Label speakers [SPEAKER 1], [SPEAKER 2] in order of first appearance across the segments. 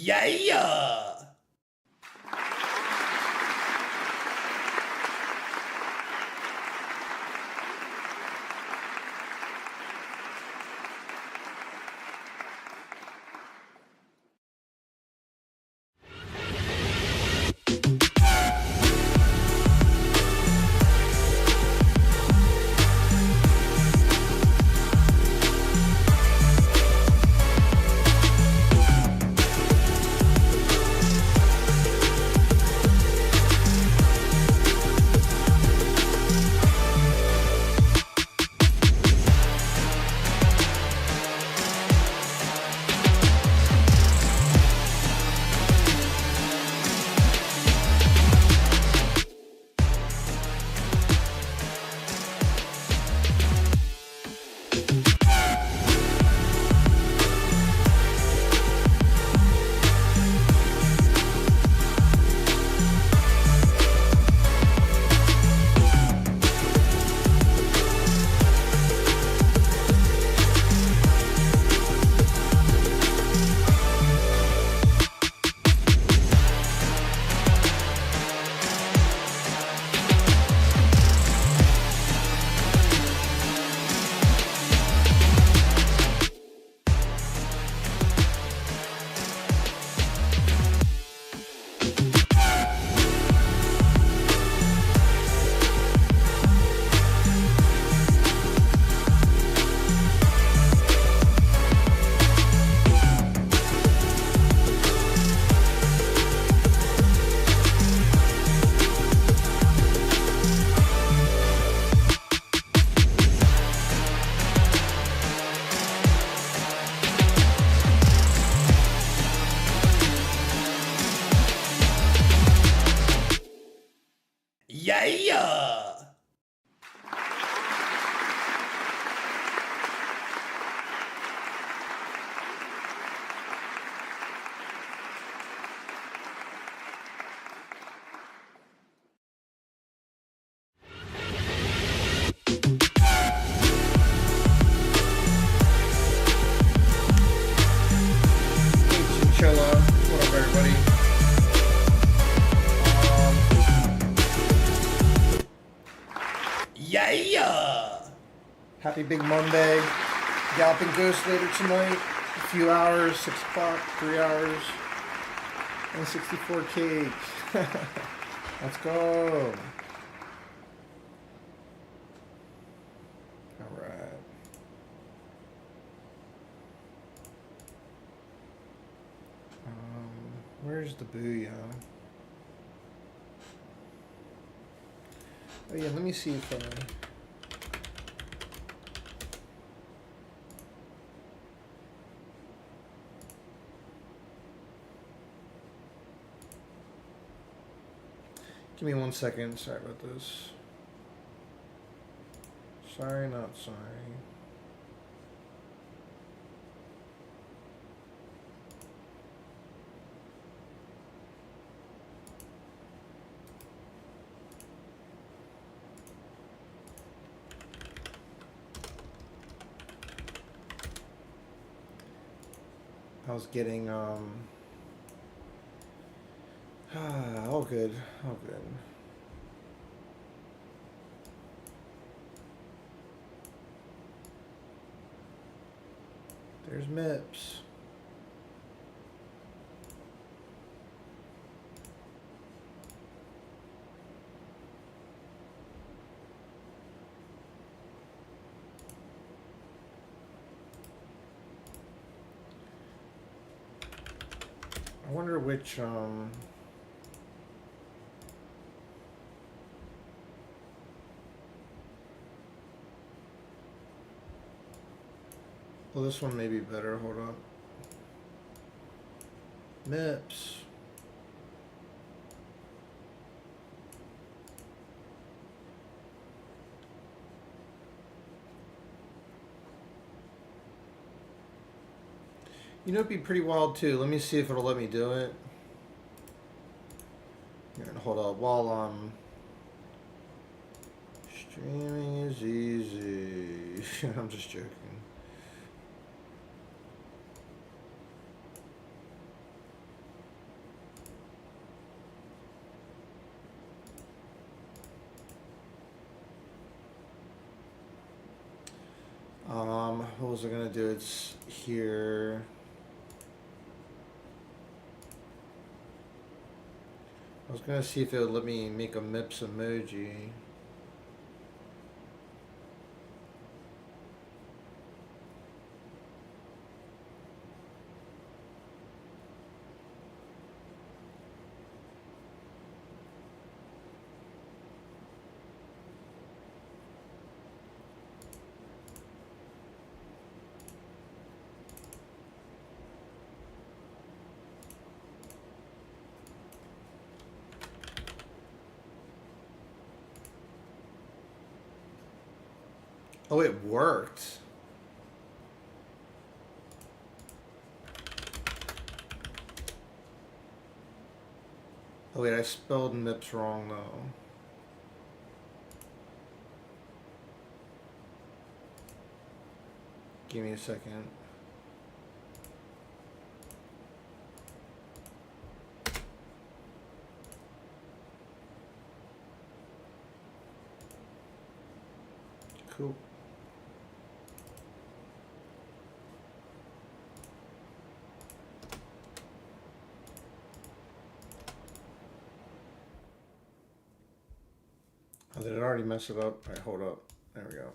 [SPEAKER 1] Yeah! Yeah!
[SPEAKER 2] Chinchilla. What up, everybody?
[SPEAKER 1] Yeah!
[SPEAKER 2] Happy Big Monday. Galloping Ghost later tonight. A few hours, 6 o'clock, 3 hours. And 64 cake. Let's go. Alright. Where's the booyah? Oh yeah, let me see if give me 1 second. Sorry about this. Sorry, not sorry. I was getting all good, all good. There's MIPS. I wonder which well, this one may be better. Hold on. MIPS. You know, it'd be pretty wild too. Let me see if it'll let me do it. Here, hold up. While streaming is easy. I'm just joking. what was I gonna do? It's here. I was gonna see if it would let me make a MIPS emoji. Oh, it worked. Oh wait, I spelled MIPS wrong though. Give me a second. Cool. Oh, did it already mess it up? Alright, hold up. There we go.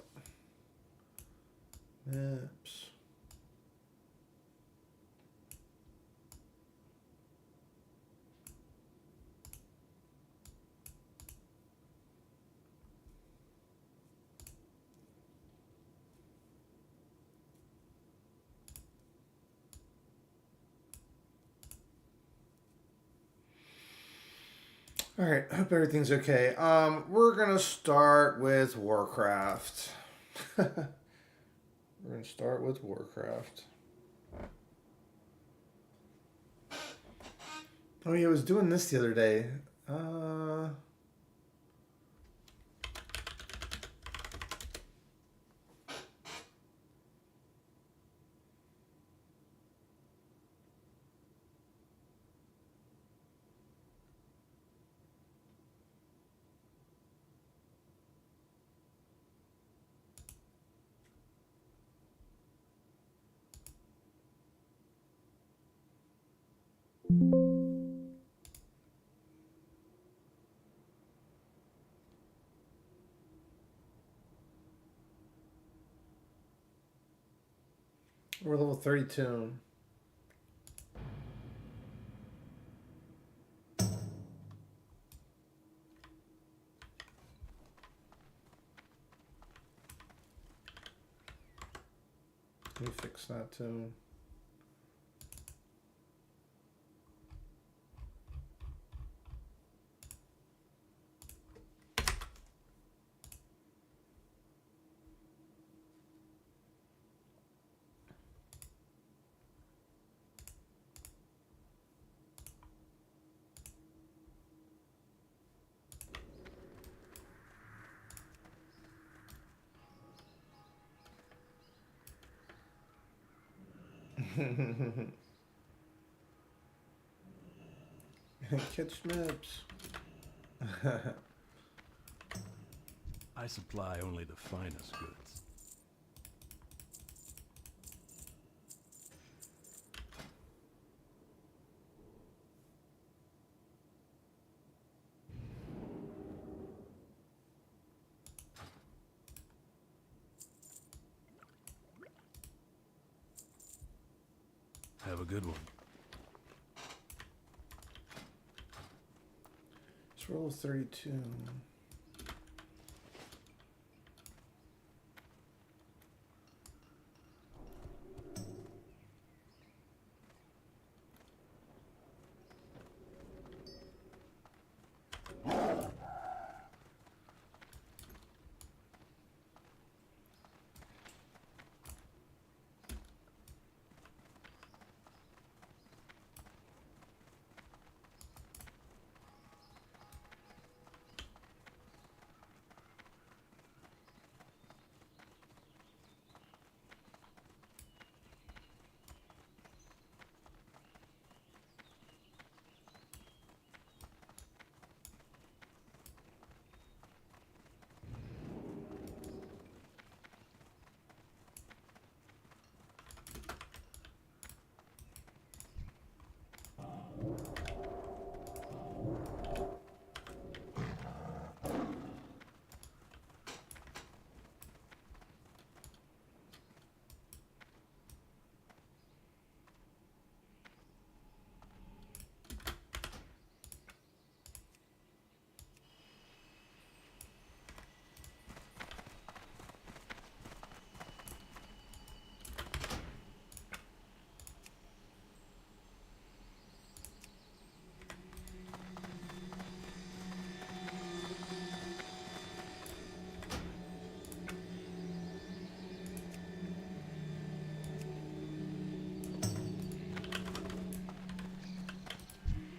[SPEAKER 2] MIPS. Alright, hope everything's okay. We're gonna start with Warcraft. We're gonna start with Warcraft. Oh yeah, I was doing this the other day. We're level 32. Let me fix that too. Catch MIPS.
[SPEAKER 3] I supply only the finest goods. Have a good one.
[SPEAKER 2] Let's roll 32.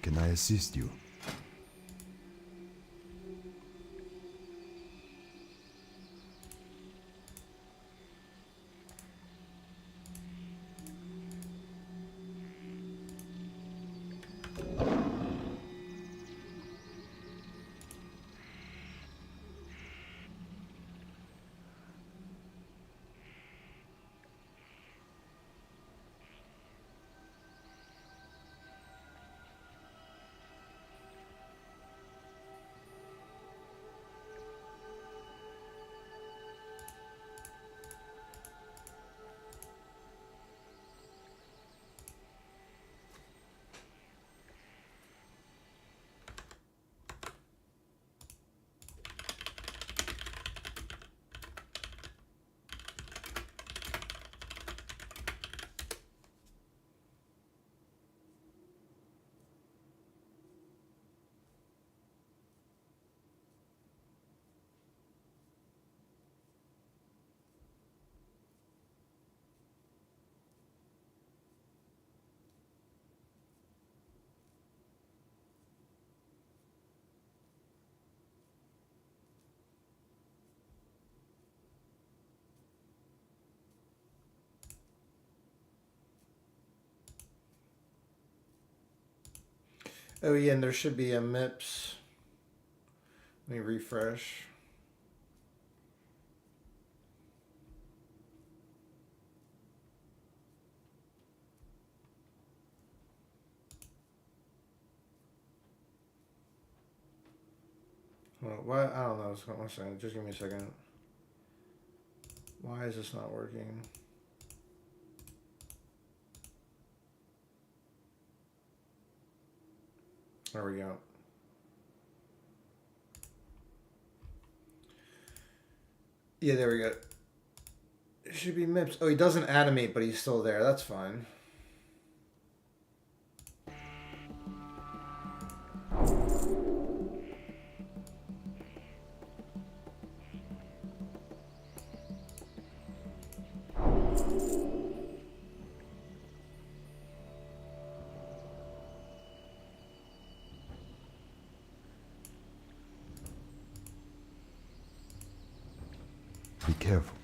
[SPEAKER 4] can I assist you?
[SPEAKER 2] Oh yeah, and there should be a MIPS. Let me refresh. What? I don't know. One second. Just give me a second. Why is this not working? There we go. Yeah, there we go. It should be MIPS. Oh, he doesn't animate, but he's still there. That's fine.
[SPEAKER 4] Be careful.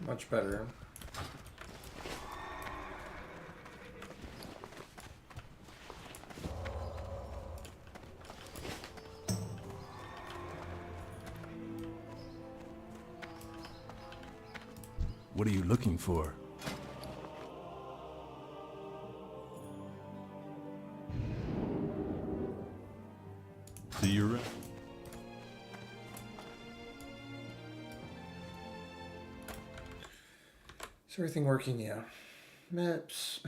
[SPEAKER 2] Much better.
[SPEAKER 3] What are you looking for? To your right.
[SPEAKER 2] Is everything working? Yeah. Maps.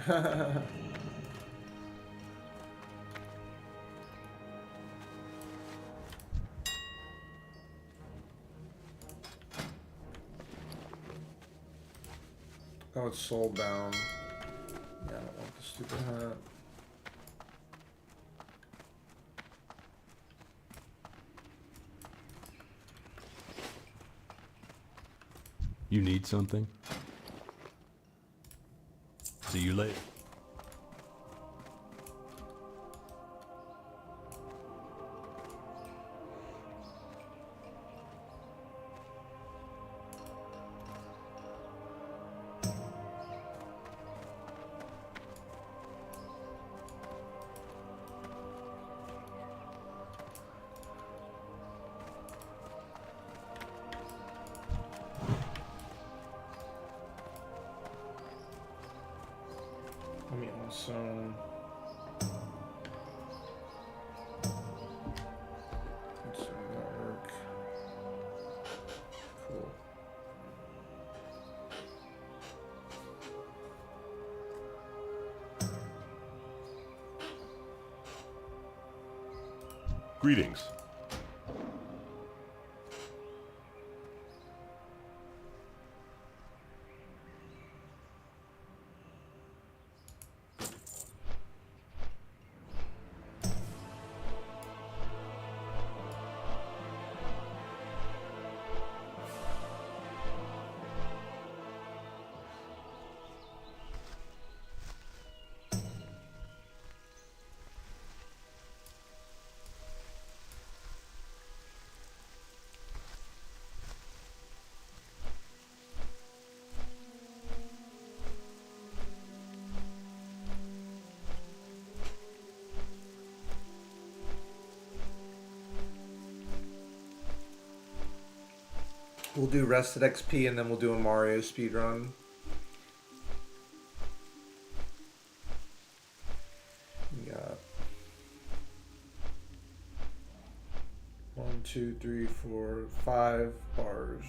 [SPEAKER 2] Oh, it's soulbound. Yeah, I don't want the stupid hat.
[SPEAKER 3] You need something? See you later.
[SPEAKER 2] Let me also. Let's see that work. Cool.
[SPEAKER 5] Greetings.
[SPEAKER 2] We'll do rested XP and then we'll do a Mario speedrun. We got 1, 2, 3, 4, 5 bars.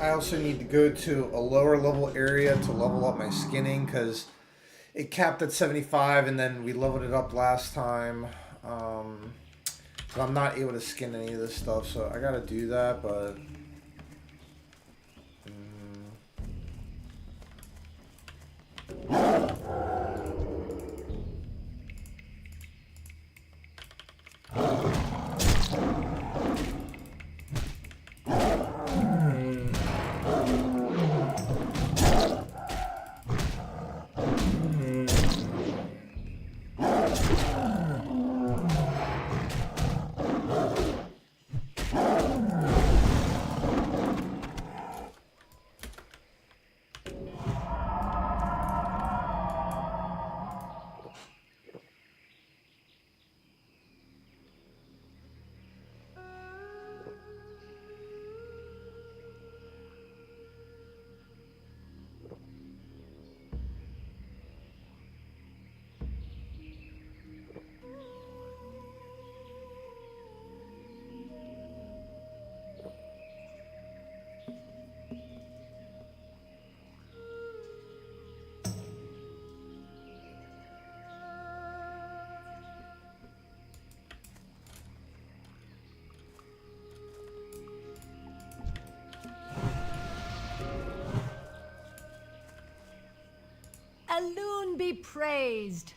[SPEAKER 2] I also need to go to a lower level area to level up my skinning because it capped at 75 and then we leveled it up last time. But I'm not able to skin any of this stuff, so I gotta do that, but...
[SPEAKER 5] Alune be praised.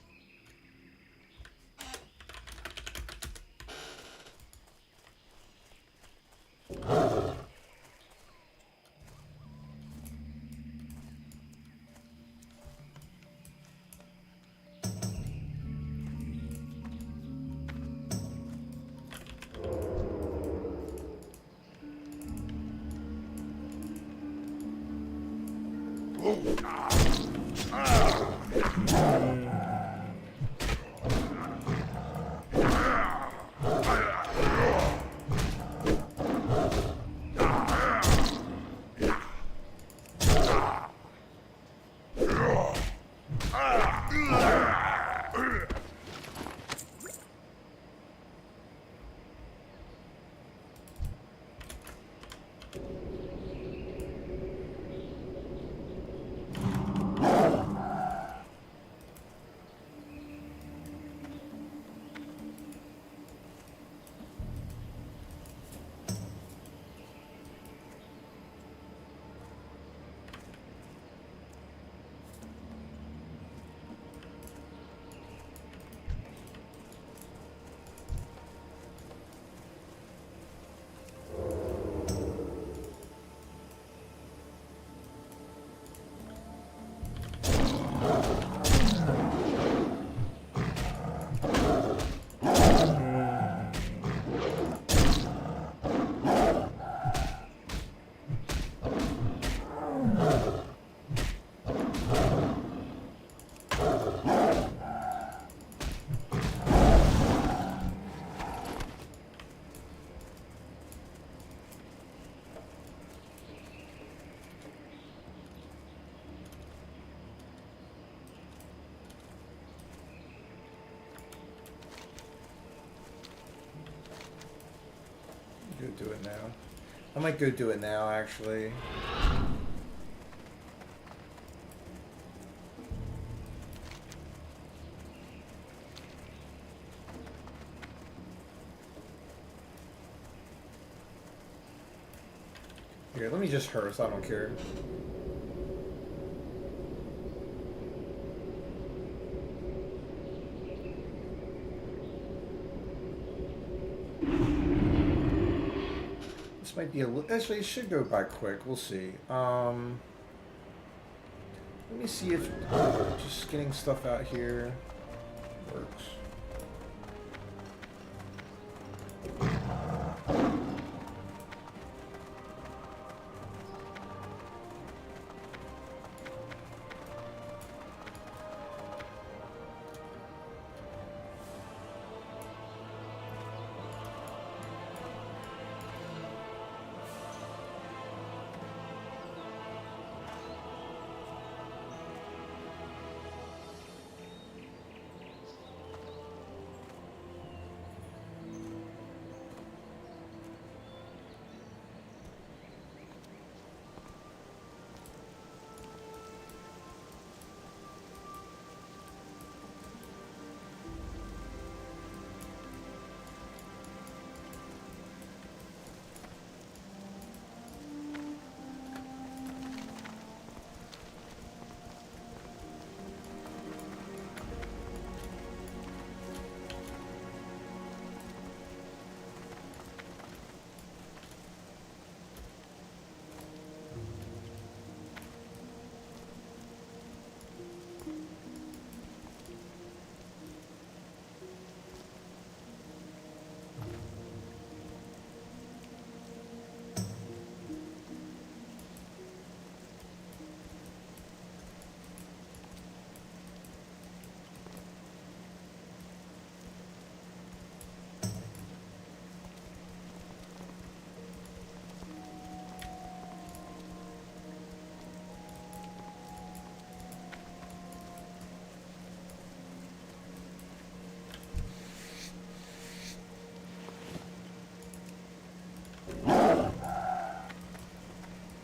[SPEAKER 2] go do it now. I might go do it now, actually. Here, let me just hearse. I don't care. This might be a little... Actually, it should go by quick. We'll see. Let me see if just getting stuff out here works.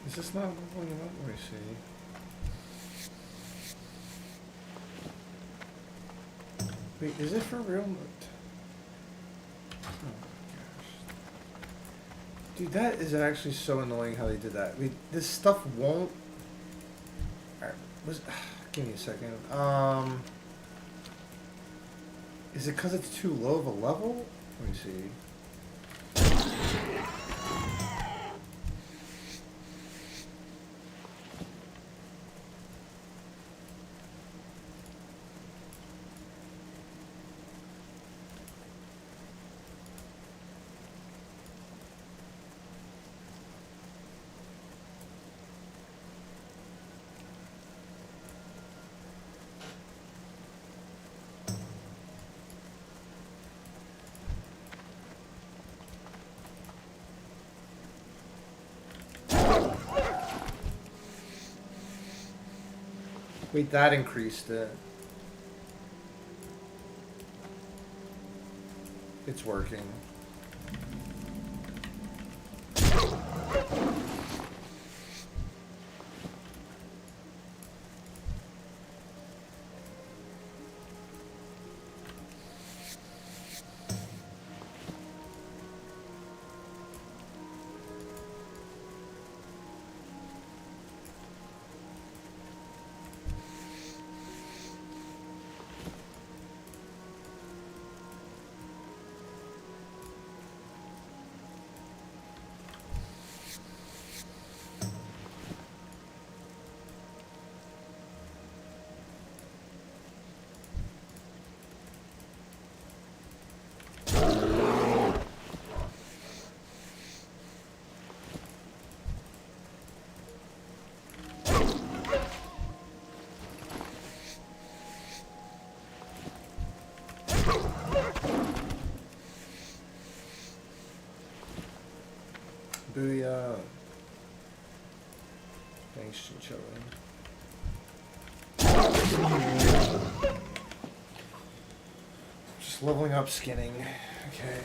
[SPEAKER 2] Is this not leveling up? Let me see. Wait, is it for real? Oh my gosh. Dude, that is actually so annoying how they did that. Wait, this stuff won't... Alright, give me a second. Is it because it's too low of a level? Let me see. Wait, that increased it. It's working. Booyah. Thanks, Chinchilla. Just leveling up skinning. Okay.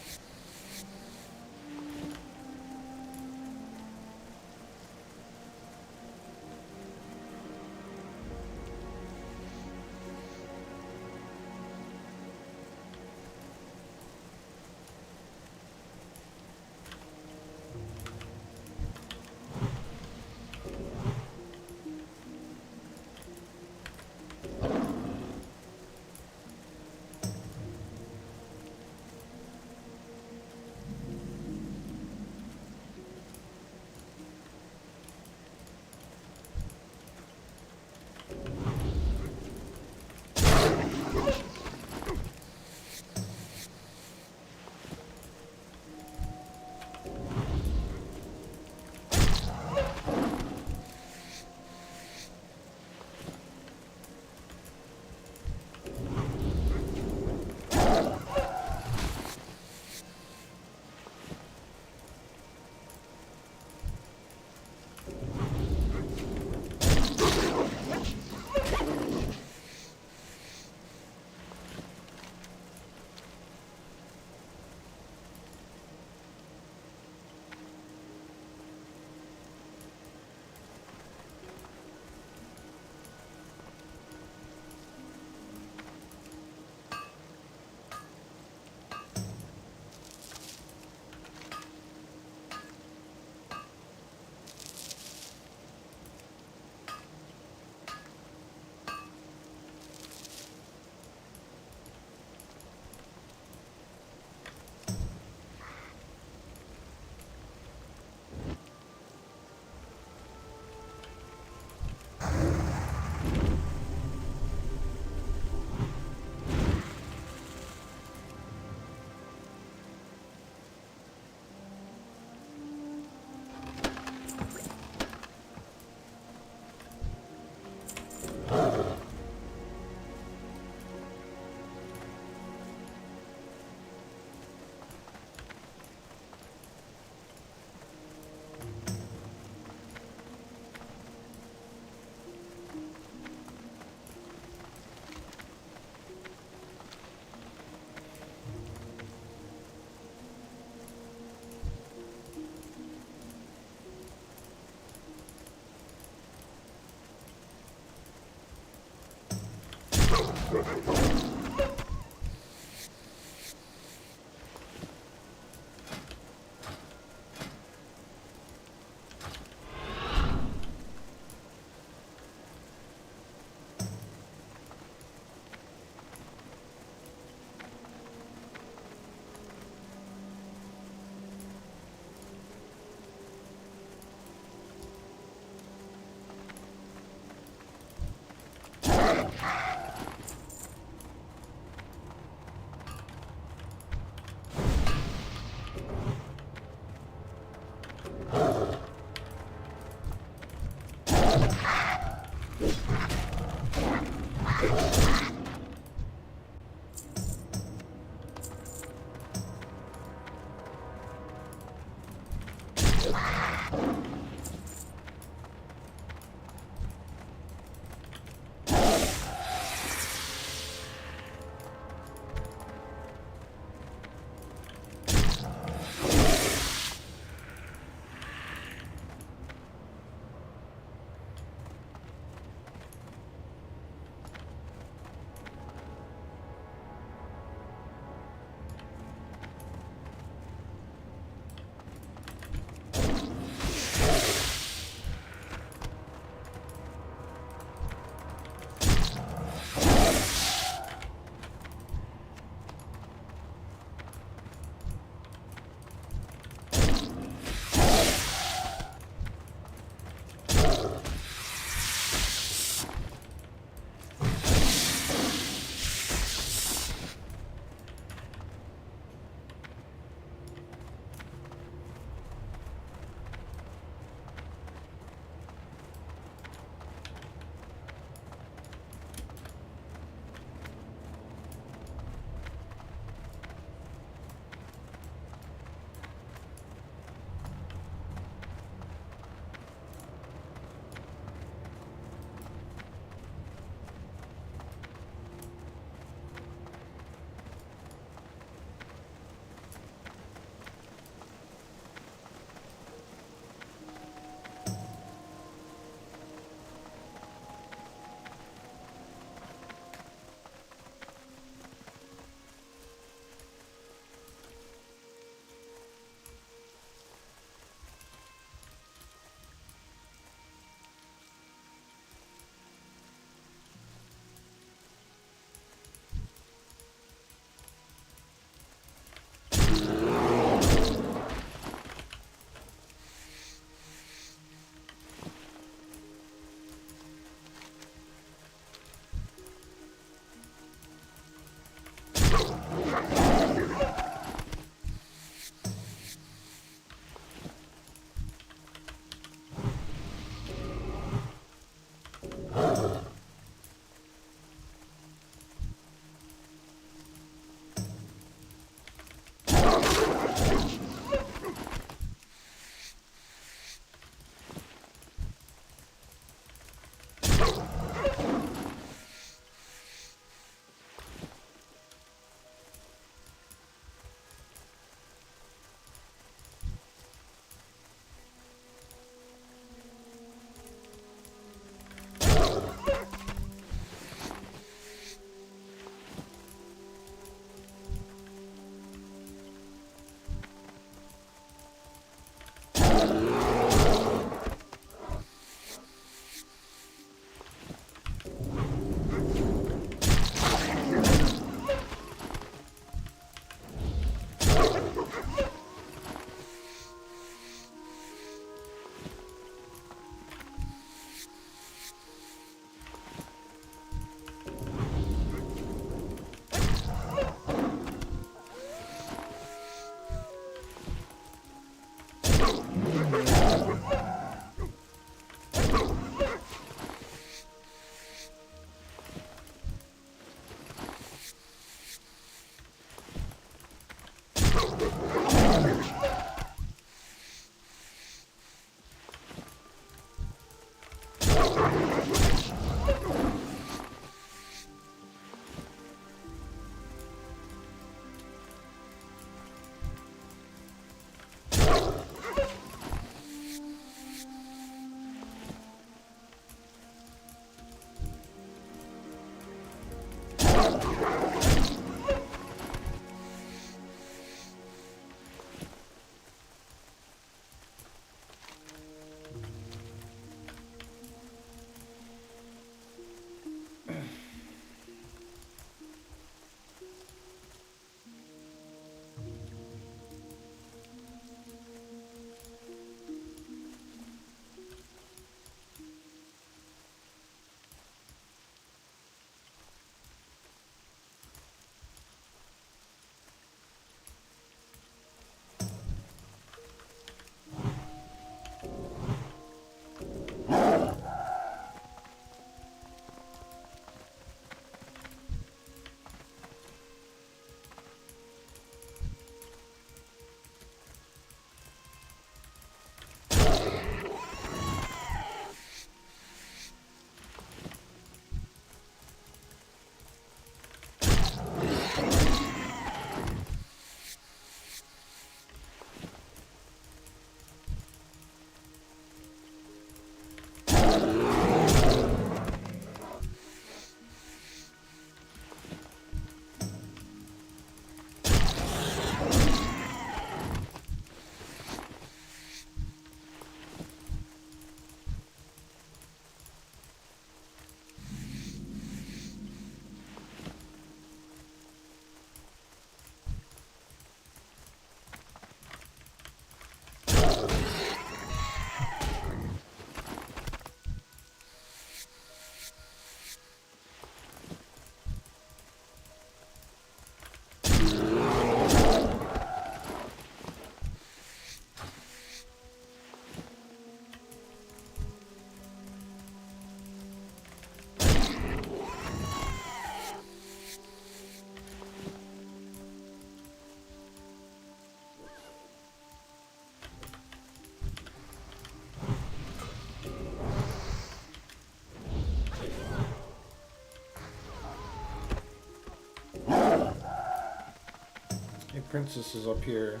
[SPEAKER 2] Princess is up here.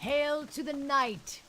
[SPEAKER 5] Hail to the night!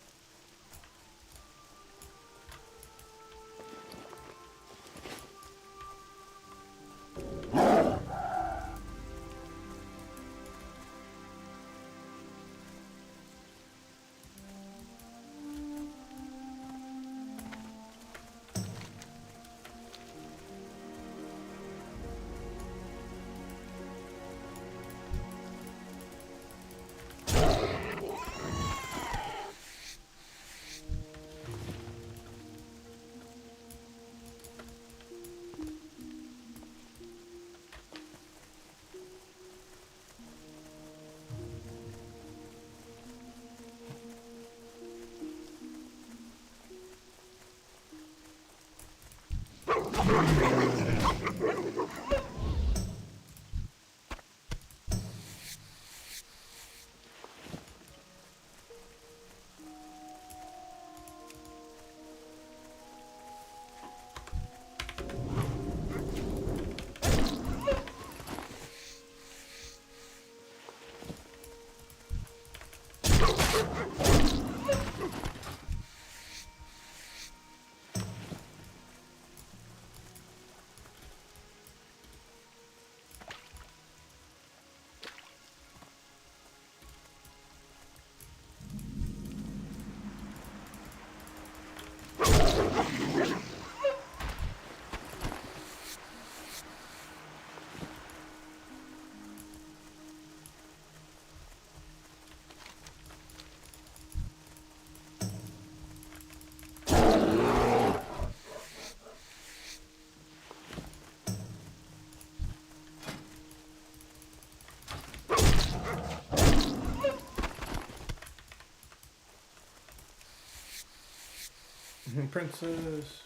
[SPEAKER 2] Princess.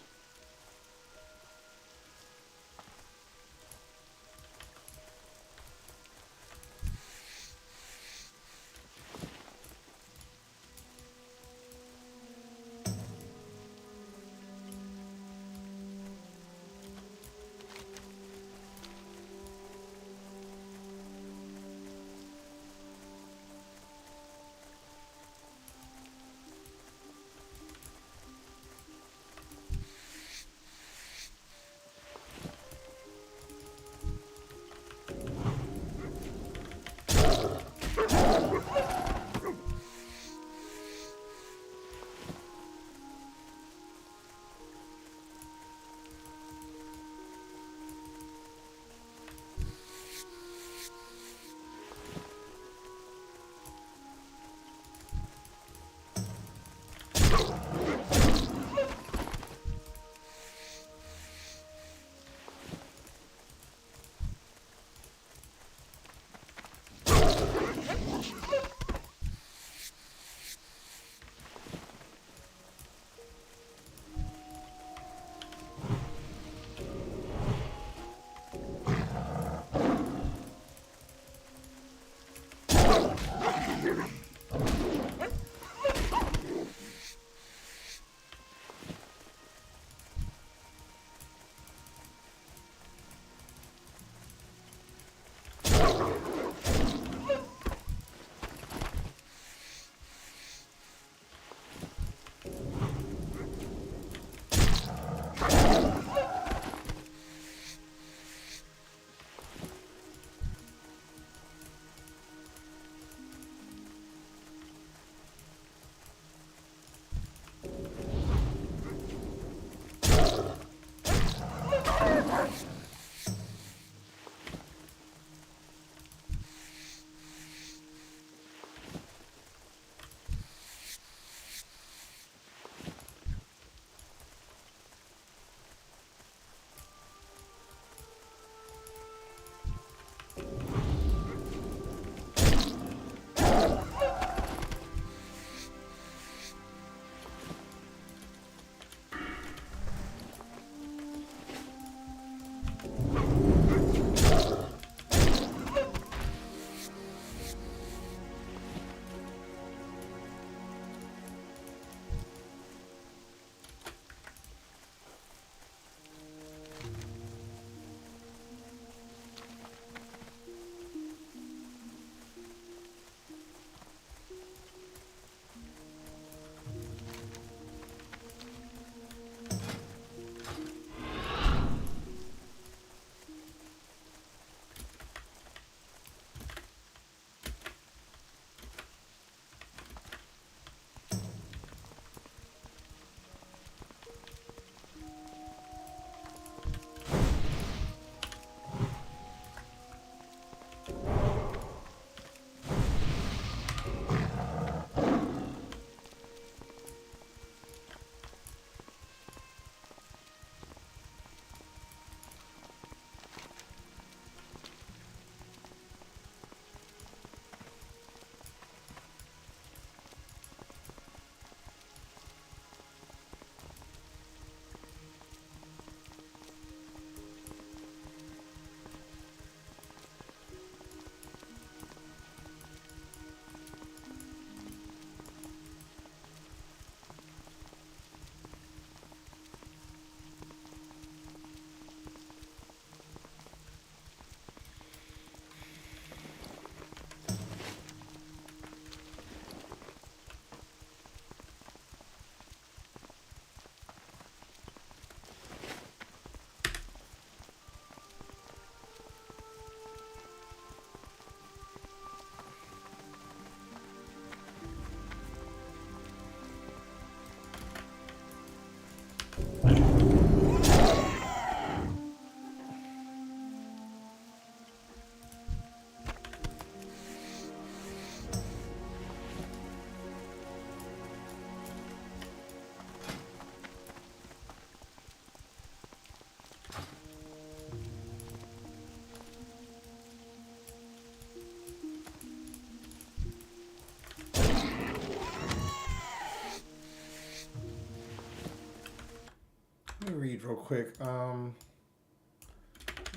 [SPEAKER 2] Let me read real quick.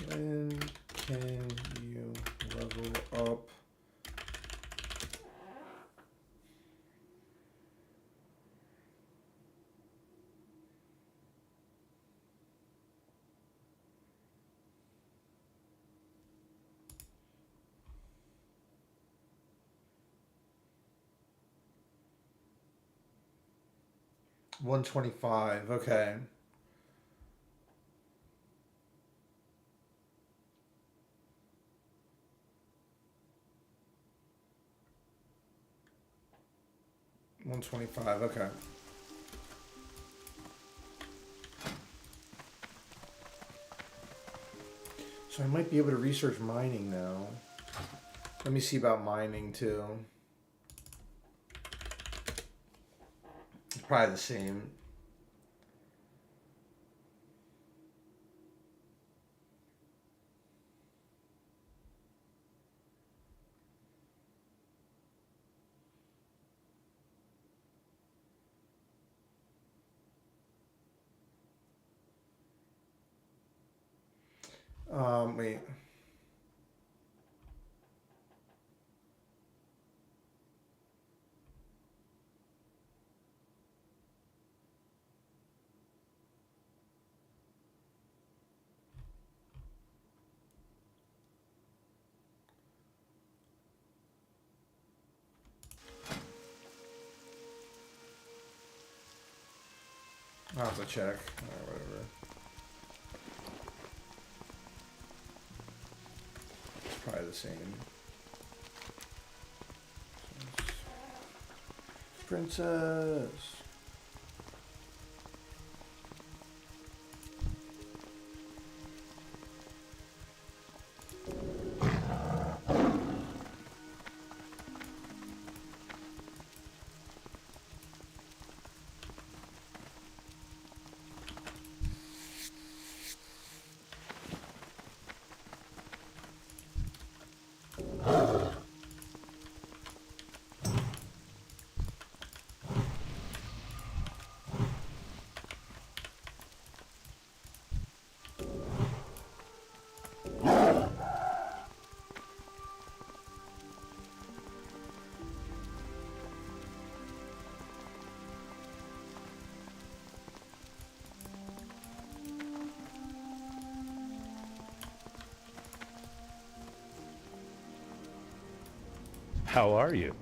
[SPEAKER 2] When can you level up? $125. Okay. $125. Okay. So I might be able to research mining now. Let me see about mining too. It's probably the same. Wait. I'll have to check. Or whatever. It's probably the same. Princess.
[SPEAKER 3] How are you?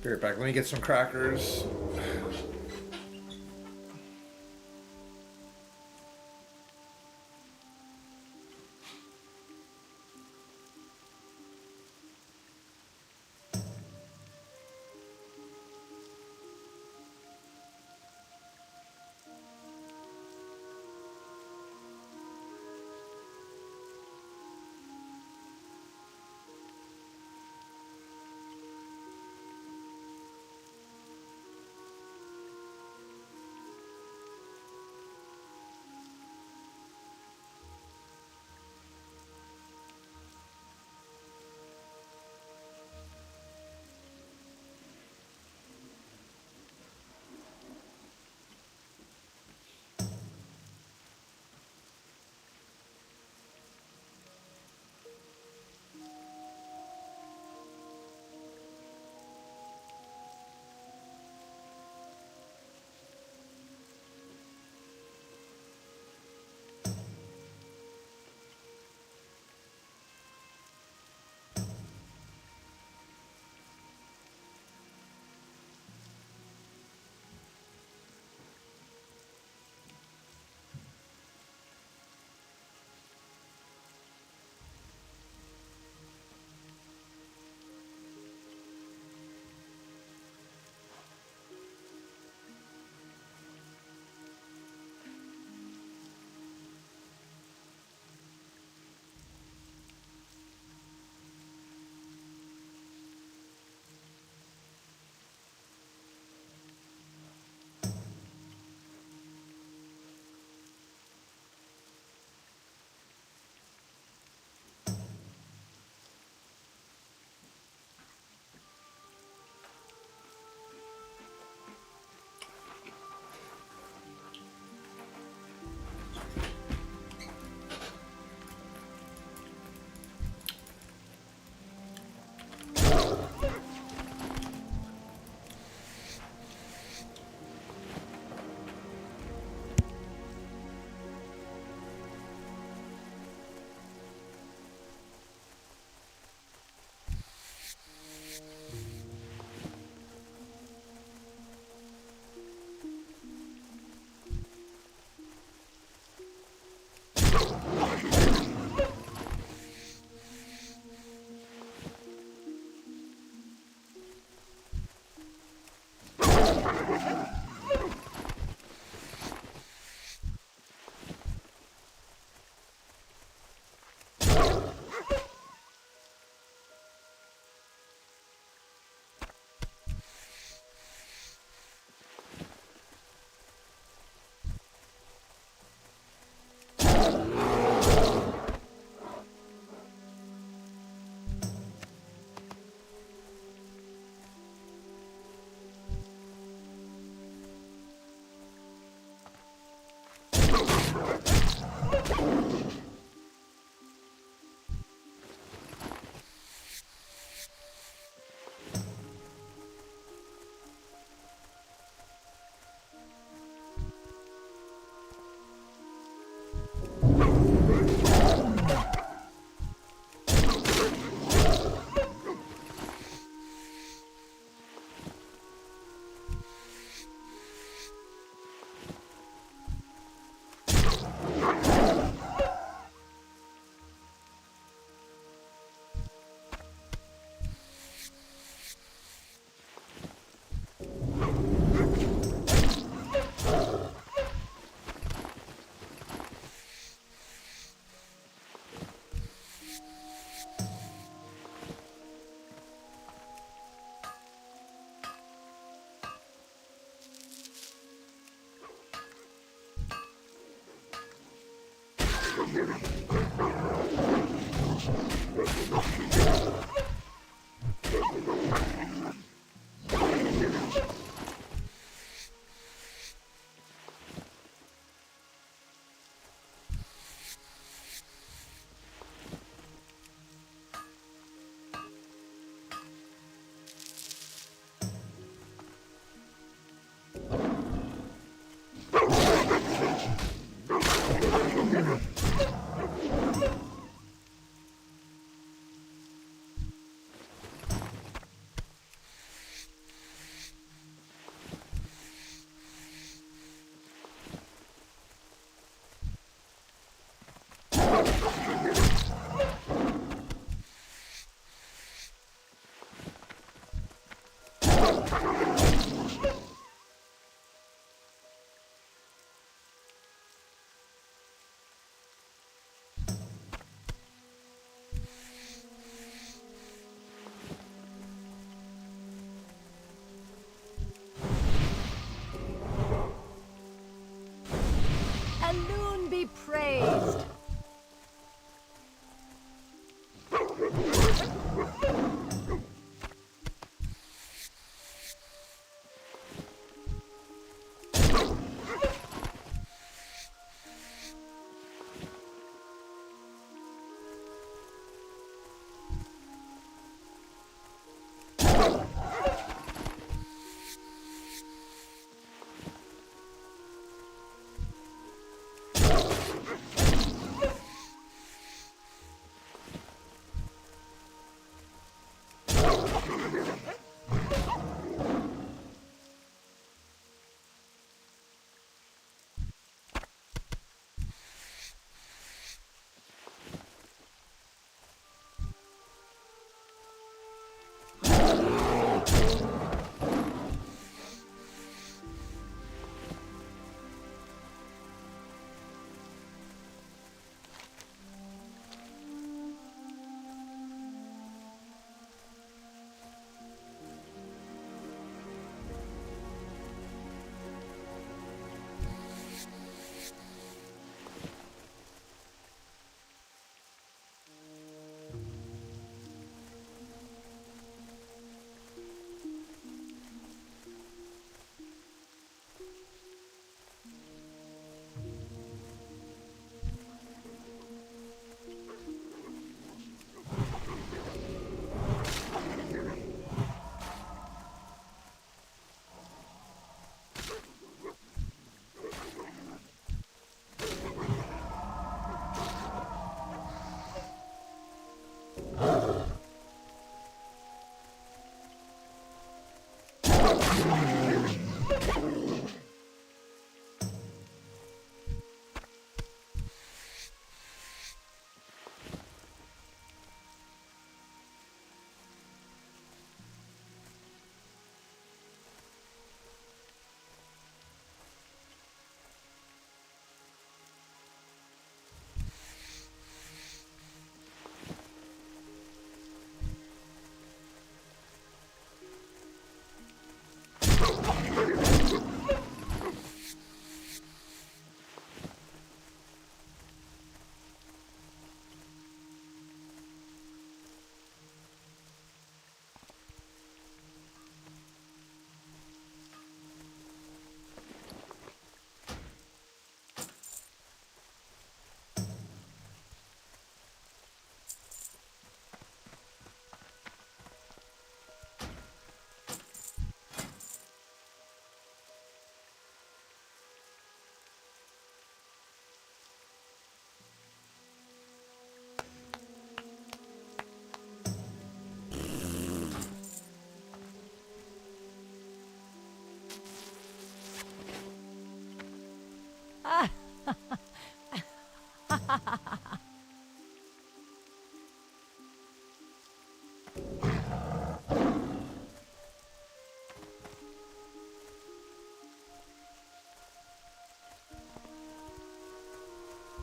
[SPEAKER 2] Be right back. Let me get some crackers.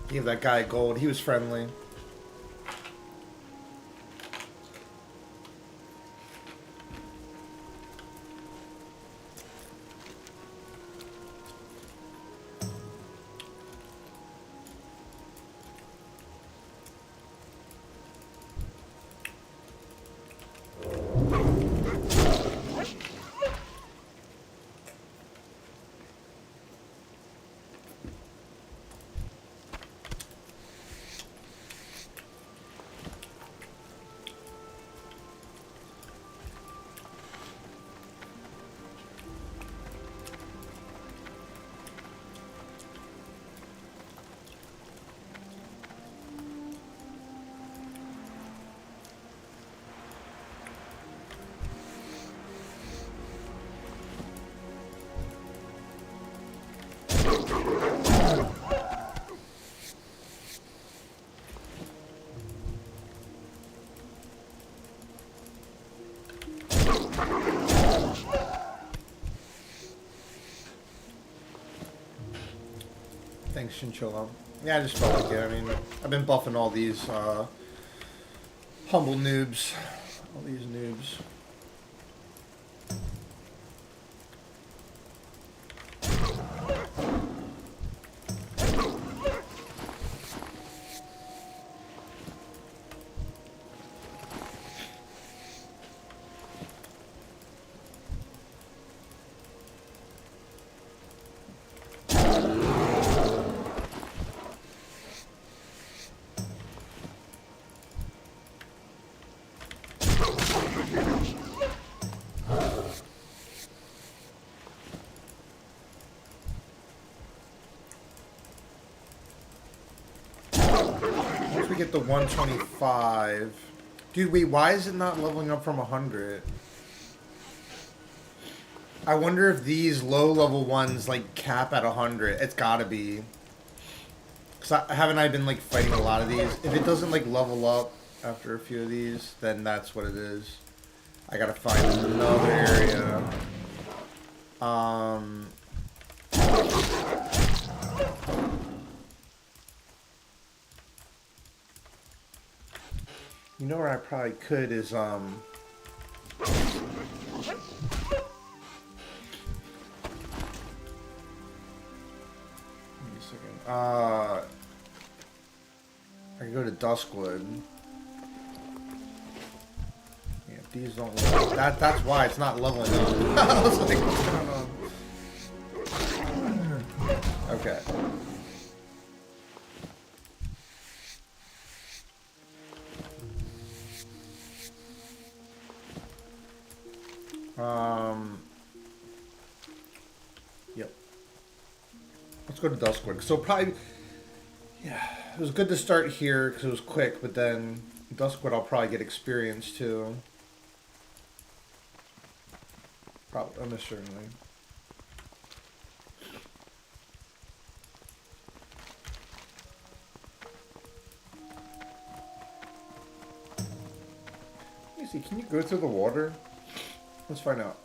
[SPEAKER 2] Give that guy gold. He was friendly. Thanks, Chinchilla. Yeah, I just felt like it. I mean, I've been buffing all these humble noobs. All these noobs. Once we get the 125. Dude, wait, why is it not leveling up from 100? I wonder if these low-level ones, like, cap at 100. It's gotta be. Because haven't I been, like, fighting a lot of these? If it doesn't, like, level up after a few of these, then that's what it is. I gotta find another area. You know where I probably could is, Give me a second. I can go to Duskwood. Yeah, if these don't level, that's why it's not leveling up. I was like, what's going on? Okay. Yep. Let's go to Duskwood. So probably, yeah, it was good to start here because it was quick, but then Duskwood I'll probably get experience too. Probably, almost certainly. Let me see, can you go through the water? Let's find out.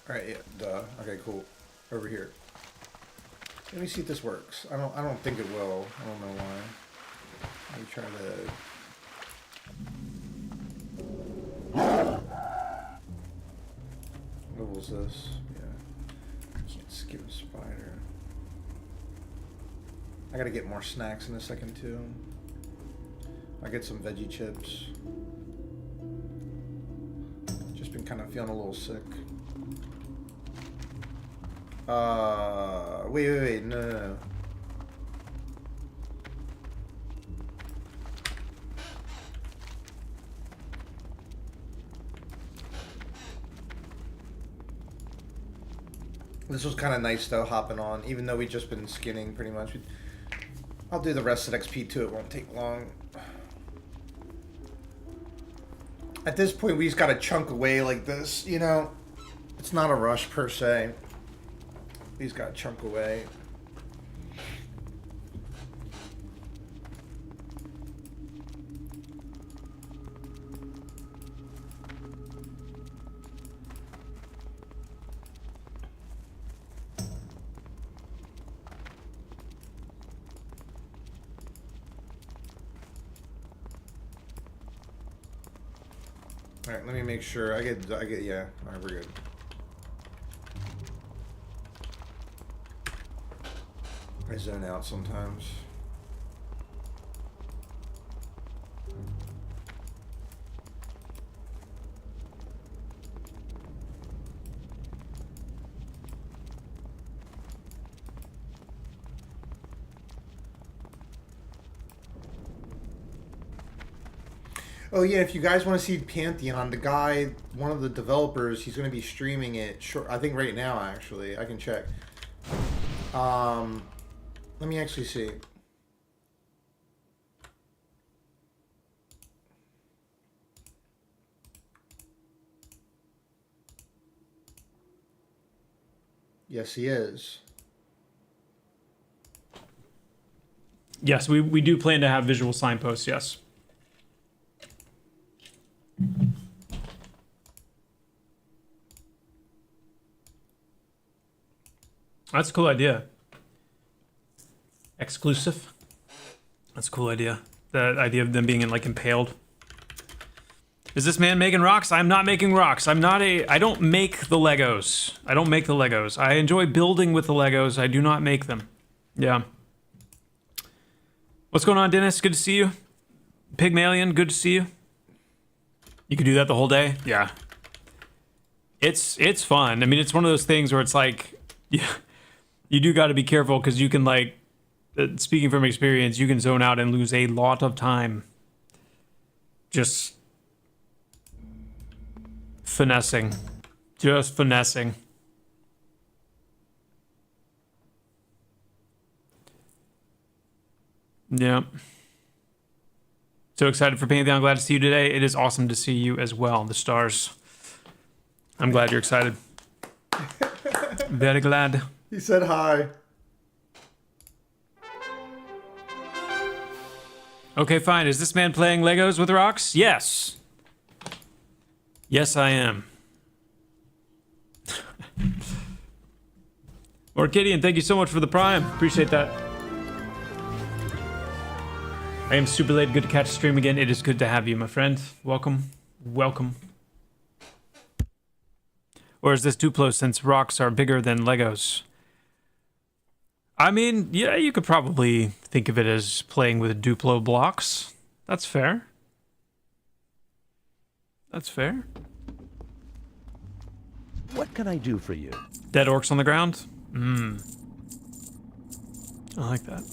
[SPEAKER 2] Alright, yeah, duh. Okay, cool. Over here. Let me see if this works. I don't think it will. I don't know why. Let me try to levels this. Yeah. Can't skip a spider. I gotta get more snacks in a second too. I get some veggie chips. Just been kind of feeling a little sick. Wait, no. This was kind of nice though, hopping on, even though we've just been skinning pretty much. I'll do the rest of XP too, it won't take long. At this point, we just gotta chunk away like this, you know? It's not a rush per se. We just gotta chunk away. Alright, let me make sure. I get, yeah. Alright, we're good. I zone out sometimes. Oh yeah, if you guys want to see Pantheon, the guy, one of the developers, he's going to be streaming it short. I think right now, actually. I can check. Let me actually see. Yes, he is.
[SPEAKER 6] Yes, we do plan to have visual signposts, yes. That's a cool idea. Exclusive. That's a cool idea. The idea of them being like impaled. Is this man making rocks? I'm not making rocks. I don't make the Legos. I don't make the Legos. I enjoy building with the Legos. I do not make them. Yeah. What's going on, Dennis? Good to see you. Pygmalion, good to see you. You could do that the whole day? Yeah. It's fun. I mean, it's one of those things where it's like, yeah, you do got to be careful because you can like, speaking from experience, you can zone out and lose a lot of time just finessing. Just finessing. Yeah. So excited for Pantheon. Glad to see you today. It is awesome to see you as well. The stars. I'm glad you're excited. Very glad.
[SPEAKER 2] He said hi.
[SPEAKER 6] Okay, fine. Is this man playing Legos with rocks? Yes. Yes, I am. Orchidian, thank you so much for the prime. Appreciate that. I am super late. Good to catch a stream again. It is good to have you, my friend. Welcome. Welcome. Or is this Duplo since rocks are bigger than Legos? I mean, yeah, you could probably think of it as playing with Duplo blocks. That's fair. That's fair.
[SPEAKER 7] What can I do for you?
[SPEAKER 6] Dead orcs on the ground? I like that.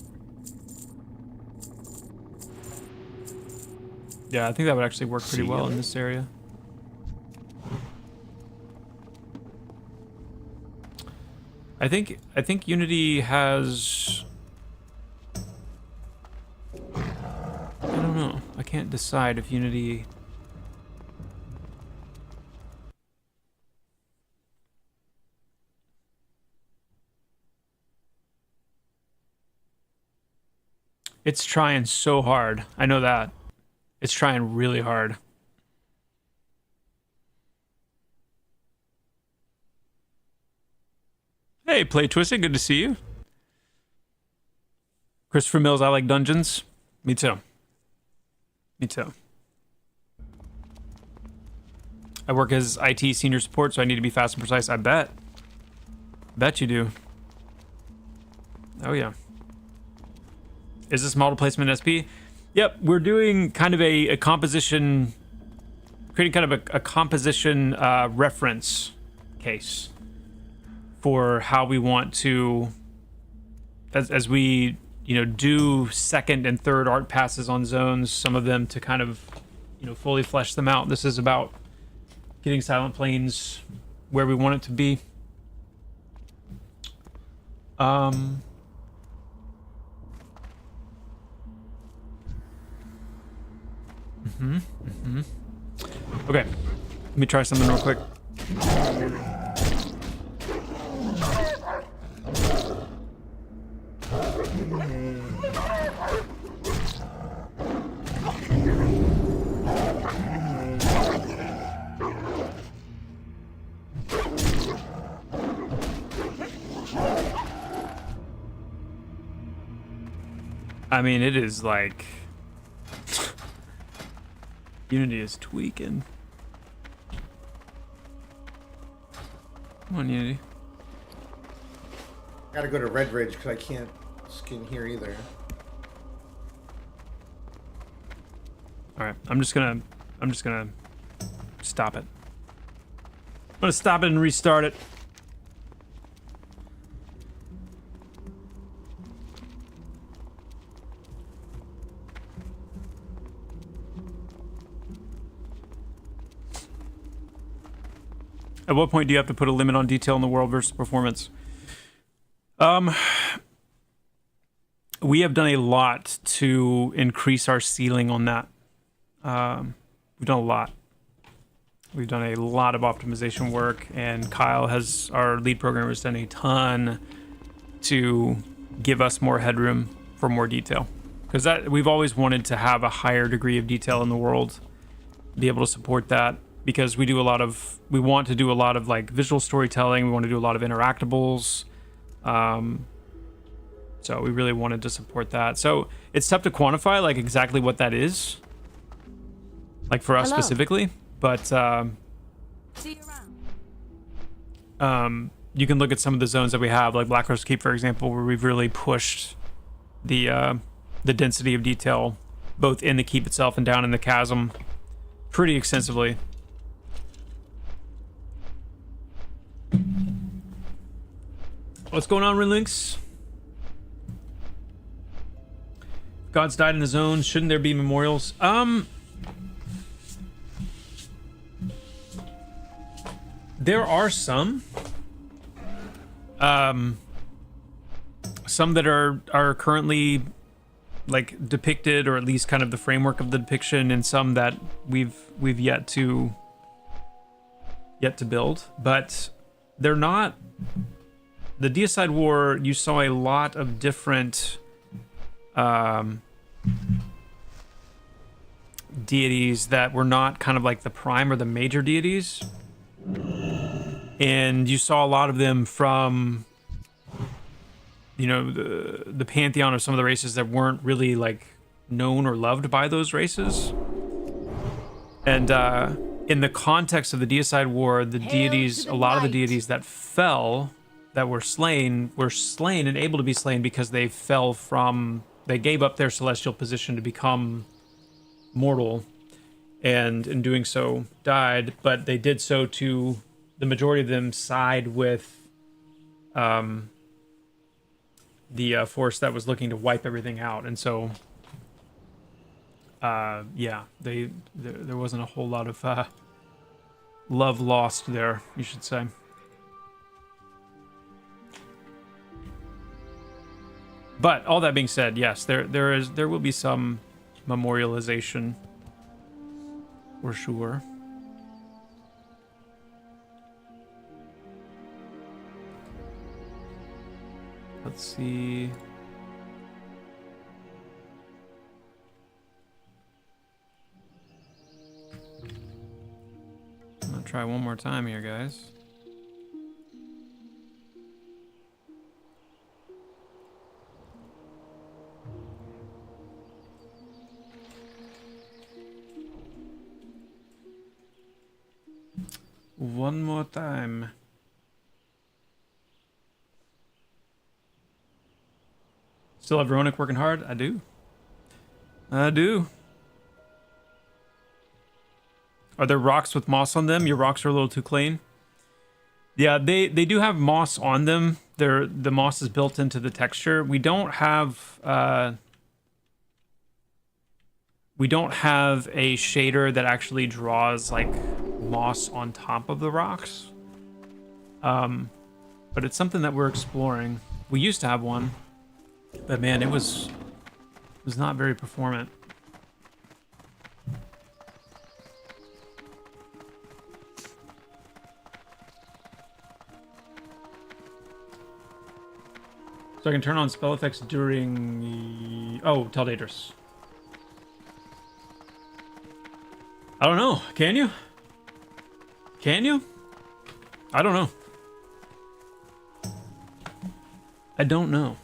[SPEAKER 6] Yeah, I think that would actually work pretty well in this area. I think Unity has... I don't know. I can't decide if Unity... It's trying so hard. I know that. It's trying really hard. Hey, Play Twisted, good to see you. Christopher Mills, I like dungeons. Me too. Me too. I work as IT senior support, so I need to be fast and precise. I bet. Bet you do. Oh, yeah. Is this model placement SP? Yep, we're doing kind of a composition, creating kind of a composition reference case for how we want to, as we, you know, do second and third art passes on zones, some of them to kind of, you know, fully flesh them out. This is about getting Silent Plains where we want it to be. Okay, let me try something real quick. I mean, it is like Unity is tweaking. Come on, Unity.
[SPEAKER 2] Gotta go to Red Ridge because I can't skin here either.
[SPEAKER 6] All right, I'm just gonna stop it. I'm gonna stop it and restart it. At what point do you have to put a limit on detail in the world versus performance? We have done a lot to increase our ceiling on that. We've done a lot. We've done a lot of optimization work, and Kyle, has our lead programmer, has done a ton to give us more headroom for more detail. Because that we've always wanted to have a higher degree of detail in the world, be able to support that. Because we want to do a lot of like visual storytelling. We want to do a lot of interactables. So we really wanted to support that. So it's tough to quantify like exactly what that is, like for us specifically. But
[SPEAKER 5] See you around.
[SPEAKER 6] You can look at some of the zones that we have, like Black Rose Keep, for example, where we've really pushed the density of detail, both in the keep itself and down in the chasm, pretty extensively. What's going on, Rinlinks? Gods died in the zone. Shouldn't there be memorials? There are some. Some that are currently like depicted, or at least kind of the framework of the depiction, and some that we've yet to build. But they're not. The Deicide War, you saw a lot of different deities that were not kind of like the prime or the major deities. And you saw a lot of them from, you know, the pantheon of some of the races that weren't really like known or loved by those races. And in the context of the Deicide War, the deities, a lot of the deities that fell, that were slain and able to be slain because they they gave up their celestial position to become mortal, and in doing so died, but they did so to, the majority of them side with the force that was looking to wipe everything out. And so yeah, there wasn't a whole lot of love lost there, you should say. But all that being said, yes, there will be some memorialization for sure. Let's see. I'm gonna try one more time here, guys. one more time. Still have Veronic working hard? I do. I do. Are there rocks with moss on them? Your rocks are a little too clean. Yeah, they do have moss on them. The moss is built into the texture. We don't have a shader that actually draws like moss on top of the rocks. But it's something that we're exploring. We used to have one, but man, it was not very performant. So I can turn on spell effects during... Oh, tell Daedrus. I don't know. Can you? Can you? I don't know. I don't know.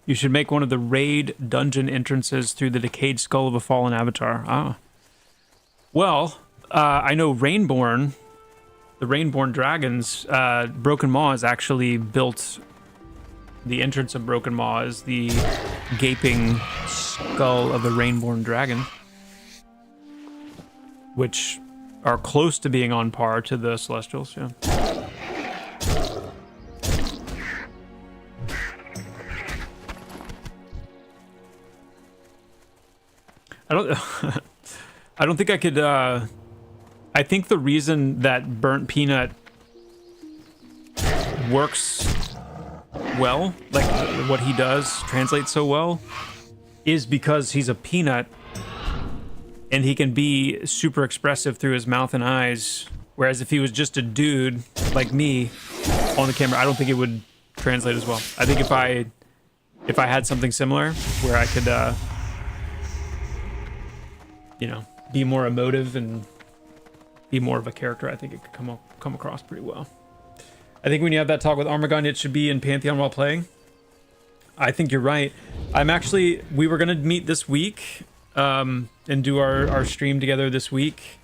[SPEAKER 6] You should make one of the raid dungeon entrances through the decayed skull of a fallen avatar. Ah. Well, I know Rainborn, the Rainborn Dragons, Broken Maw has actually built the entrance of Broken Maw as the gaping skull of a Rainborn Dragon, which are close to being on par to the Celestials, yeah. I don't think I could, I think the reason that Burnt Peanut works well, like what he does translates so well, is because he's a peanut and he can be super expressive through his mouth and eyes, whereas if he was just a dude like me on the camera, I don't think it would translate as well. I think if I had something similar where I could, you know, be more emotive and be more of a character, I think it could come across pretty well. I think when you have that talk with Armagon, it should be in Pantheon while playing. I think you're right. We were gonna meet this week and do our stream together this week.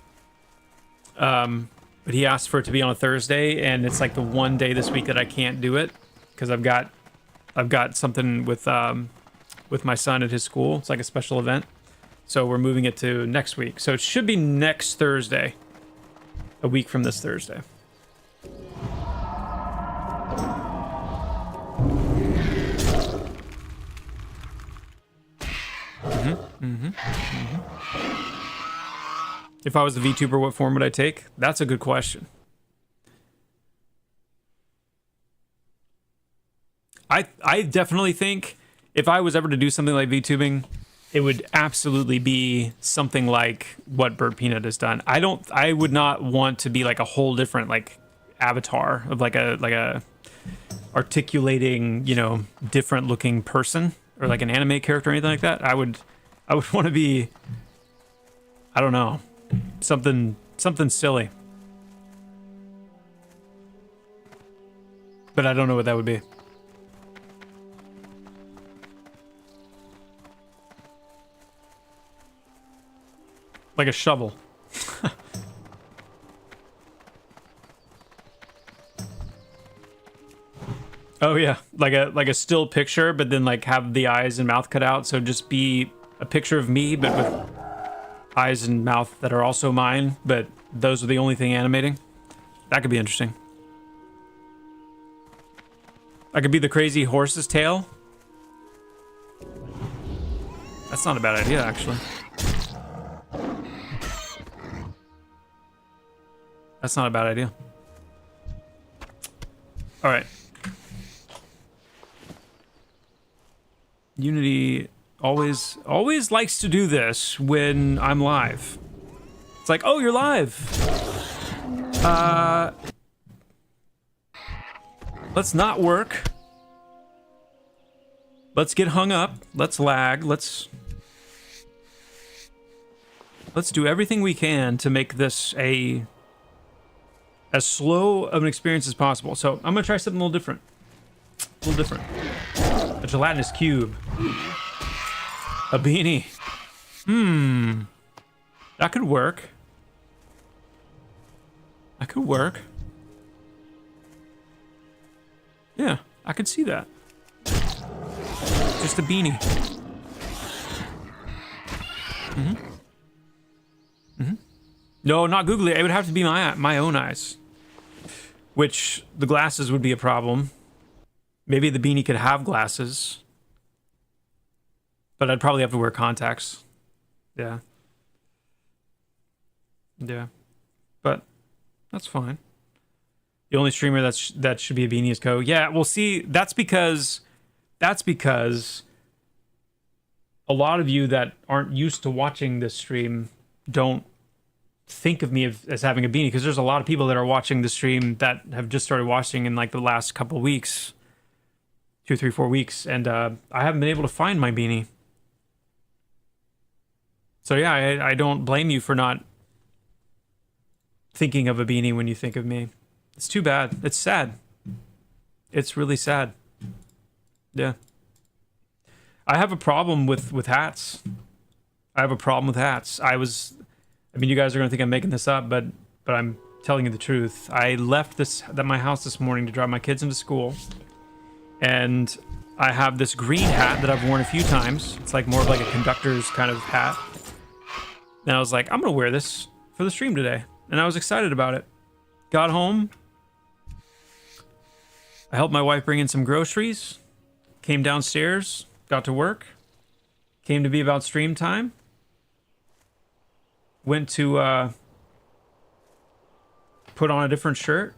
[SPEAKER 6] But he asked for it to be on a Thursday, and it's like the one day this week that I can't do it because I've got something with my son at his school. It's like a special event. So we're moving it to next week. So it should be next Thursday, a week from this Thursday. If I was a VTuber, what form would I take? That's a good question. I definitely think if I was ever to do something like VTubing, it would absolutely be something like what Burnt Peanut has done. I would not want to be like a whole different like avatar of like a articulating, you know, different looking person or like an anime character or anything like that. I would want to be, I don't know, something silly. But I don't know what that would be. Like a shovel. Oh yeah, like a still picture, but then like have the eyes and mouth cut out, so just be a picture of me, but with eyes and mouth that are also mine, but those are the only thing animating. That could be interesting. I could be the crazy horse's tail. That's not a bad idea, actually. That's not a bad idea. All right. Unity always likes to do this when I'm live. It's like, oh, you're live. Let's not work. Let's get hung up. Let's lag. Let's do everything we can to make this as slow of an experience as possible. So I'm gonna try something a little different. A little different. A gelatinous cube. A beanie. That could work. That could work. Yeah, I could see that. Just a beanie. No, not googly. It would have to be my own eyes. Which, the glasses would be a problem. Maybe the beanie could have glasses. But I'd probably have to wear contacts. Yeah. Yeah. But that's fine. The only streamer that should be a beanie is Ko. Yeah, well, see, that's because a lot of you that aren't used to watching this stream don't think of me as having a beanie, because there's a lot of people that are watching the stream that have just started watching in like the last couple weeks, 2, 3, 4 weeks, and I haven't been able to find my beanie. So yeah, I don't blame you for not thinking of a beanie when you think of me. It's too bad. It's sad. It's really sad. Yeah. I have a problem with hats. I have a problem with hats. I mean, you guys are gonna think I'm making this up, but I'm telling you the truth. I left my house this morning to drive my kids into school, and I have this green hat that I've worn a few times. It's like more of like a conductor's kind of hat. And I was like, I'm gonna wear this for the stream today, and I was excited about it. Got home. I helped my wife bring in some groceries. Came downstairs. Got to work. Came to be about stream time. Went to put on a different shirt.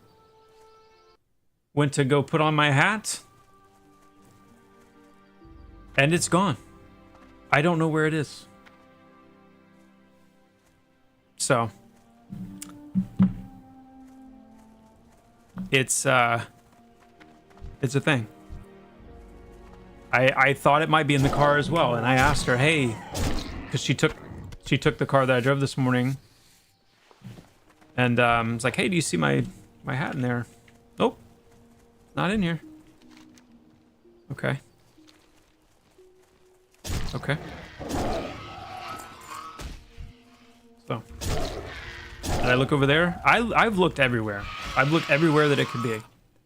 [SPEAKER 6] Went to go put on my hat. And it's gone. I don't know where it is. So it's a thing. I thought it might be in the car as well, and I asked her, hey, because she took the car that I drove this morning, and it's like, hey, do you see my hat in there? Nope, not in here. Okay. So, did I look over there? I've looked everywhere. I've looked everywhere that it could be.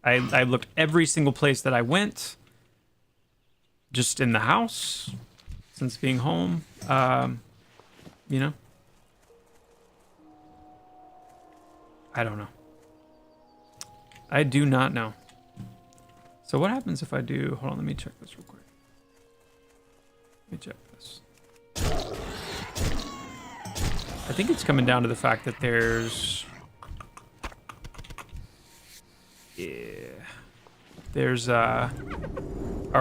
[SPEAKER 6] I've looked every single place that I went. Just in the house, since being home, you know. I don't know. I do not know. So what happens if I do? Hold on, let me check this real quick. Let me check this. I think it's coming down to the fact that there's our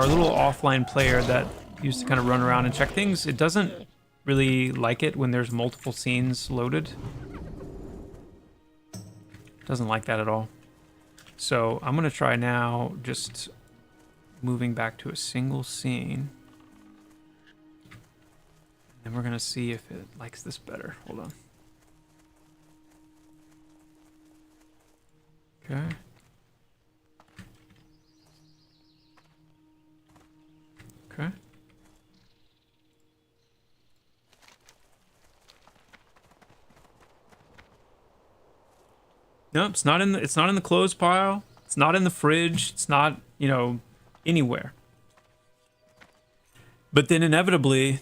[SPEAKER 6] little offline player that used to kind of run around and check things. It doesn't really like it when there's multiple scenes loaded. Doesn't like that at all. So I'm gonna try now just moving back to a single scene. And we're gonna see if it likes this better. Hold on. Okay. Okay. Nope, it's not in the clothes pile. It's not in the fridge. It's not, anywhere. But then inevitably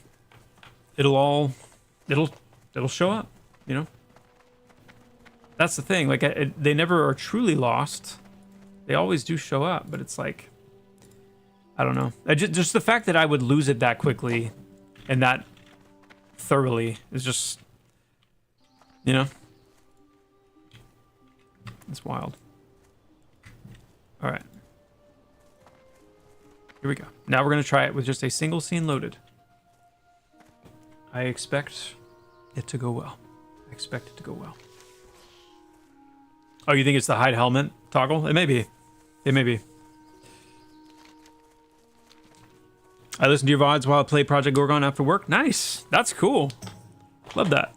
[SPEAKER 6] it'll show up, That's the thing. Like they never are truly lost. They always do show up, but it's like, I don't know. Just the fact that I would lose it that quickly and that thoroughly is just, it's wild. All right. Here we go. Now we're going to try it with just a single scene loaded. I expect it to go well. Oh, you think it's the hide helmet toggle? It may be. I listen to your VODs while I play Project Gorgon after work. Nice. That's cool. Love that.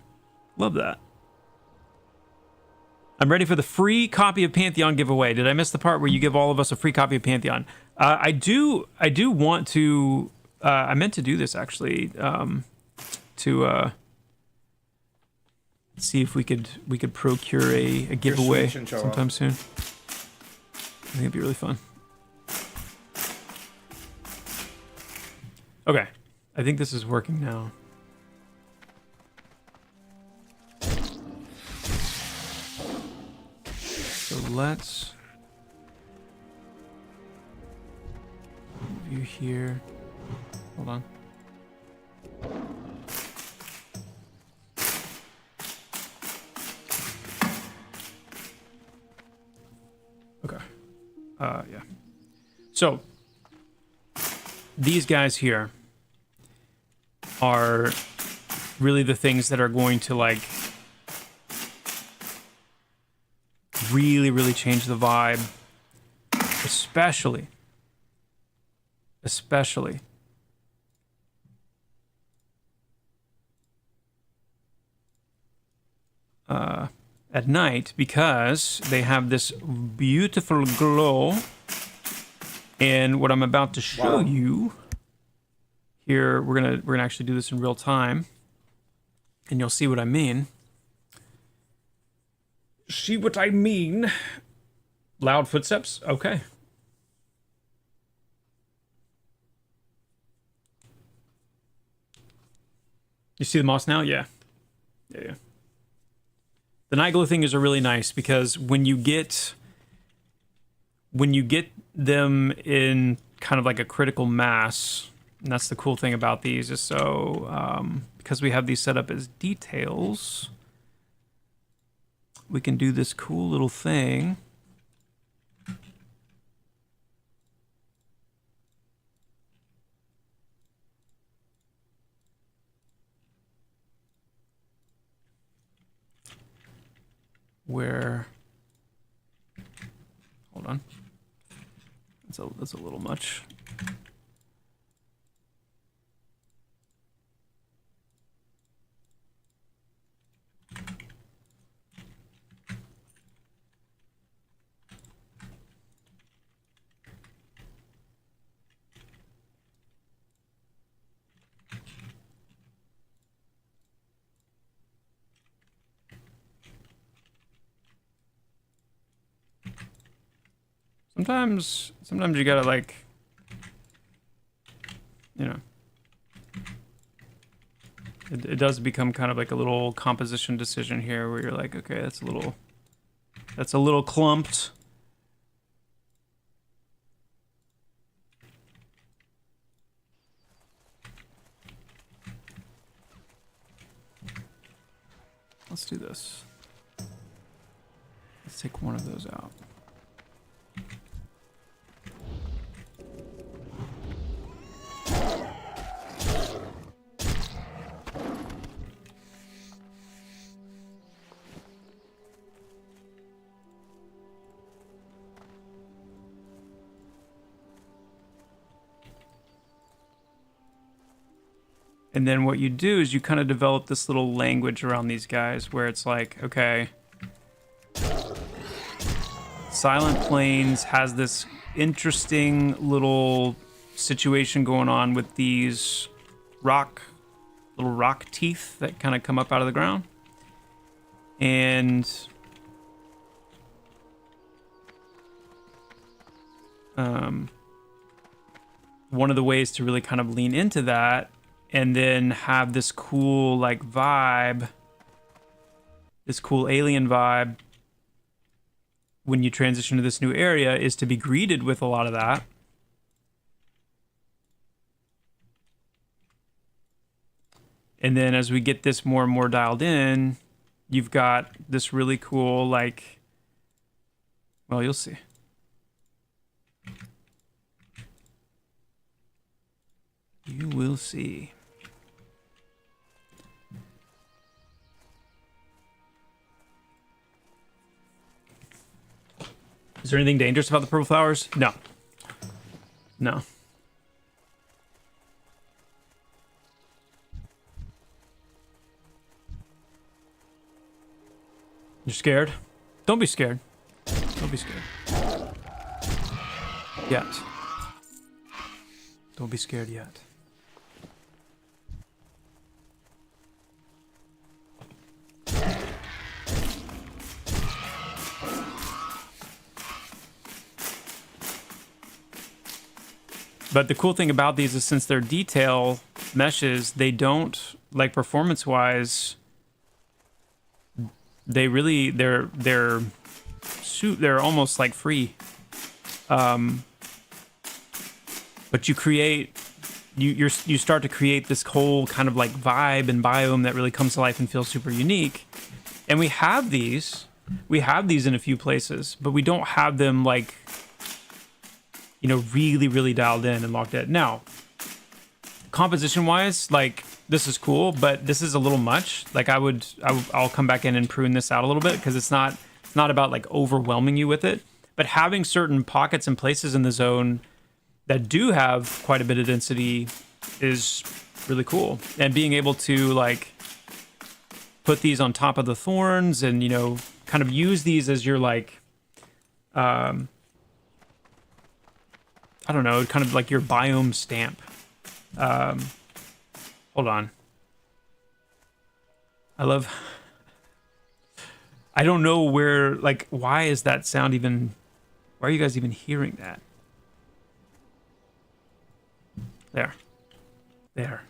[SPEAKER 6] I'm ready for the free copy of Pantheon giveaway. Did I miss the part where you give all of us a free copy of Pantheon? I do want to. I meant to do this actually. To see if we could procure a giveaway
[SPEAKER 2] Switch and show
[SPEAKER 6] sometime soon. I think it'd be really fun. Okay, I think this is working now. So let's move you here. Hold on. Okay. Yeah. So these guys here are really the things that are going to like really change the vibe, especially at night, because they have this beautiful glow. And what I'm about to show you here, we're gonna actually do this in real time, and you'll see what I mean. See what I mean? Loud footsteps? Okay. You see the moss now? Yeah. Yeah. The night glow thing is really nice because when you get them in kind of like a critical mass, and that's the cool thing about these, is so because we have these set up as details, we can do this cool little thing. Where, hold on, that's a little much. Sometimes you gotta, like, you know, it does become kind of like a little composition decision here where you're like, okay, that's a little clumped. Let's do this. Let's take one of those out. And then what you do is you kind of develop this little language around these guys where it's like, okay, Silent Plains has this interesting little situation going on with these little rock teeth that kind of come up out of the ground. And one of the ways to really kind of lean into that and then have this cool, like, vibe, this cool alien vibe when you transition to this new area is to be greeted with a lot of that. And then as we get this more and more dialed in, you've got this really cool, like, well, you'll see. You will see. Is there anything dangerous about the purple flowers? No. No. You're scared? Don't be scared. Don't be scared. Yet. Don't be scared yet. But the cool thing about these is since they're detail meshes, they don't, like performance-wise, they really, they're almost like free. But you create, you start to create this whole kind of like vibe and biome that really comes to life and feels super unique. And we have these in a few places, but we don't have them like, you know, really, really dialed in and locked in. Now, composition-wise, like, this is cool, but this is a little much. Like, I'll come back in and prune this out a little bit because it's not about, like, overwhelming you with it. But having certain pockets and places in the zone that do have quite a bit of density is really cool. And being able to, like, put these on top of the thorns and, you know, kind of use these as your, like, I don't know, kind of like your biome stamp. Hold on. I don't know where, like, why is that sound even, why are you guys even hearing that? There.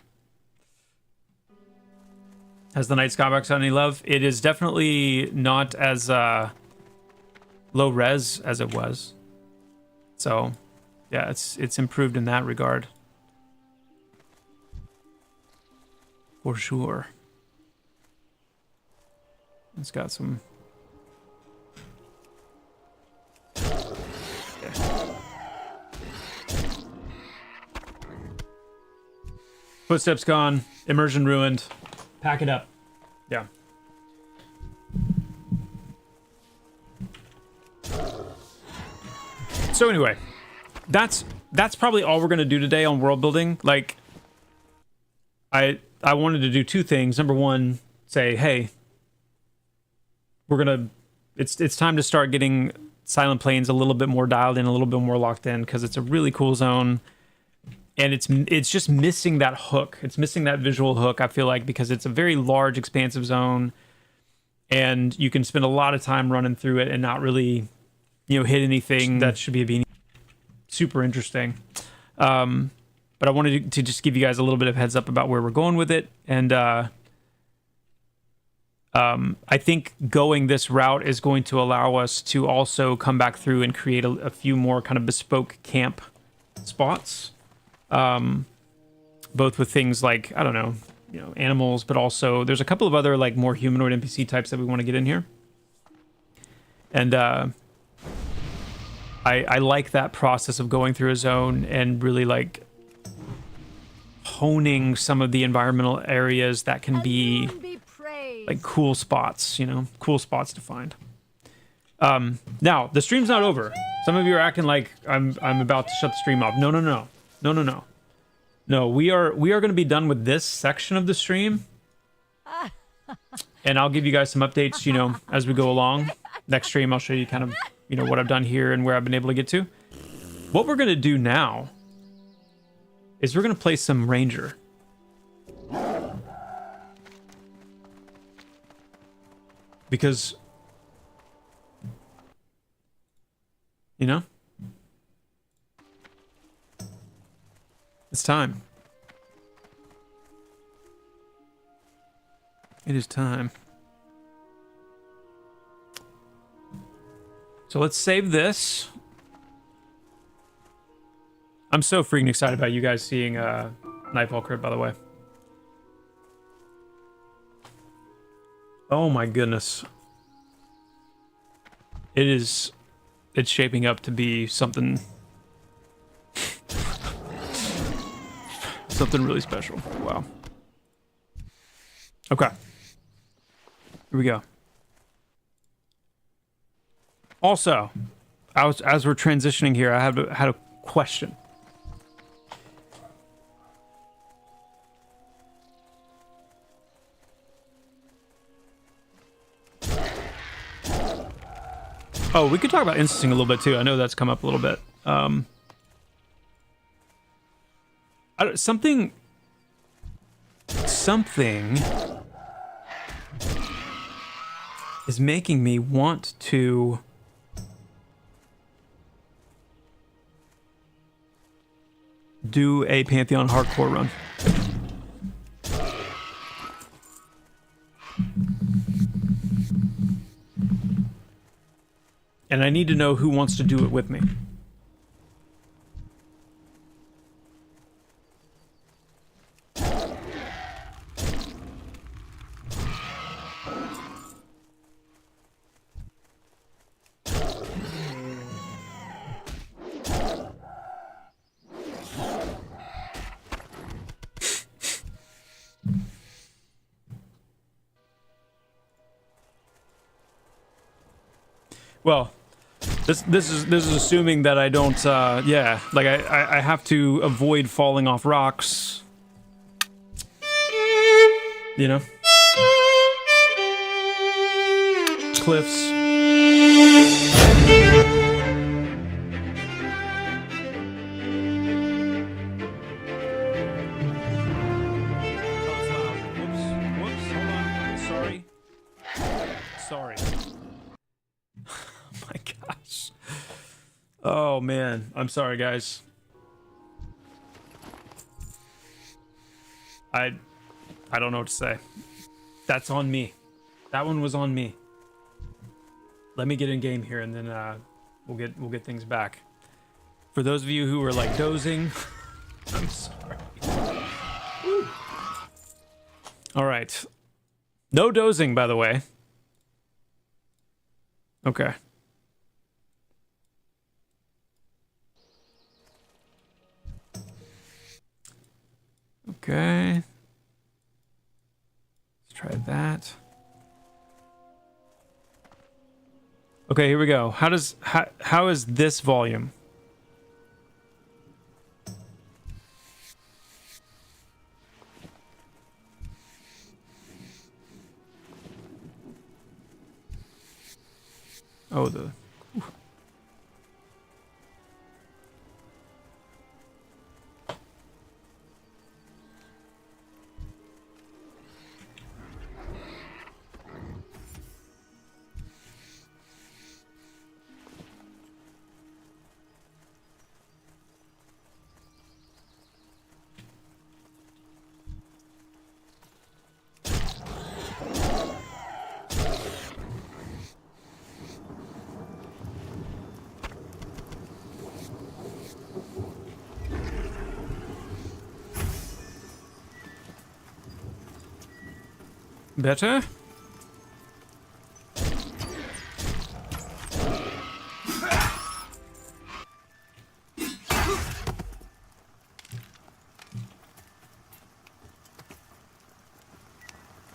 [SPEAKER 6] Has the Night Skybox got any love? It is definitely not as low res as it was. So, yeah, it's improved in that regard. For sure. It's got some... Footsteps gone. Immersion ruined. Pack it up. Yeah. So anyway, that's probably all we're gonna do today on world building. Like, I wanted to do two things. Number one, say, hey, it's time to start getting Silent Plains a little bit more dialed in, a little bit more locked in, because it's a really cool zone. And it's just missing that hook. It's missing that visual hook, I feel like, because it's a very large, expansive zone. And you can spend a lot of time running through it and not really, you know, hit anything that should be super interesting. But I wanted to just give you guys a little bit of heads up about where we're going with it. And I think going this route is going to allow us to also come back through and create a few more kind of bespoke camp spots. Both with things like, I don't know, you know, animals, but also there's a couple of other like more humanoid NPC types that we want to get in here. And I like that process of going through a zone and really like honing some of the environmental areas that can be like cool spots, you know, cool spots to find. Now the stream's not over. Some of you are acting like I'm about to shut the stream off. No, we are going to be done with this section of the stream. And I'll give you guys some updates, you know, as we go along. Next stream, I'll show you kind of, you know, what I've done here and where I've been able to get to. What we're going to do now is we're going to play some Ranger. Because, you know, it's time. It is time. So let's save this. I'm so freaking excited about you guys seeing Nightfall Crypt, by the way. Oh my goodness. It's shaping up to be something something really special. Wow. Okay. Here we go. Also, as we're transitioning here, I had a question. Oh, we could talk about instancing a little bit too. I know that's come up a little bit. Something is making me want to do a Pantheon hardcore run. And I need to know who wants to do it with me. Well, this is assuming that I don't yeah, like I have to avoid falling off rocks. You know? Cliffs. Whoops, hold on. Sorry. My gosh. Oh man, I'm sorry guys. I don't know what to say. That's on me. That one was on me. Let me get in game here and then we'll get things back. For those of you who were like dozing, I'm sorry. All right. No dozing, by the way. Okay. Okay. Let's try that. Okay, here we go. How is this volume? Oh, the... Ooh. Better?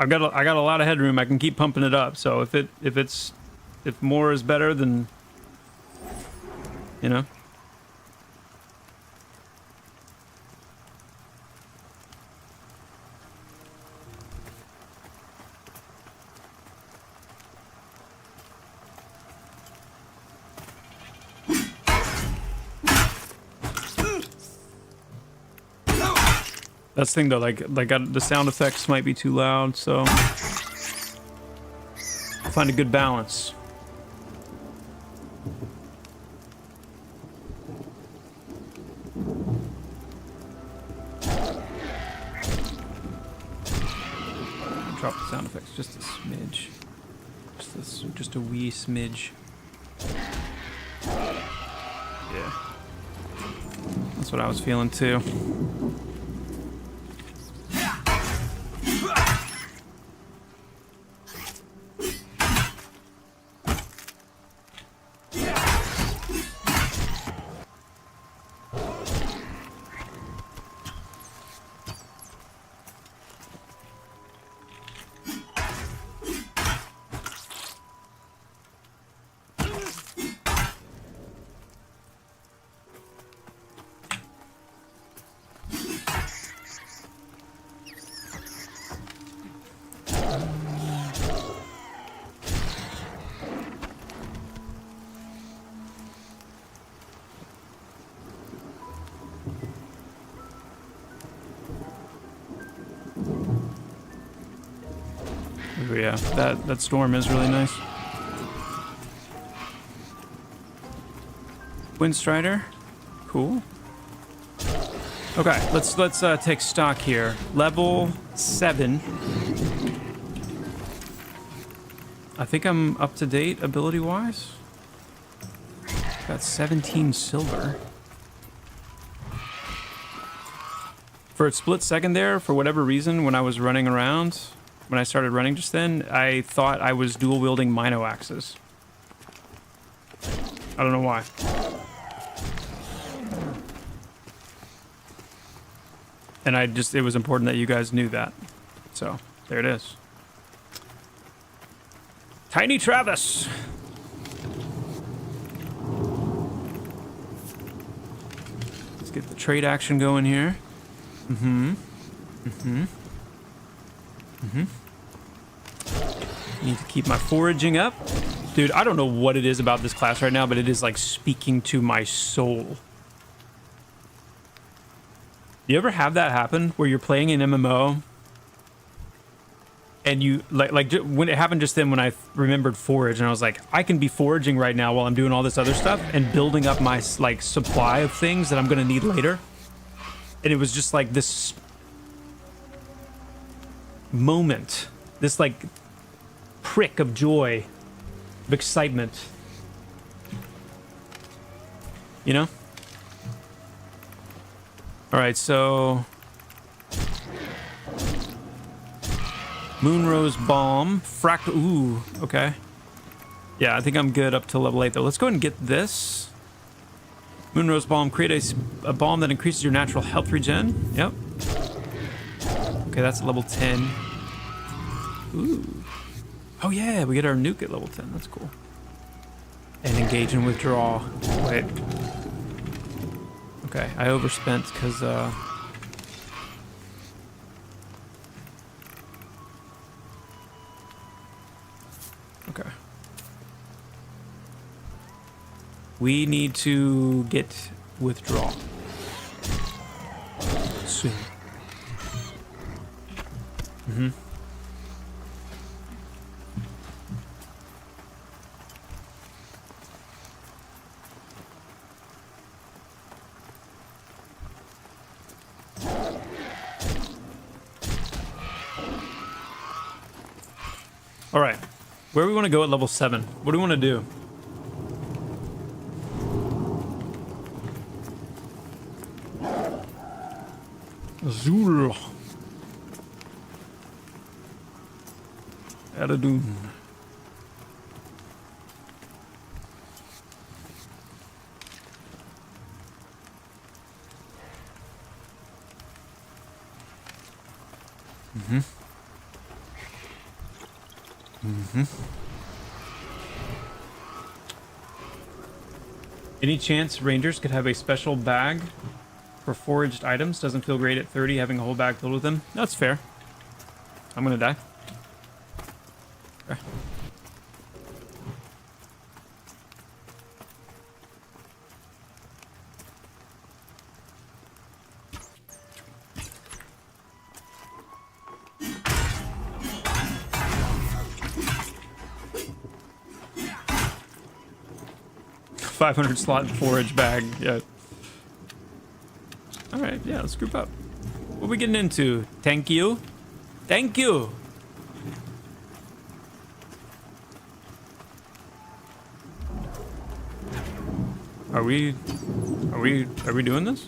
[SPEAKER 6] I got a lot of headroom. I can keep pumping it up. So if more is better, then you know. That's the thing though, like the sound effects might be too loud, so find a good balance. Drop the sound effects just a smidge, just a wee smidge. Yeah, that's what I was feeling too. Ooh, yeah, that storm is really nice. Windstrider, cool. Okay, let's take stock here. Level 7. I think I'm up to date ability wise. Got 17 silver. For a split second there, for whatever reason, when I was running around, when I started running just then, I thought I was dual wielding Mino axes. I don't know why. And it was important that you guys knew that. So, there it is. Tiny Travis! Let's get the trade action going here. Need to keep my foraging up. Dude, I don't know what it is about this class right now, but it is like speaking to my soul. You ever have that happen where you're playing an MMO and you like when it happened just then when I remembered forage and I was like, I can be foraging right now while I'm doing all this other stuff and building up my like supply of things that I'm gonna need later. And it was just like this moment, this like prick of joy, of excitement, you know? All right, so Moonrose Balm, ooh, okay. Yeah, I think I'm good up to level 8 though. Let's go ahead and get this. Moonrose Balm, create a balm that increases your natural health regen. Yep. Okay, that's level 10. Ooh. Oh yeah, we get our nuke at level 10. That's cool. And engage and withdraw. Wait. Okay, I overspent because okay. We need to get withdraw soon. All right, where do we want to go at level 7? What do we want to do? Azul. Aradun. Any chance Rangers could have a special bag for foraged items? Doesn't feel great at 30 having a whole bag filled with them. That's fair. I'm gonna die. Okay. $500 slot forage bag. Yeah. All right. Yeah. Let's group up. What are we getting into? Thank you. Thank you. Are we doing this?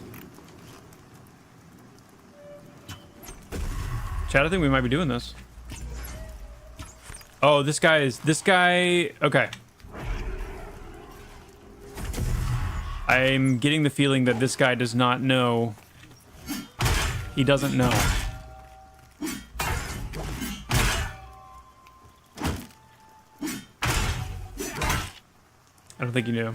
[SPEAKER 6] Chad, I think we might be doing this. Oh, this guy. Okay. I'm getting the feeling that this guy does not know. He doesn't know. I don't think he knew.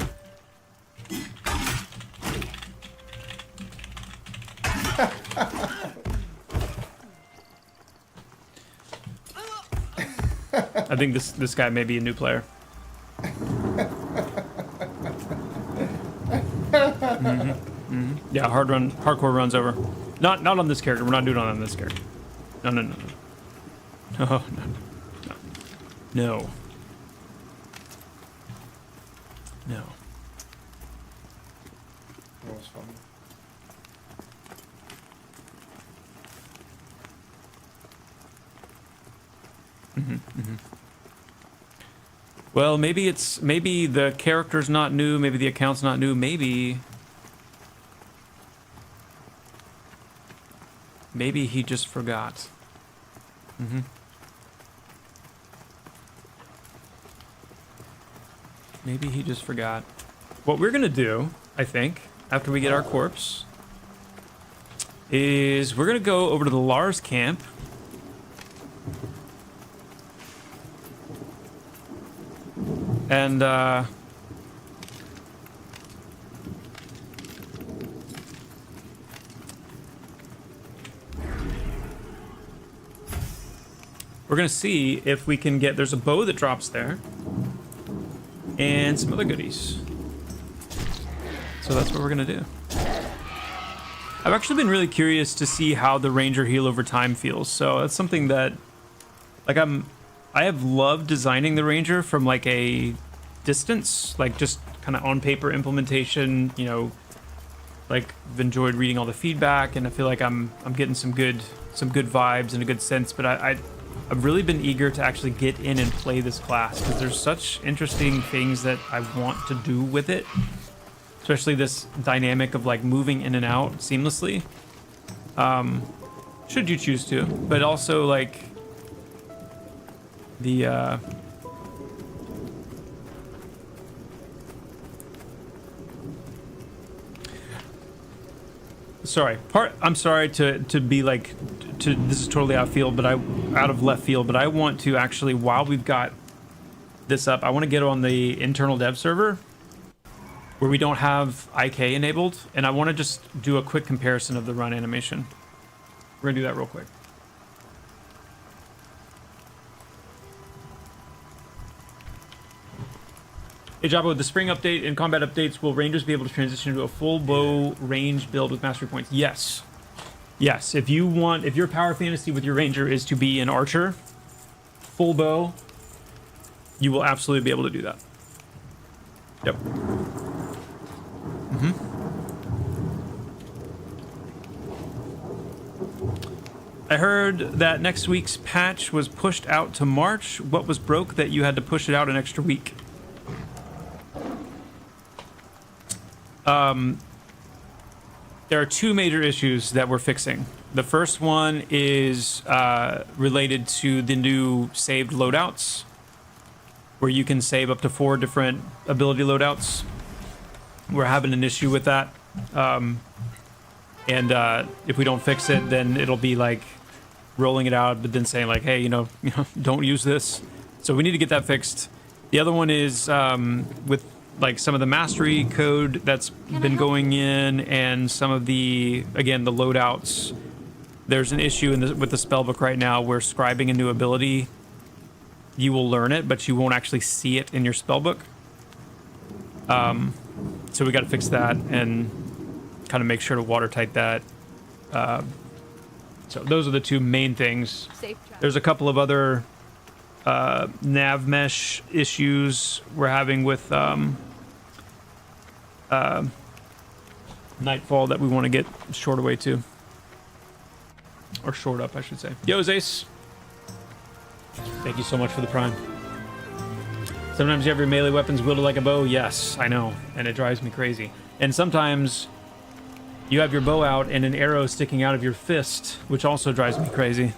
[SPEAKER 6] I think this guy may be a new player. Yeah, hardcore runs over. Not on this character. We're not doing it on this character. No. No. No.
[SPEAKER 2] That was fun.
[SPEAKER 6] Well, maybe the character's not new, maybe the account's not new, maybe he just forgot. Maybe he just forgot. What we're gonna do, I think, after we get our corpse, is we're gonna go over to the Lars camp. And, we're gonna see if we can get, there's a bow that drops there, and some other goodies. So that's what we're gonna do. I've actually been really curious to see how the Ranger heal over time feels, so that's something that, like, I have loved designing the Ranger from like a distance, like just kind of on paper implementation, you know, like I've enjoyed reading all the feedback, and I feel like I'm getting some good vibes and a good sense, but I've really been eager to actually get in and play this class because there's such interesting things that I want to do with it, especially this dynamic of like moving in and out seamlessly, should you choose to, but also like the I'm sorry to be like this is totally out of left field, but I want to actually, while we've got this up, I want to get on the internal dev server where we don't have IK enabled, and I want to just do a quick comparison of the run animation. We're gonna do that real quick. Hey Jabba, with the spring update and combat updates, will Rangers be able to transition to a full bow range build with mastery points? Yes. Yes, if your power fantasy with your Ranger is to be an archer, full bow, you will absolutely be able to do that. Yep. I heard that next week's patch was pushed out to March. What was broke that you had to push it out an extra week? There are two major issues that we're fixing. The first one is related to the new saved loadouts, where you can save up to 4 different ability loadouts. We're having an issue with that. And if we don't fix it, then it'll be like rolling it out, but then saying like, hey, you know, don't use this. So we need to get that fixed. The other one is with like some of the mastery code that's been going in, and some of the, again, the loadouts. There's an issue with the spellbook right now where scribing a new ability, you will learn it, but you won't actually see it in your spellbook. So we got to fix that and kind of make sure to watertight that. So those are the two main things. There's a couple of other nav mesh issues we're having with Nightfall that we want to get short away to. Or short up, I should say. Yo, Zace! Thank you so much for the prime. Sometimes you have your melee weapons wielded like a bow. Yes, I know. And it drives me crazy. And sometimes you have your bow out and an arrow sticking out of your fist, which also drives me crazy.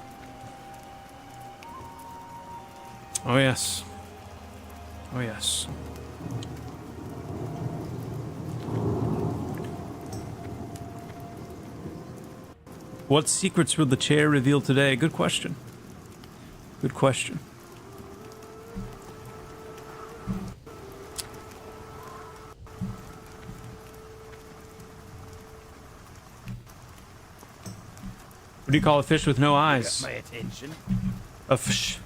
[SPEAKER 6] Oh, yes. Oh, yes. What secrets will the chair reveal today? Good question. Good question. What do you call a fish with no eyes?
[SPEAKER 7] Got my attention.
[SPEAKER 6] A fish.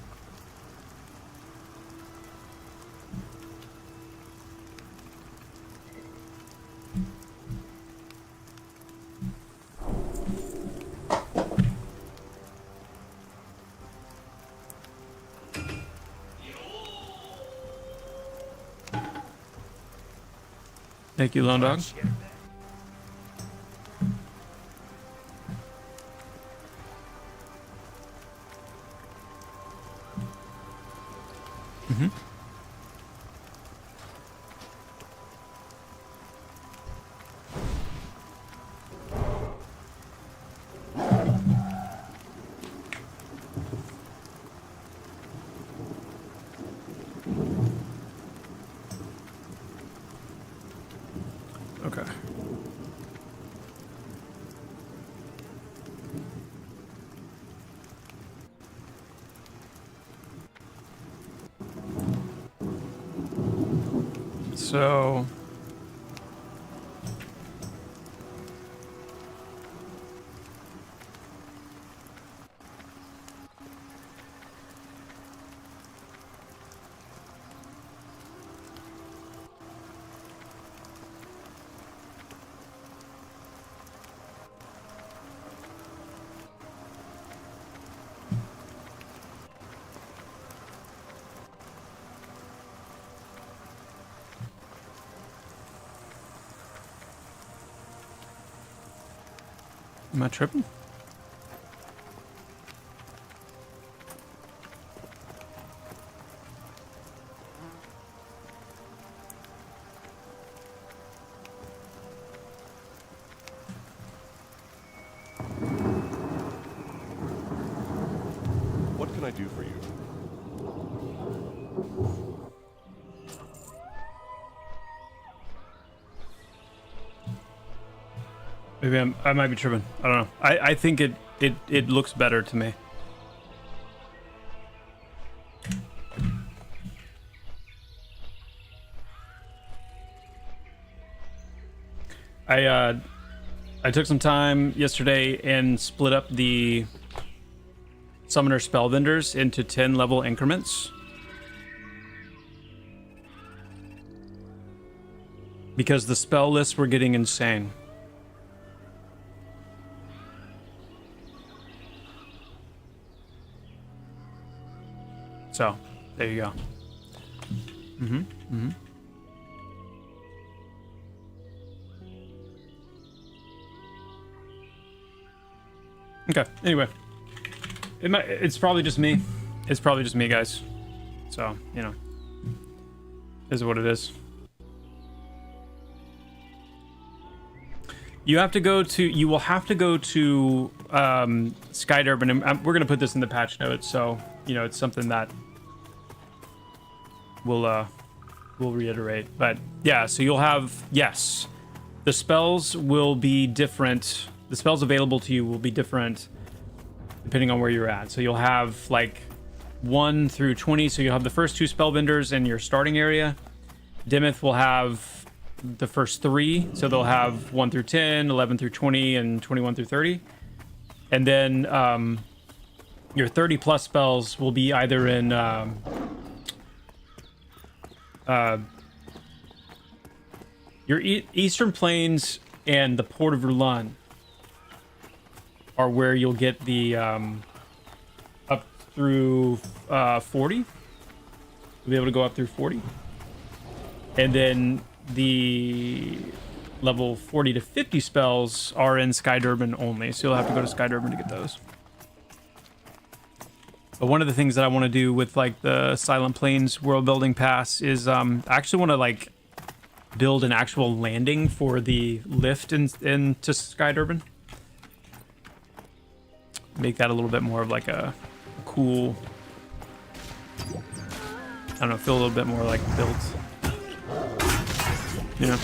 [SPEAKER 6] Thank you, Lone Dog. Mm-hmm. Okay. So am I tripping?
[SPEAKER 8] What can I do for you?
[SPEAKER 6] Maybe I might be tripping. I don't know. I think it looks better to me. I took some time yesterday and split up the summoner spell vendors into 10 level increments. Because the spell lists were getting insane. So, there you go. Okay, anyway. It's probably just me. It's probably just me, guys. So, you know. Is what it is. You will have to go to Skydurban, and we're gonna put this in the patch notes, so you know it's something that we'll reiterate. But yeah, so you'll have, yes, the spells will be different. The spells available to you will be different depending on where you're at. So you'll have like 1 through 20. So you'll have the first 2 spellbinders in your starting area. Dimith will have the first 3. So they'll have 1 through 10, 11 through 20, and 21 through 30. And then your 30 plus spells will be either in your Eastern Plains and the Port of Verlun are where you'll get the up through 40. You'll be able to go up through 40. And then the level 40 to 50 spells are in Skydurban only. So you'll have to go to Skydurban to get those. But one of the things that I want to do with like the Silent Plains world building pass is I actually want to like build an actual landing for the lift into Skydurban. Make that a little bit more of like a cool, I don't know, feel a little bit more like built, you know.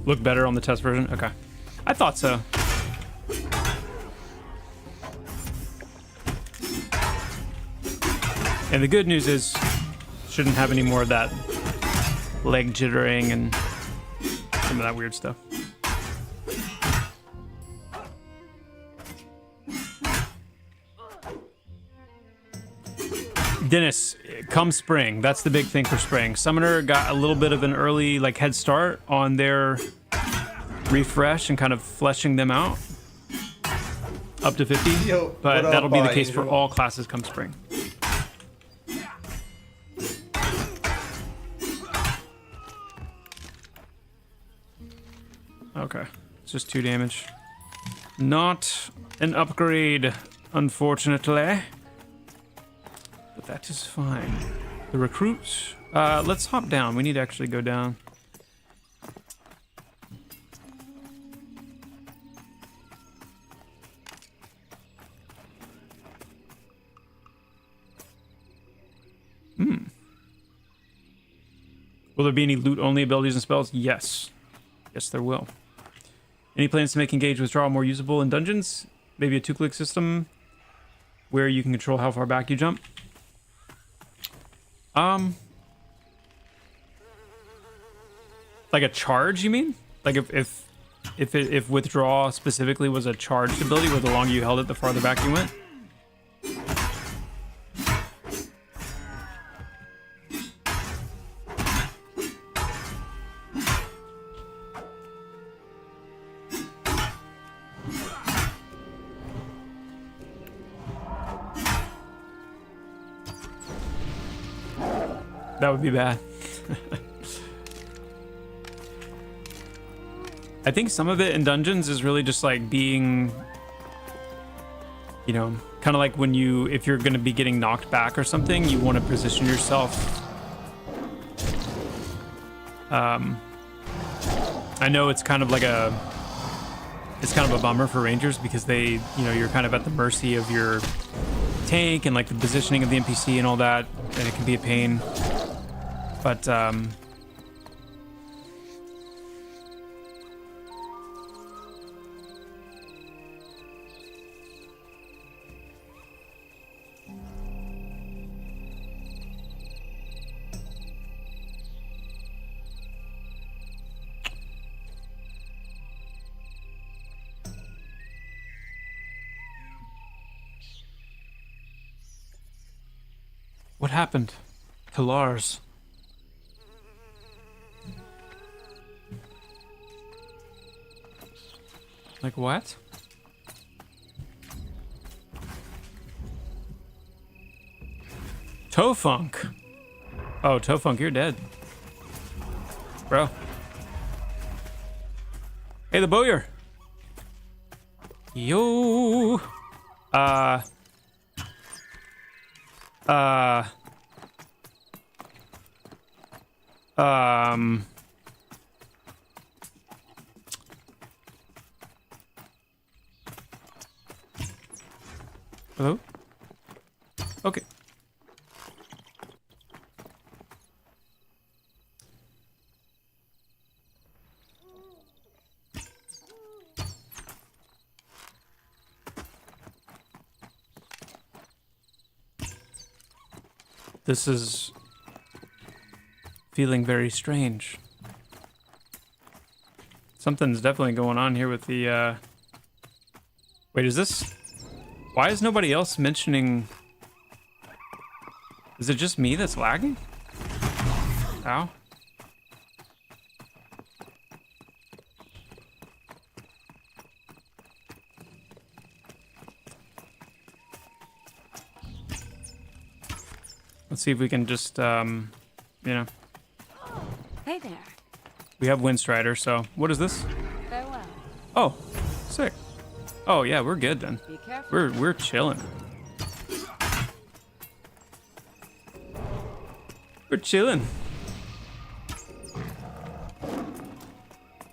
[SPEAKER 6] Look better on the test version? Okay. I thought so. And the good news is, shouldn't have any more of that leg jittering and some of that weird stuff. Dennis, come spring. That's the big thing for spring. Summoner got a little bit of an early like head start on their refresh and kind of fleshing them out up to 50.
[SPEAKER 2] Yo,
[SPEAKER 6] but
[SPEAKER 2] what up,
[SPEAKER 6] that'll be the case
[SPEAKER 2] Angel?
[SPEAKER 6] for all classes come spring. Okay, it's just 2 damage. Not an upgrade, unfortunately. But that is fine. The recruits. Let's hop down. We need to actually go down. Will there be any loot-only abilities and spells? Yes. Yes, there will. Any plans to make engage withdrawal more usable in dungeons? Maybe a 2-click system where you can control how far back you jump? Like a charge, you mean? Like if withdraw specifically was a charged ability, where the longer you held it, the farther back you went? That would be bad. I think some of it in dungeons is really just like being, you know, kind of like when you, if you're going to be getting knocked back or something, you want to position yourself. I know it's kind of like it's kind of a bummer for rangers because they, you know, you're kind of at the mercy of your tank and like the positioning of the NPC and all that, and it can be a pain. But what happened to Lars? Like what? Tofunk. Oh, Tofunk, you're dead. Bro. Hey, the bowyer. Yo. Hello? Okay. This is feeling very strange. Something's definitely going on here with the, Wait, is this... Why is nobody else mentioning... Is it just me that's lagging? Ow. Let's see if we can just, you know.
[SPEAKER 5] Hey there.
[SPEAKER 6] We have Windstrider, so... What is this?
[SPEAKER 5] Farewell.
[SPEAKER 6] Oh, sick. Oh, yeah, we're good then.
[SPEAKER 5] Be careful.
[SPEAKER 6] We're chilling. We're chilling.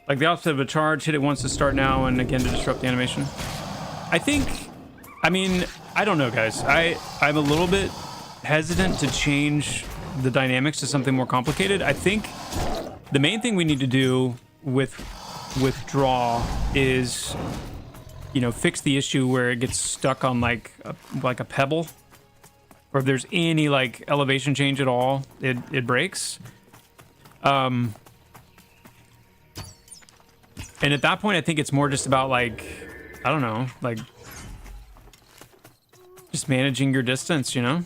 [SPEAKER 6] Like the opposite of a charge, hit it once to start now and again to disrupt the animation. I think, I mean, I don't know, guys. I'm a little bit hesitant to change the dynamics to something more complicated. I think the main thing we need to do with withdraw is, you know, fix the issue where it gets stuck on like a pebble, or if there's any like elevation change at all, it breaks. And at that point, I think it's more just about like, I don't know, like just managing your distance, you know?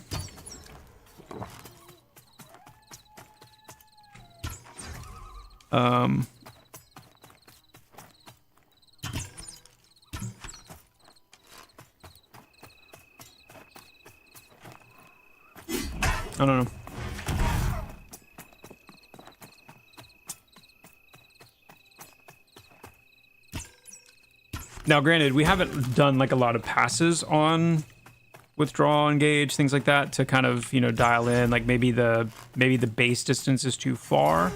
[SPEAKER 6] I don't know. Now, granted, we haven't done like a lot of passes on withdraw, engage, things like that to kind of, you know, dial in. Like maybe the base distance is too far.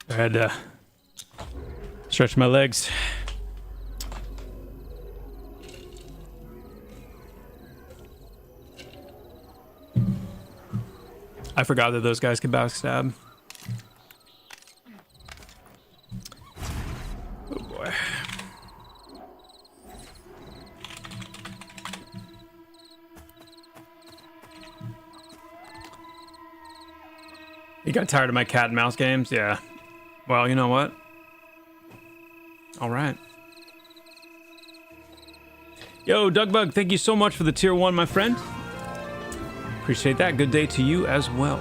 [SPEAKER 6] I had to stretch my legs. I forgot that those guys could backstab. Oh boy. You got tired of my cat and mouse games? Yeah. Well, you know what? All right. Yo, Dougbug, thank you so much for the tier 1, my friend. Appreciate that. Good day to you as well.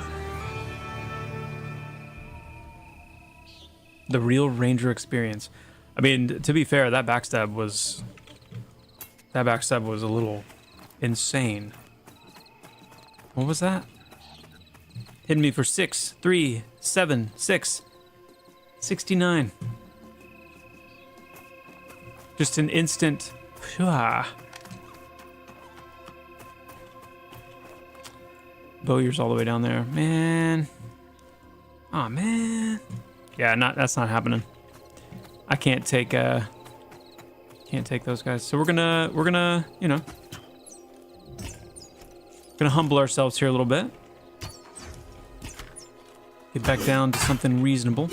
[SPEAKER 6] The real Ranger experience. I mean, to be fair, that backstab was a little insane. What was that? Hitting me for 6, 3, 7, 6. 69. Just an instant. Bowyer's all the way down there, man. Oh man. Yeah, that's not happening. I can't take those guys. So we're gonna, you know, gonna humble ourselves here a little bit. Get back down to something reasonable.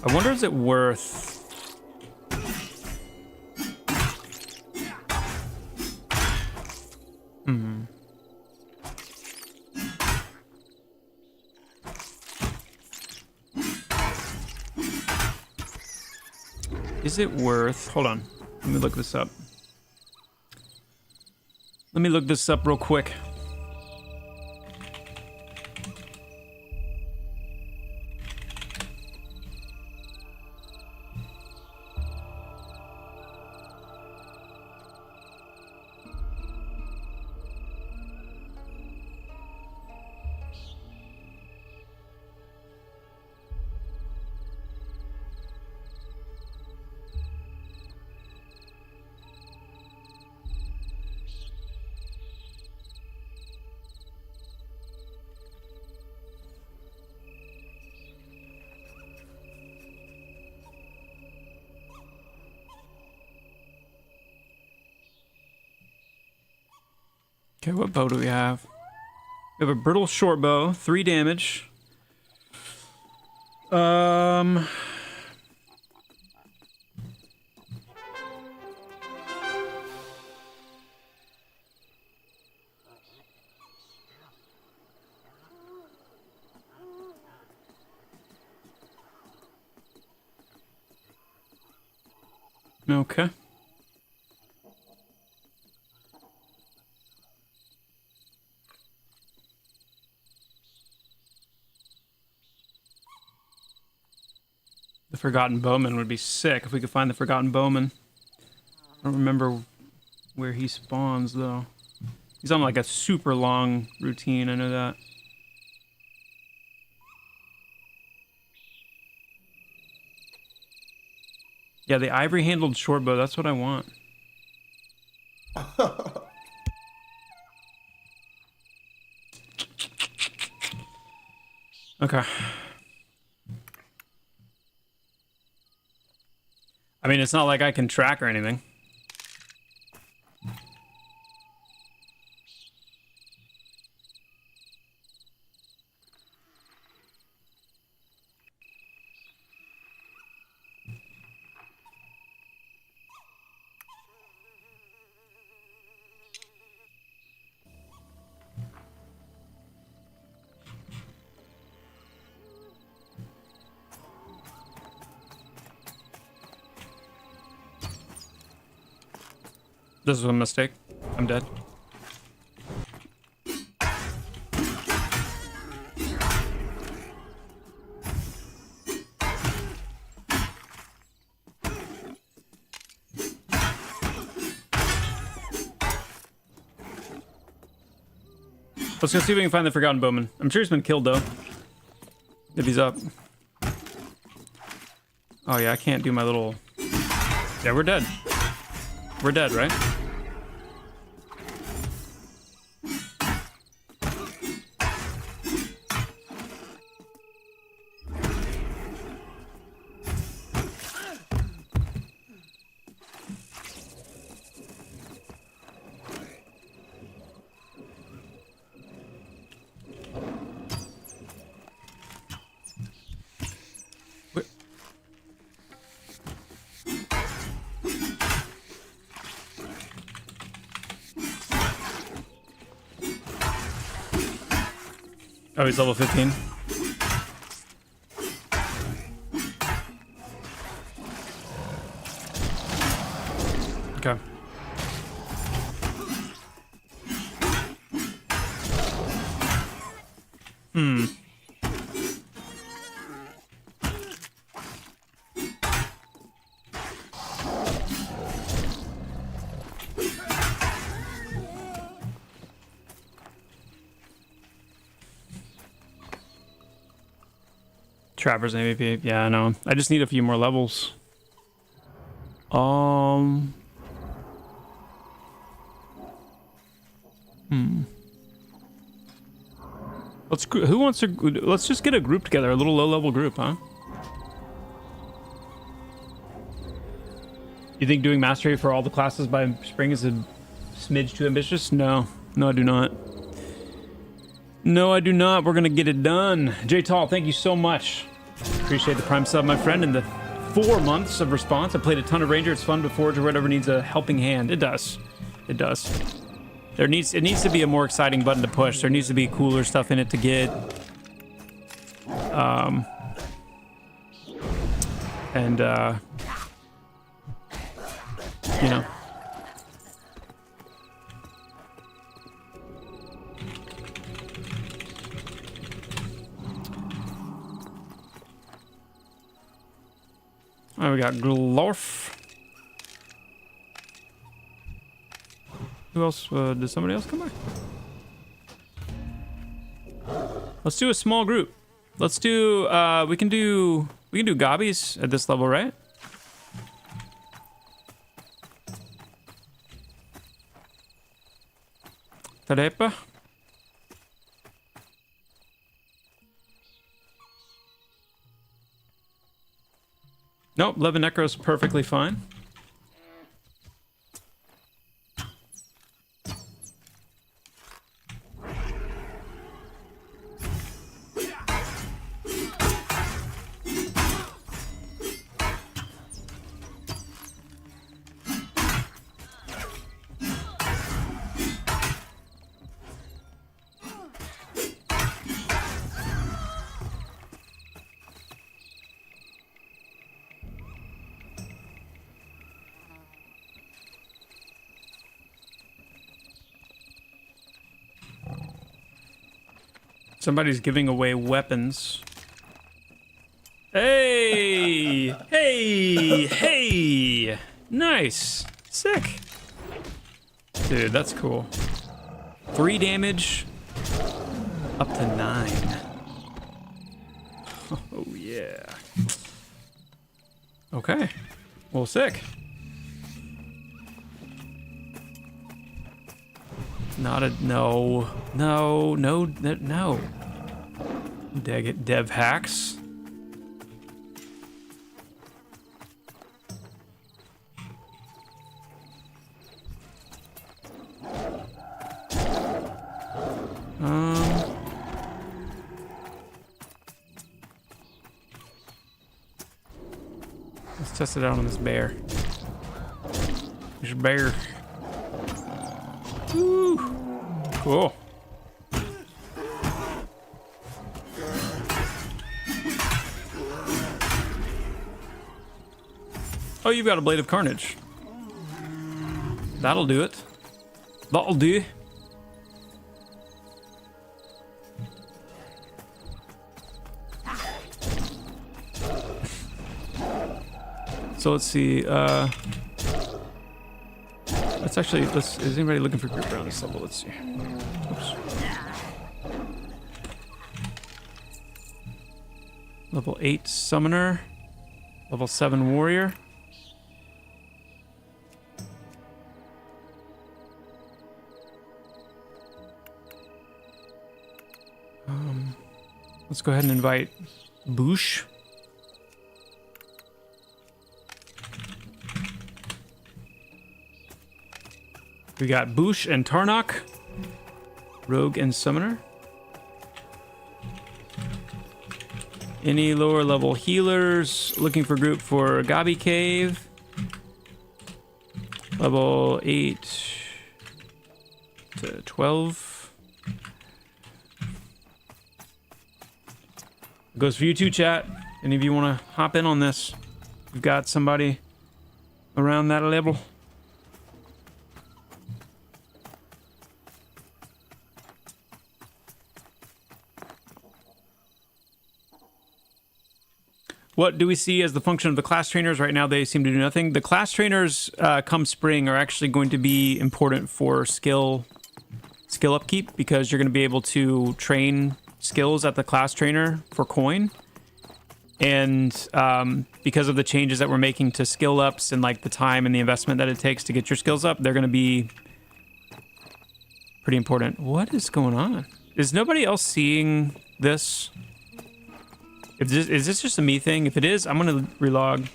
[SPEAKER 6] I wonder, is it worth... Is it worth... Hold on. Let me look this up. Let me look this up real quick. Okay, what bow do we have? We have a brittle short bow, 3 damage. Okay. The Forgotten Bowman would be sick if we could find the Forgotten Bowman. I don't remember where he spawns, though. He's on like a super long routine, I know that. Yeah, the ivory-handled shortbow, that's what I want. Okay. I mean, it's not like I can track or anything. This was a mistake. I'm dead. Let's go see if we can find the Forgotten Bowman. I'm sure he's been killed, though. If he's up. Oh, yeah, I can't do my little... Yeah, we're dead. We're dead, right? Oh, he's level 15. Okay. Trappers and AVP. Yeah, I know. I just need a few more levels. Who wants to? Let's just get a group together, a little low-level group, huh? You think doing mastery for all the classes by spring is a smidge too ambitious? No, I do not. No, I do not. We're gonna get it done. J Tall, thank you so much. Appreciate the prime sub, my friend, and the 4 months of response. I played a ton of Ranger. It's fun to forge or whatever needs a helping hand. It does. It does. It needs to be a more exciting button to push. There needs to be cooler stuff in it to get. You know. Oh, we got Glorf. Who else? Did somebody else come by? Let's do a small group. Let's do. We can do gobbies at this level, right? Tarepa. Nope, 11 Necro's perfectly fine. Somebody's giving away weapons. Hey! Hey! Hey! Nice. Sick. Dude, that's cool. 3 damage. Up to 9. Oh, yeah. Okay. Well, sick. Not a... No. No. No. No. Dev hacks. Let's test it out on this bear. There's a bear. Woo! Cool. Oh, you've got a Blade of Carnage. That'll do it. That'll do. So let's see, is anybody looking for group around this level? Let's see. Oops. Level 8 Summoner. Level 7 Warrior. Let's go ahead and invite Boosh. We got Boosh and Tarnok, Rogue and Summoner. Any lower level healers looking for group for Gabi Cave. Level 8 to 12. Goes for you too, chat. Any of you want to hop in on this? We've got somebody around that level. What do we see as the function of the class trainers? Right now, they seem to do nothing. The class trainers, come spring, are actually going to be important for skill upkeep, because you're going to be able to train skills at the class trainer for coin. And because of the changes that we're making to skill ups and like the time and the investment that it takes to get your skills up, they're going to be pretty important. What is going on? Is nobody else seeing this? Is this just a me thing? If it is, I'm gonna relog.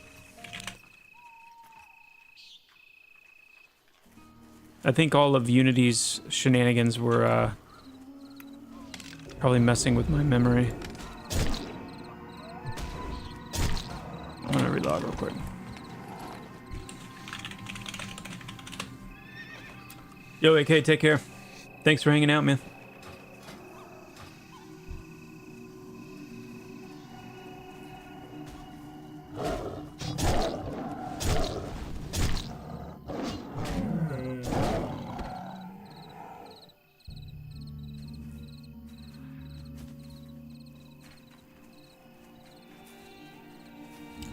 [SPEAKER 6] I think all of Unity's shenanigans were probably messing with my memory. I'm gonna relog real quick. Yo, AK, take care. Thanks for hanging out, man.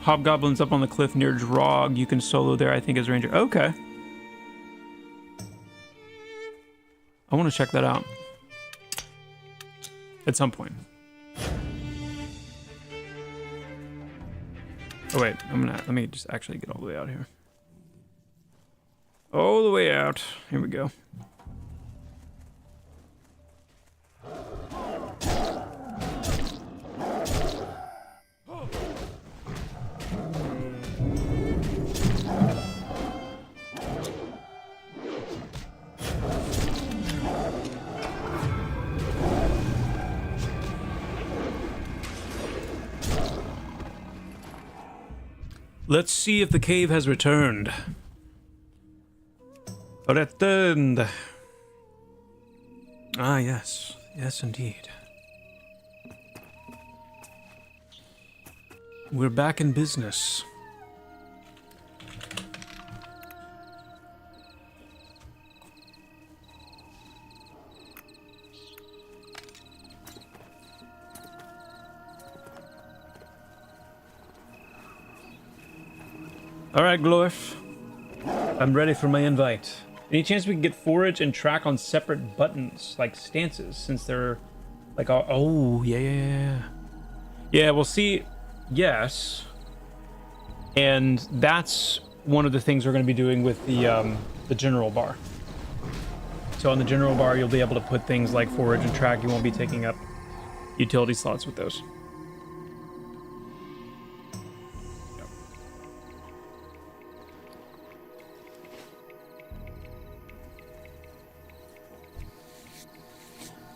[SPEAKER 6] Hobgoblin's up on the cliff near Drog. You can solo there, I think, as Ranger. Okay. I want to check that out. At some point. Oh, wait. Let me just actually get all the way out here. All the way out. Here we go. Let's see if the cave has returned. Returned. Ah, yes. Yes, indeed. We're back in business. All right, Glorf. I'm ready for my invite. Any chance we can get forage and track on separate buttons, like stances, since they're like, oh, yeah. Yeah, we'll see. Yes. And that's one of the things we're going to be doing with the general bar. So on the general bar, you'll be able to put things like forage and track. You won't be taking up utility slots with those.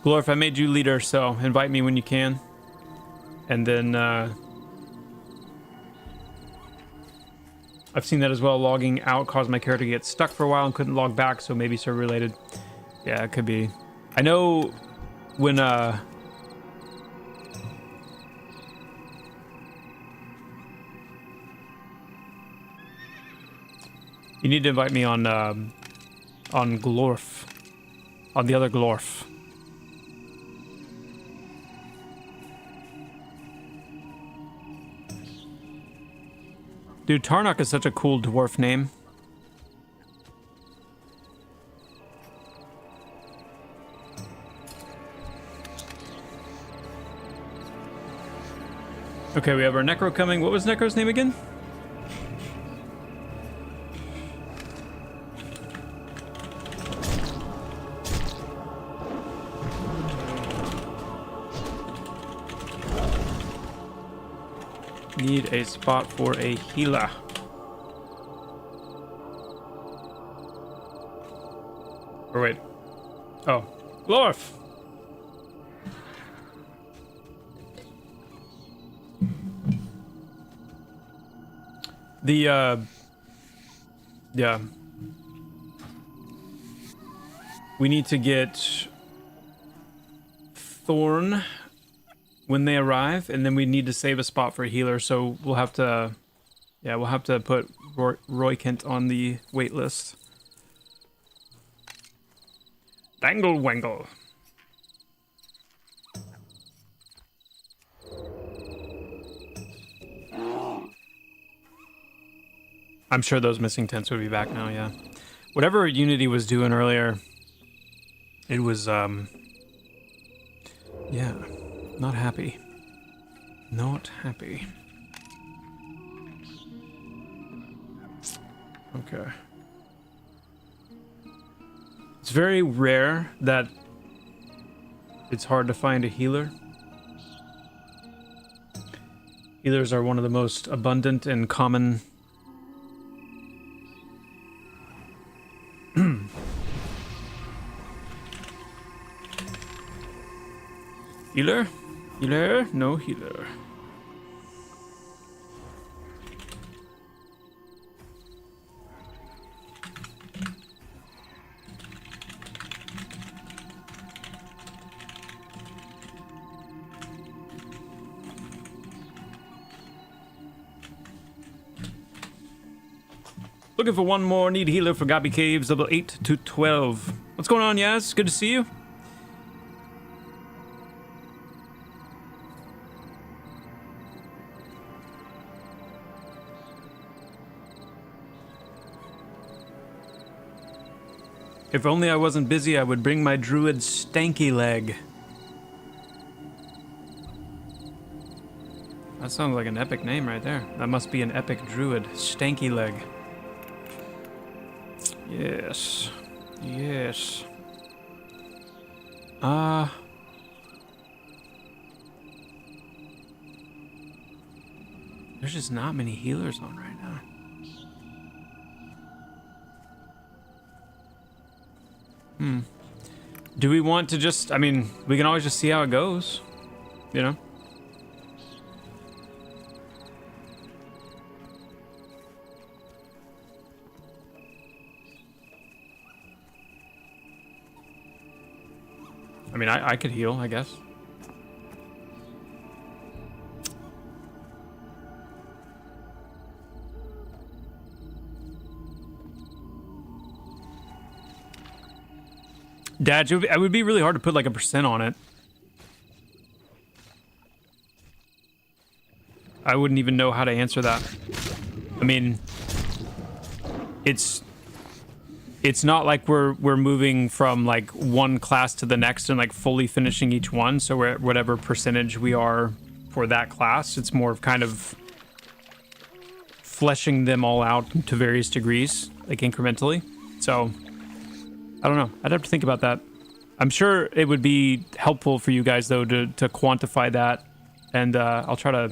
[SPEAKER 6] Glorf, I made you leader, so invite me when you can. And then, I've seen that as well. Logging out caused my character to get stuck for a while and couldn't log back, so maybe server related. Yeah, it could be. I know when, you need to invite me on Glorf. On the other Glorf. Dude, Tarnok is such a cool dwarf name. Okay, we have our Necro coming. What was Necro's name again? Need a spot for a healer. Or wait. Oh, Glorf! Yeah. We need to get Thorn when they arrive, and then we need to save a spot for a healer, so we'll have to, yeah, we'll have to put Roy Kent on the wait list. Dangle Wangle. I'm sure those missing tents would be back now, yeah. Whatever Unity was doing earlier, it was, yeah. Not happy. Not happy. Okay. It's very rare that it's hard to find a healer. Healers are one of the most abundant and common healer? Healer? No healer. Looking for one more. Need healer for Gabi Caves, level 8 to 12. What's going on, Yaz? Good to see you. If only I wasn't busy, I would bring my druid Stanky Leg. That sounds like an epic name right there. That must be an epic druid. Stanky Leg. Yes. Yes. There's just not many healers on right now. Do we want to just, I mean, we can always just see how it goes, you know? I mean, I could heal, I guess. Dad, it would be really hard to put like a percent on it. I wouldn't even know how to answer that. I mean, it's not like we're moving from like one class to the next and like fully finishing each one. So we're at whatever percentage we are for that class. It's more of kind of fleshing them all out to various degrees, like incrementally. So I don't know. I'd have to think about that. I'm sure it would be helpful for you guys though to quantify that, and I'll try to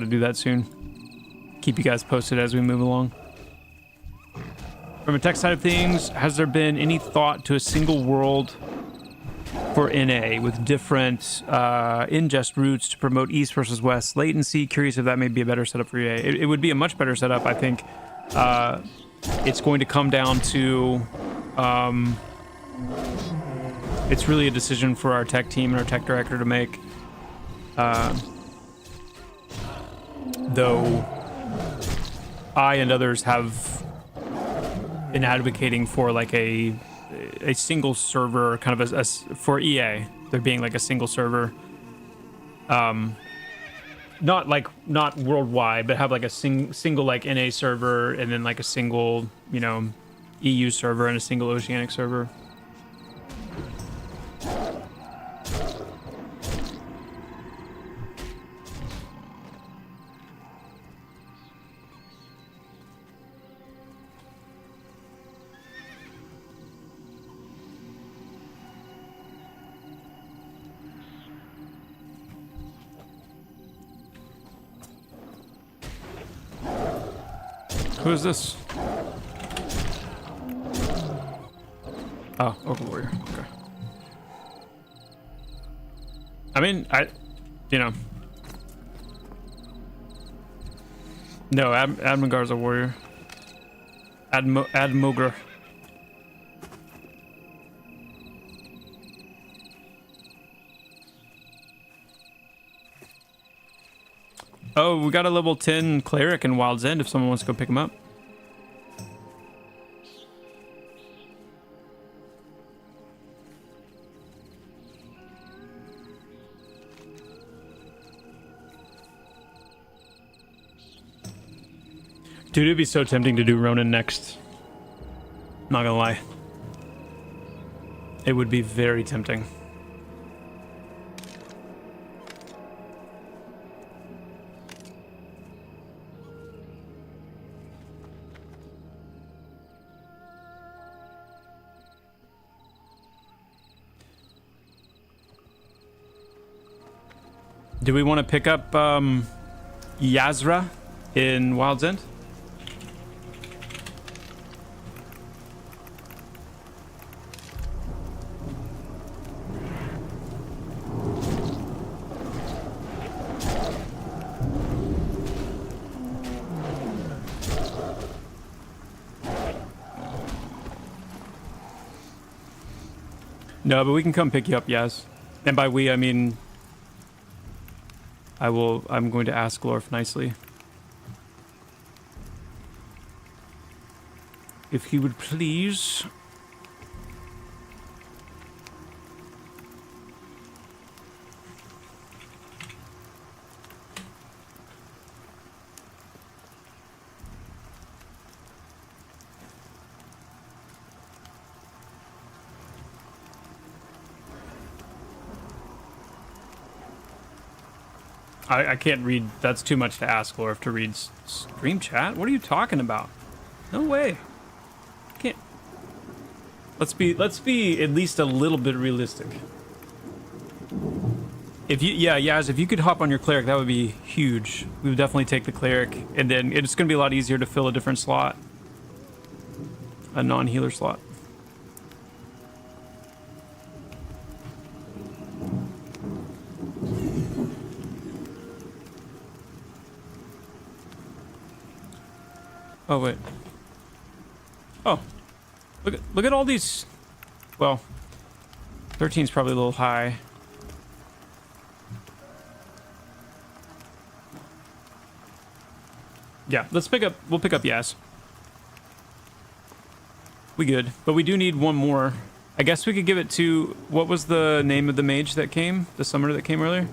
[SPEAKER 6] do that soon. Keep you guys posted as we move along. From a tech side of things, has there been any thought to a single world for NA with different ingest routes to promote east versus west latency? Curious if that may be a better setup for EA. It would be a much better setup, I think. It's going to come down to it's really a decision for our tech team and our tech director to make. Though I and others have been advocating for like a single server, kind of a for EA, there being like a single server, not worldwide, but have like a single like NA server, and then like a single, you know, EU server and a single Oceanic server. Who is this? Oh, Ogre Warrior. Okay. I mean, you know. No, Admagar's a warrior. Admogre. Oh, we got a level 10 cleric in Wild's End if someone wants to go pick him up. Dude, it'd be so tempting to do Ronin next. Not gonna lie. It would be very tempting. Do we want to pick up Yazra in Wild's End? No, but we can come pick you up, Yaz. And by we, I mean I'm going to ask Glorf nicely if he would please. I can't read. That's too much to ask Glorf to read stream chat. What are you talking about? No way. Can't. Let's be at least a little bit realistic. If you, yeah, Yaz, if you could hop on your cleric, that would be huge. We would definitely take the cleric, and then it's going to be a lot easier to fill a different slot, a non-healer slot. Oh wait. Oh, look at all these. Well, 13 is probably a little high. Yeah, we'll pick up Yaz. We good, but we do need one more. I guess we could give it to, what was the name of the mage that came? The summoner that came earlier?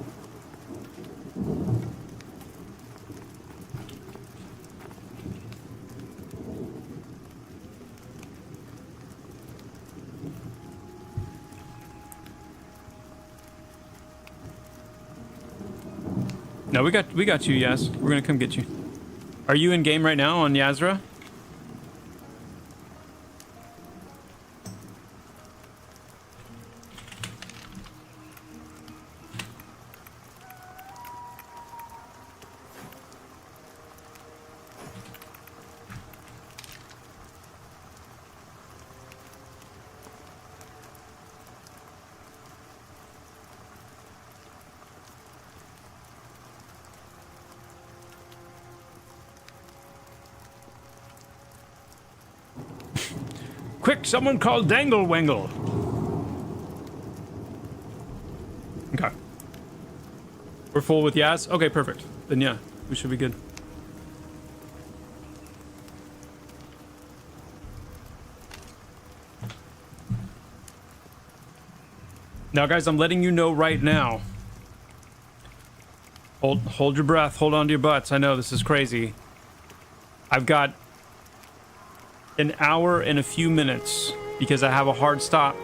[SPEAKER 6] No, we got you, Yaz. We're gonna come get you. Are you in game right now on Yazra? Quick, someone call Dangle Wangle. Okay. We're full with Yaz? Okay, perfect. Then yeah, we should be good. Now, guys, I'm letting you know right now. Hold your breath. Hold on to your butts. I know this is crazy. I've got an hour and a few minutes because I have a hard stop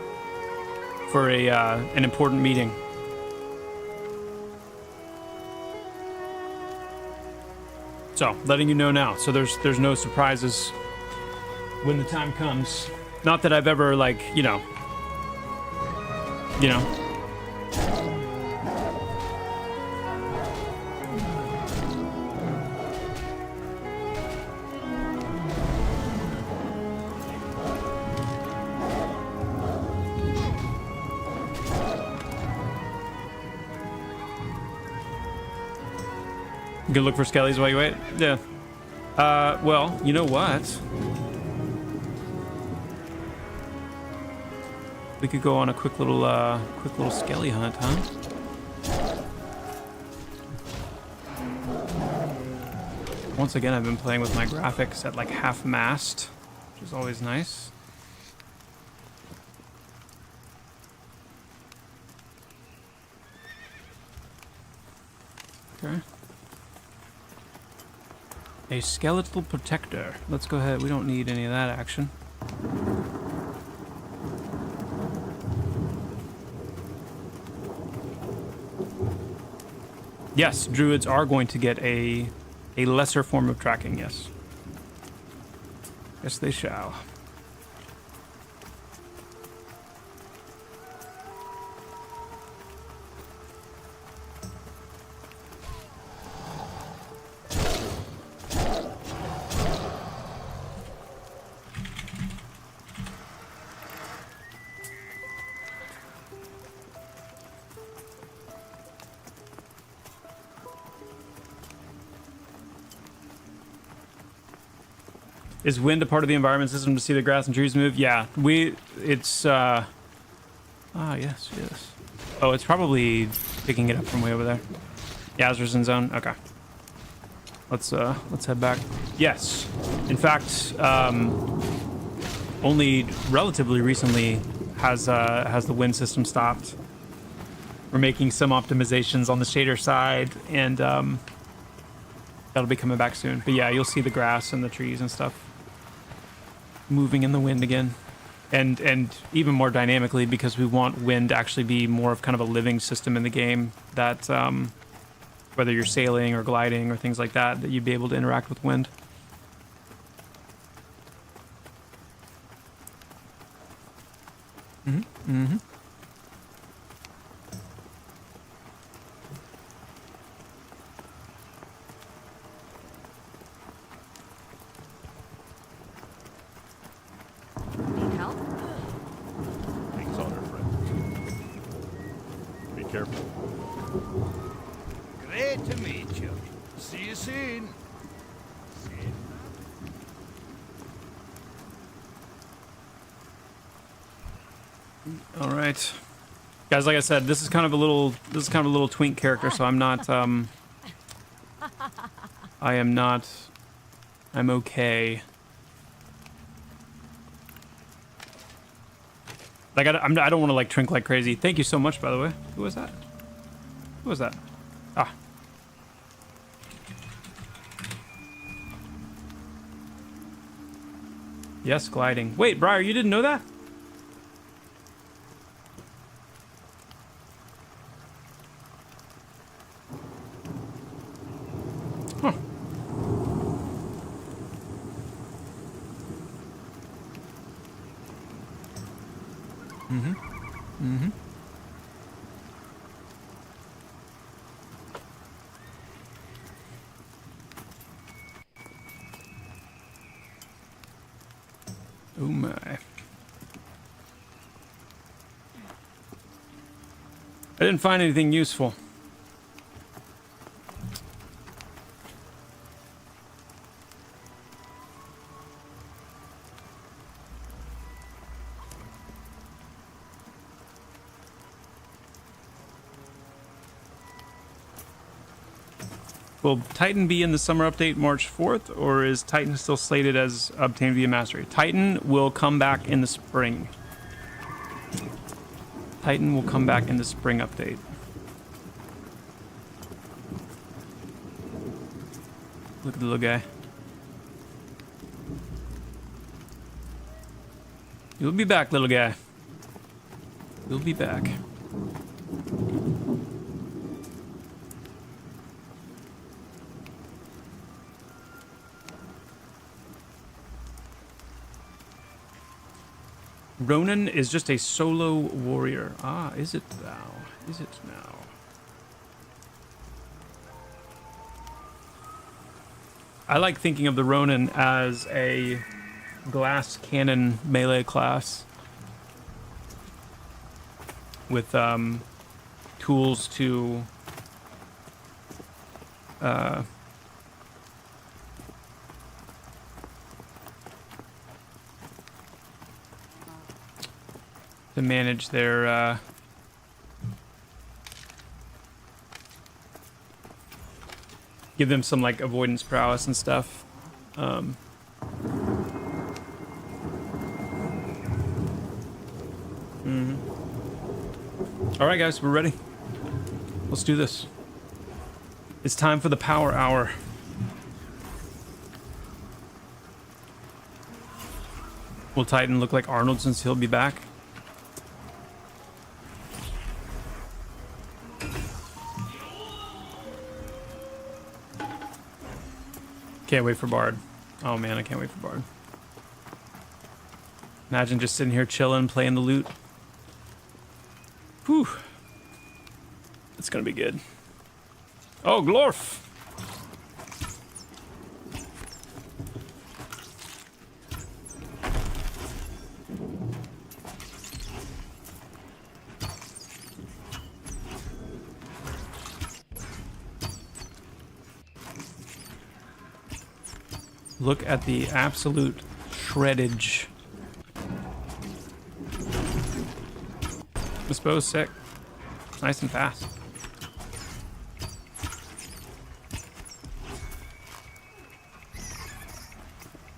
[SPEAKER 6] for an important meeting. So, letting you know now. So there's no surprises when the time comes. Not that I've ever, like, you know. You can look for skellies while you wait? Yeah. Well, you know what? We could go on a quick little skelly hunt, huh? Once again, I've been playing with my graphics at like half mast, which is always nice. Okay. A skeletal protector. Let's go ahead. We don't need any of that action. Yes, druids are going to get a lesser form of tracking, yes. Yes, they shall. Is wind a part of the environment system to see the grass and trees move? Yeah, it's, yes. Oh, it's probably picking it up from way over there. Yazra's in zone, okay. Let's head back. Yes, in fact, only relatively recently has the wind system stopped. We're making some optimizations on the shader side, and that'll be coming back soon. But yeah, you'll see the grass and the trees and stuff moving in the wind again, and even more dynamically, because we want wind to actually be more of kind of a living system in the game, that whether you're sailing or gliding or things like that, that you'd be able to interact with wind.
[SPEAKER 5] Need help?
[SPEAKER 3] Things on her, friend. Be careful.
[SPEAKER 1] Great to meet you. See you soon.
[SPEAKER 6] All right, guys. Like I said, this is kind of a little twink character, so I'm not. I am not. I'm okay. Like I don't want to like twink like crazy. Thank you so much, by the way. Who was that? Who was that? Ah. Yes, gliding. Wait, Briar, you didn't know that? Huh. Oh my. I didn't find anything useful. Will Titan be in the summer update March 4th, or is Titan still slated as obtained via mastery? Titan will come back in the spring. Titan will come back in the spring update. Look at the little guy. You'll be back, little guy. You'll be back. Ronan is just a solo warrior. Ah, is it thou? Is it now? I like thinking of the Ronin as a glass cannon melee class with tools to manage their give them some like avoidance prowess and stuff. All right, guys, we're ready. Let's do this. It's time for the power hour. Will Titan look like Arnold since he'll be back? Can't wait for Bard. Oh man, I can't wait for Bard. Imagine just sitting here chilling, playing the lute. Whew. It's gonna be good. Oh, Glorf! Look at the absolute shreddage. This bow's sick. Nice and fast.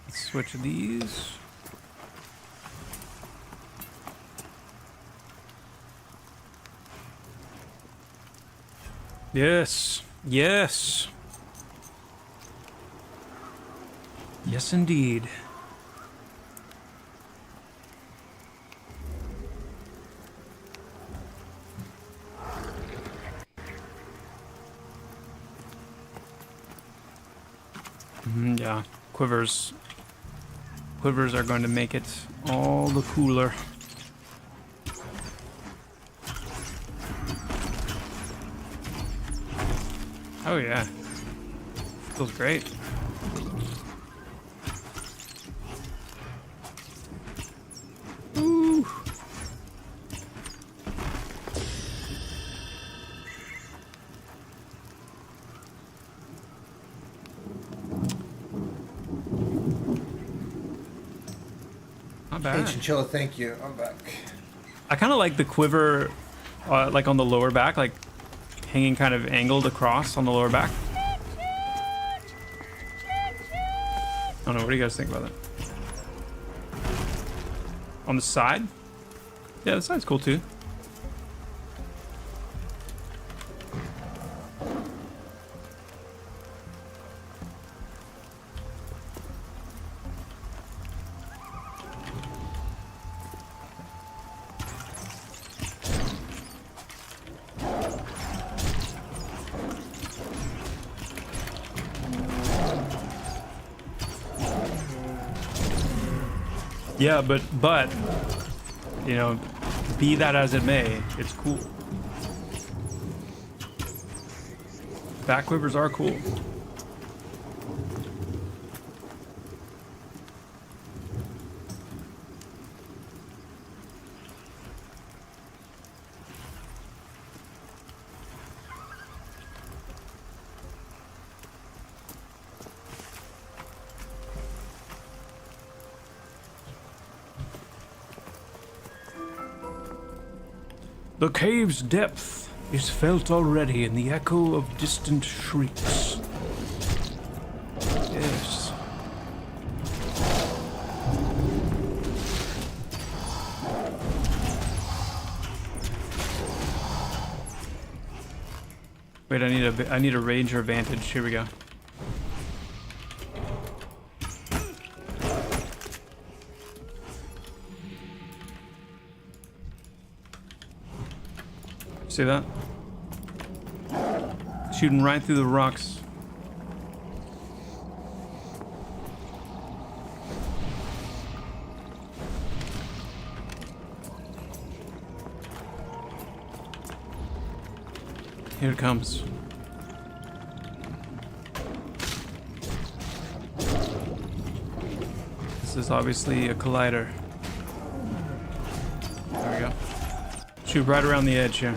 [SPEAKER 6] Let's switch these. Yes. Yes. Yes, indeed. Yeah, quivers. Quivers are going to make it all the cooler. Oh yeah, feels great. Ooh. Not bad.
[SPEAKER 2] Ancient Chilla, thank you. I'm back.
[SPEAKER 6] I kind of like the quiver, like on the lower back, like hanging kind of angled across on the lower back. I don't know, what do you guys think about that? On the side? Yeah, the side's cool too. Yeah, but you know, be that as it may, it's cool. Back quivers are cool. The cave's depth is felt already in the echo of distant shrieks. Yes. Wait, I need a ranger advantage. Here we go. See that? Shooting right through the rocks. Here it comes. This is obviously a collider. There we go. Shoot right around the edge here.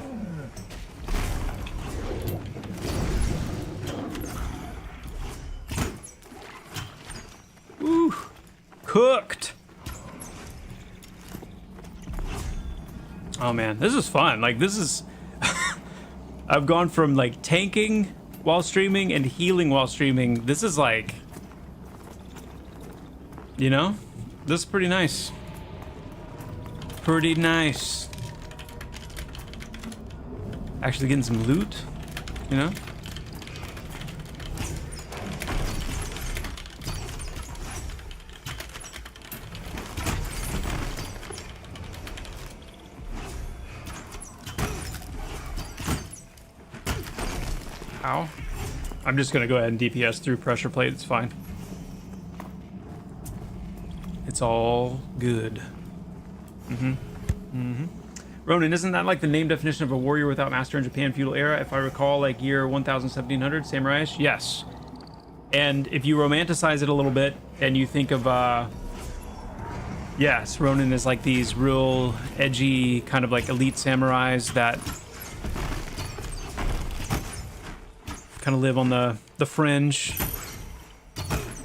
[SPEAKER 6] Ooh, cooked. Oh man, this is fun. Like this is, I've gone from like tanking while streaming and healing while streaming. This is like, you know, this is pretty nice. Pretty nice. Actually getting some loot, you know? Ow. I'm just gonna go ahead and DPS through pressure plate, it's fine. It's all good. Ronin, isn't that like the name definition of a warrior without master in Japan feudal era? If I recall, like year 1700, samurai-ish? Yes. And if you romanticize it a little bit and you think of, yes, Ronin is like these real edgy kind of like elite samurais that kind of live on the fringe,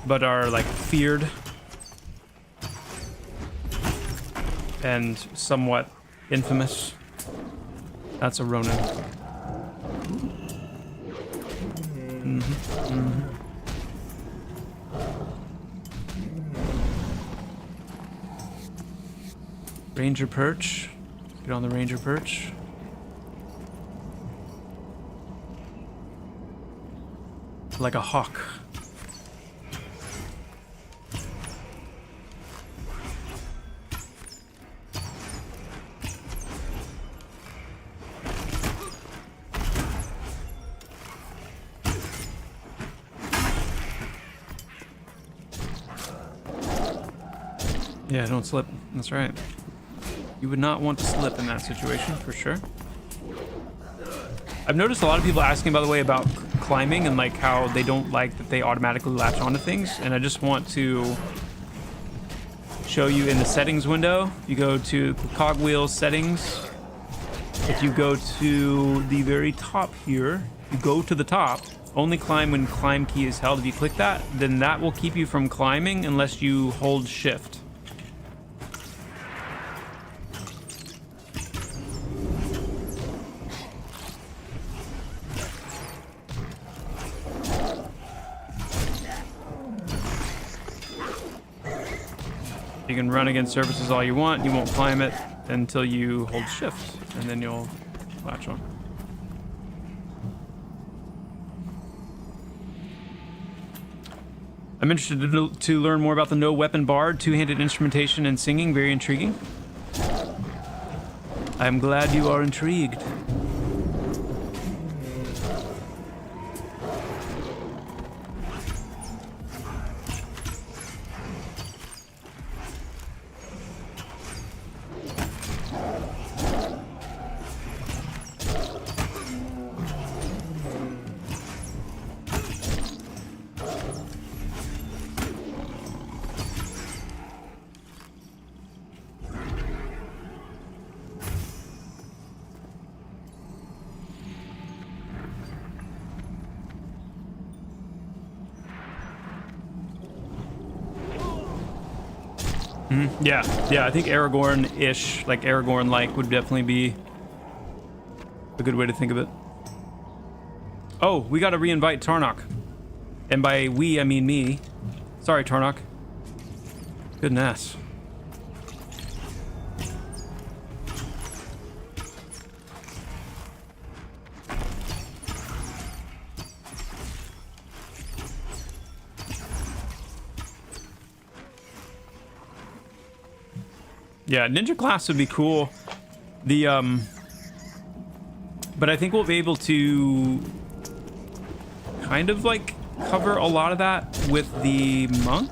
[SPEAKER 6] but are like feared and somewhat infamous. That's a Ronin. Ranger perch. Get on the ranger perch. Like a hawk. Yeah, don't slip. That's right. You would not want to slip in that situation, for sure. I've noticed a lot of people asking, by the way, about climbing and like how they don't like that they automatically latch onto things. And I just want to show you in the settings window. You go to cogwheel settings. If you go to the very top here, you go to the top. Only climb when climb key is held. If you click that, then that will keep you from climbing unless you hold shift. You can run against surfaces all you want. You won't climb it until you hold shift, and then you'll latch on. I'm interested to learn more about the no weapon bard, two-handed instrumentation and singing. Very intriguing. I'm glad you are intrigued. Yeah, yeah, I think Aragorn-ish, like Aragorn-like, would definitely be a good way to think of it. Oh, we gotta re-invite Tarnok. And by we, I mean me. Sorry, Tarnok. Goodness. Yeah, ninja class would be cool. But I think we'll be able to kind of like cover a lot of that with the monk.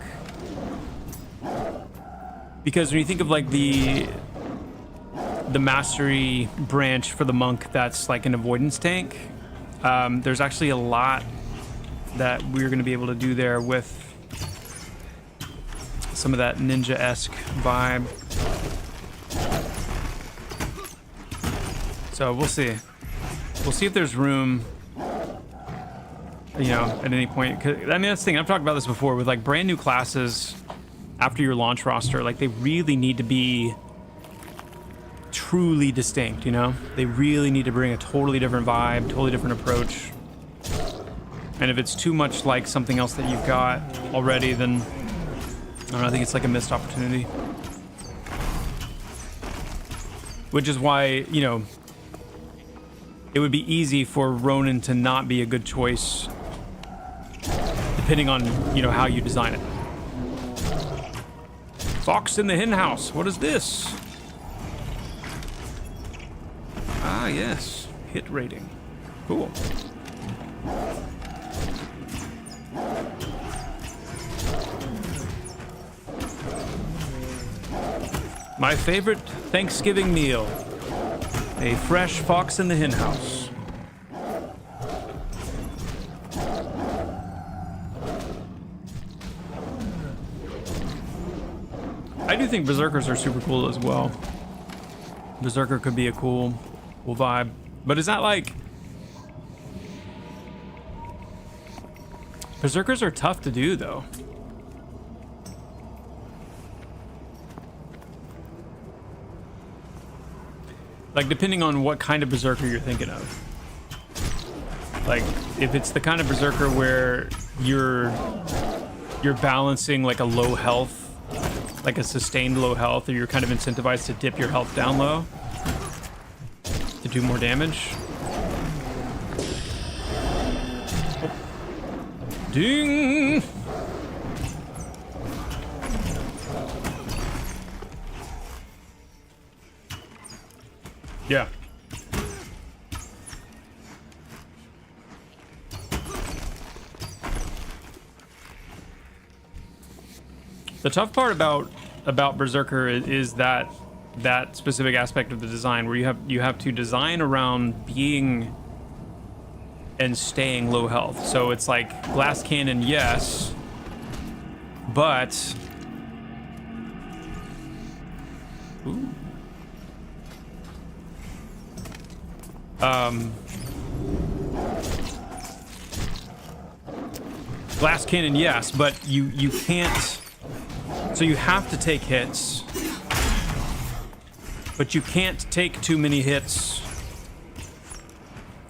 [SPEAKER 6] Because when you think of like the mastery branch for the monk, that's like an avoidance tank. There's actually a lot that we're going to be able to do there with some of that ninja-esque vibe. So we'll see. We'll see if there's room, you know, at any point. I mean, that's the thing. I've talked about this before with like brand new classes after your launch roster. Like they really need to be truly distinct, you know? They really need to bring a totally different vibe, totally different approach. And if it's too much like something else that you've got already, then I don't know, I think it's like a missed opportunity. Which is why, you know, it would be easy for Ronin to not be a good choice depending on, you know, how you design it. Fox in the hen house. What is this? Ah, yes. Hit rating. Cool. My favorite Thanksgiving meal. A fresh fox in the hen house. I do think Berserkers are super cool as well. Berserker could be a cool vibe. But is that like... Berserkers are tough to do though. Like, depending on what kind of Berserker you're thinking of. Like, if it's the kind of Berserker where you're balancing, like, a low health, like a sustained low health, or you're kind of incentivized to dip your health down low to do more damage. Oh. Ding! Yeah. The tough part about Berserker is that specific aspect of the design where you have to design around being and staying low health. So it's like glass cannon, yes, but ooh. Glass cannon, yes, but you can't. So you have to take hits, but you can't take too many hits,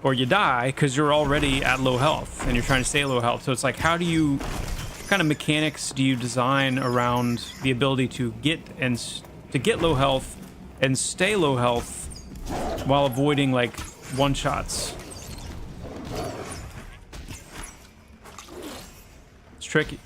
[SPEAKER 6] or you die because you're already at low health and you're trying to stay at low health. So it's like, what kind of mechanics do you design around the ability to get low health and stay low health while avoiding like one-shots? It's tricky.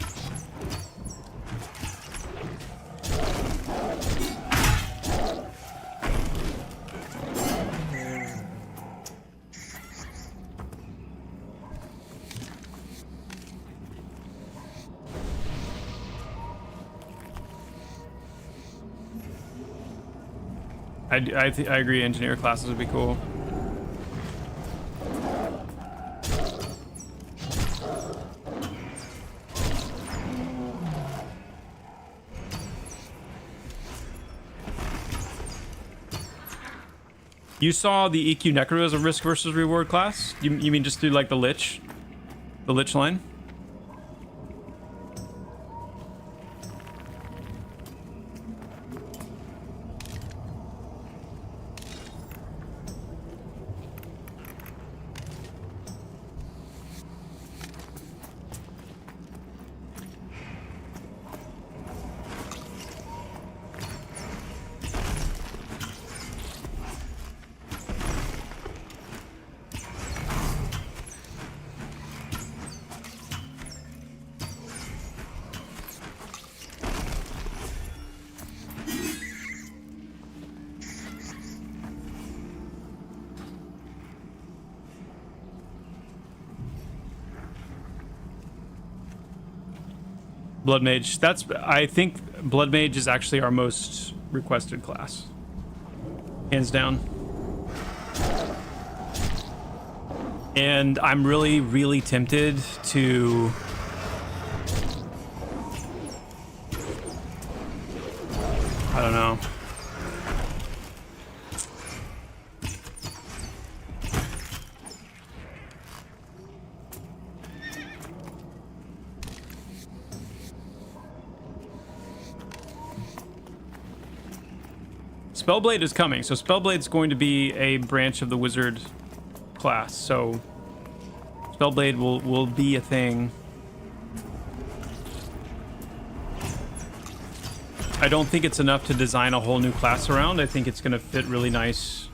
[SPEAKER 6] I agree, engineer classes would be cool. You saw the EQ Necro as a risk versus reward class? You mean just through like the Lich line? Blood Mage. I think Blood Mage is actually our most requested class. Hands down. And I'm really, really tempted to... I don't know. Spellblade is coming, so Spellblade's going to be a branch of the wizard class, so Spellblade will be a thing. I don't think it's enough to design a whole new class around. I think it's going to fit really nice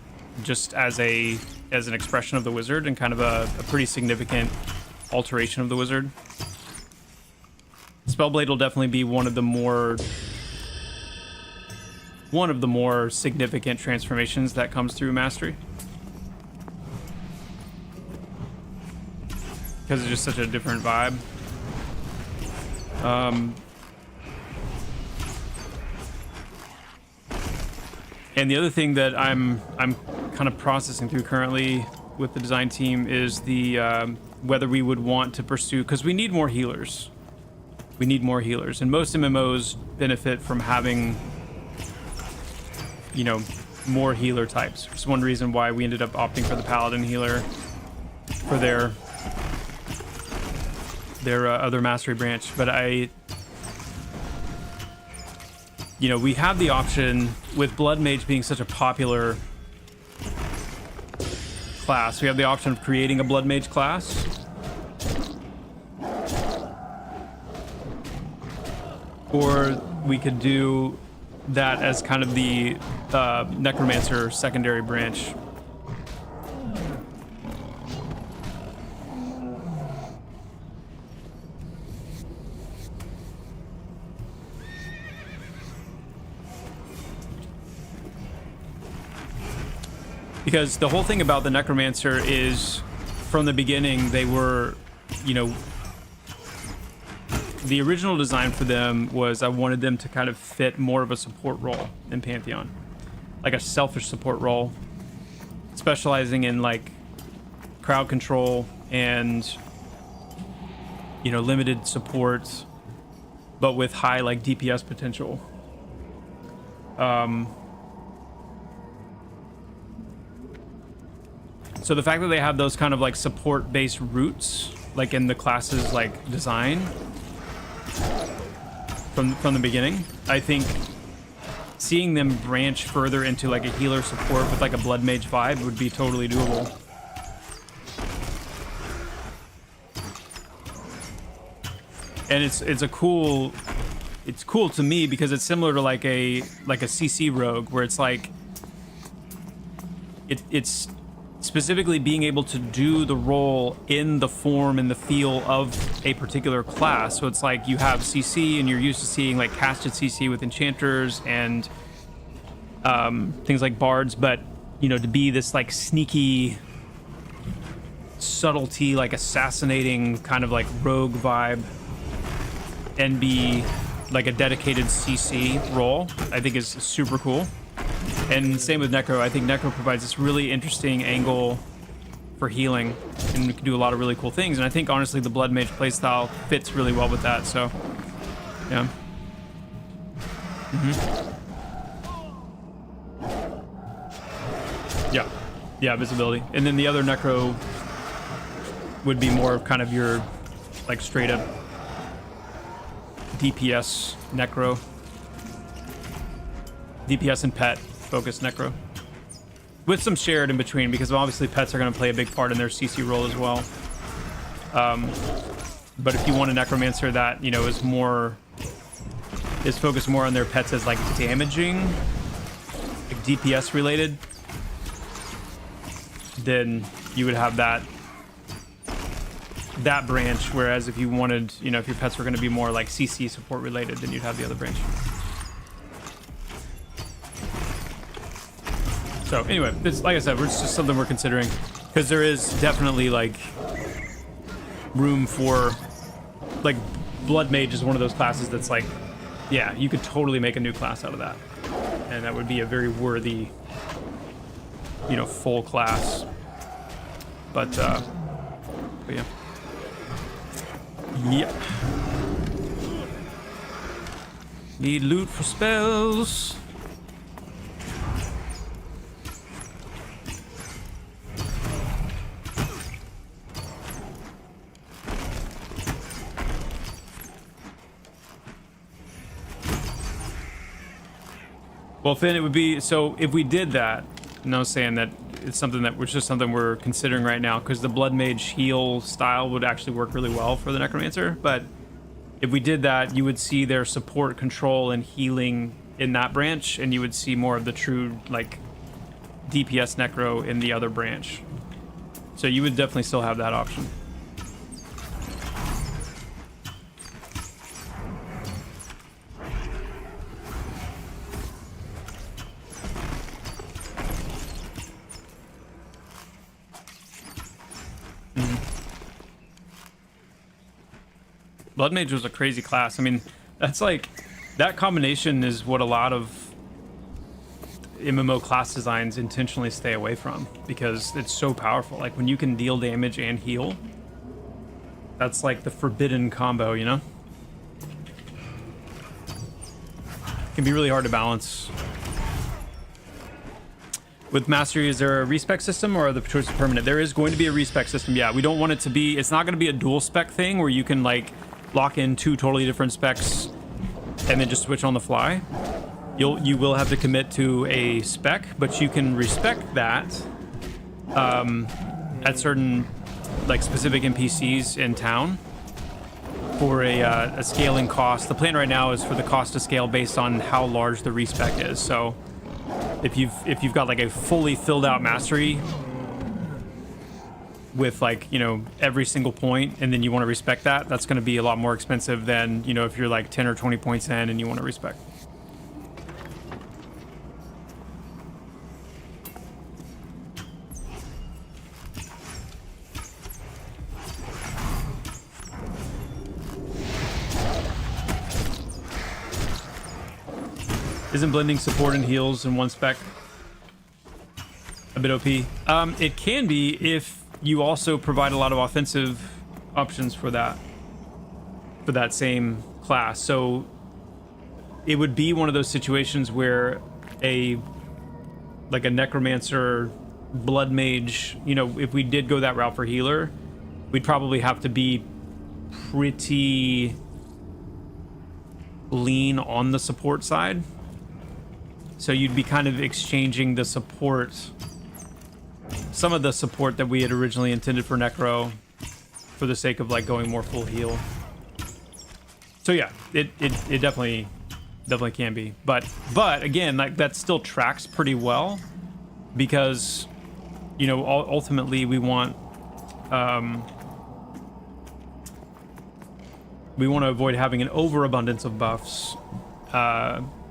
[SPEAKER 6] just as an expression of the wizard and kind of a pretty significant alteration of the wizard. Spellblade will definitely be one of the more significant transformations that comes through Mastery. Because it's just such a different vibe. And the other thing that I'm kind of processing through currently with the design team is the whether we would want to pursue, because we need more healers. We need more healers, and most MMOs benefit from having, you know, more healer types. It's one reason why we ended up opting for the Paladin healer for their other Mastery branch. But we have the option with Blood Mage being such a popular class. We have the option of creating a Blood Mage class. Or we could do that as kind of the Necromancer secondary branch. Because the whole thing about the Necromancer is, from the beginning, they were, the original design for them was I wanted them to kind of fit more of a support role in Pantheon. Like a selfish support role, specializing in like crowd control and, limited support, but with high like DPS potential. So the fact that they have those kind of like support-based roots, like in the class's like design from the beginning, I think seeing them branch further into like a healer support with like a Blood Mage vibe would be totally doable. And it's cool to me because it's similar to like a CC rogue, where it's like it's specifically being able to do the role in the form and the feel of a particular class. So it's like you have CC and you're used to seeing like casted CC with enchanters and things like bards, but to be this like sneaky subtlety, like assassinating kind of like rogue vibe and be like a dedicated CC role, I think is super cool. And same with Necro. I think Necro provides this really interesting angle for healing, and we can do a lot of really cool things. And I think honestly the Blood Mage playstyle fits really well with that. So, yeah. Yeah, visibility. And then the other Necro would be more of kind of your like straight up DPS Necro. DPS and pet focused Necro. With some shared in between, because obviously pets are going to play a big part in their CC role as well. But if you want a Necromancer that, is focused more on their pets as like damaging, like DPS related, then you would have that branch. Whereas if you wanted, if your pets were going to be more like CC support related, then you'd have the other branch. So anyway, it's like I said, it's just something we're considering, because there is definitely like room for like Blood Mage is one of those classes that's like, yeah, you could totally make a new class out of that. And that would be a very worthy, you know, full class. But yeah. Yep. Need loot for spells. Well, Finn, it would be, so if we did that, and I was saying that it's something that which is something we're considering right now, because the Blood Mage heal style would actually work really well for the Necromancer. But if we did that, you would see their support, control, and healing in that branch, and you would see more of the true like DPS Necro in the other branch. So you would definitely still have that option. Blood Mage was a crazy class. I mean, that's like, that combination is what a lot of MMO class designs intentionally stay away from, because it's so powerful. Like when you can deal damage and heal, that's like the forbidden combo, you know? It can be really hard to balance. With Mastery, is there a respec system or are the choices permanent? There is going to be a respec system, yeah. We don't want it to be, it's not going to be a dual spec thing where you can like lock in 2 totally different specs and then just switch on the fly. You will have to commit to a spec, but you can respec that at certain like specific NPCs in town for a scaling cost. The plan right now is for the cost to scale based on how large the respec is. So if you've got like a fully filled out mastery with like, you know, every single point, and then you want to respect that, that's going to be a lot more expensive than, you know, if you're like 10 or 20 points in and you want to respect. Isn't blending support and heals in one spec a bit OP? It can be if you also provide a lot of offensive options for that same class. So it would be one of those situations where a Necromancer Blood Mage, you know, if we did go that route for healer, we'd probably have to be pretty lean on the support side. So you'd be kind of exchanging the support, some of the support that we had originally intended for Necro, for the sake of like going more full heal. So yeah, it definitely can be, but again, like that still tracks pretty well, because, you know, ultimately we want to avoid having an overabundance of buffs,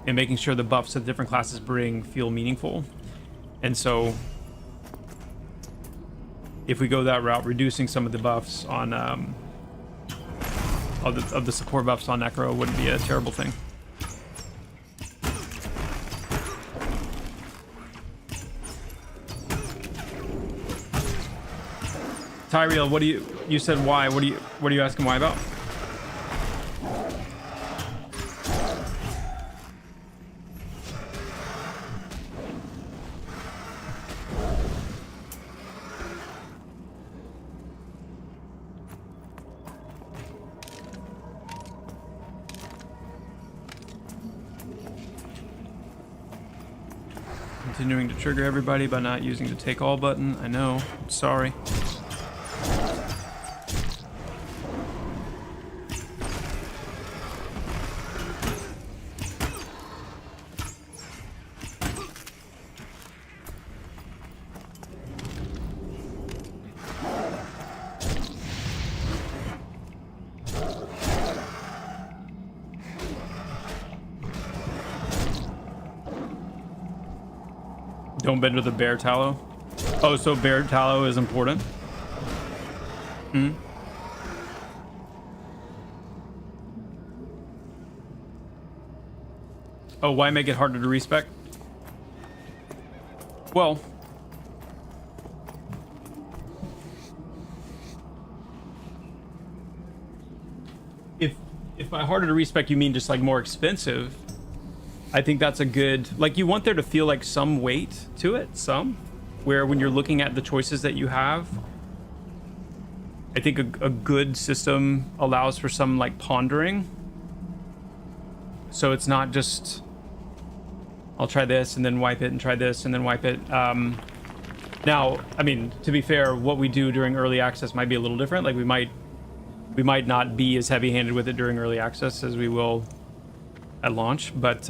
[SPEAKER 6] and making sure the buffs that different classes bring feel meaningful. And so if we go that route, reducing some of the buffs on of the support buffs on Necro wouldn't be a terrible thing. Tyreal, what do you said why? What are you asking why about? Continuing to trigger everybody by not using the take all button. I know, I'm sorry. Don't bend with the bear tallow. Oh, so bear tallow is important? Oh, why make it harder to respec? Well, if by harder to respec you mean just like more expensive, I think that's a good, like, you want there to feel like some weight to it, where when you're looking at the choices that you have, I think a good system allows for some like pondering. So it's not just, I'll try this and then wipe it and try this and then wipe it. Now, I mean, to be fair, what we do during early access might be a little different. Like we might not be as heavy-handed with it during early access as we will at launch, but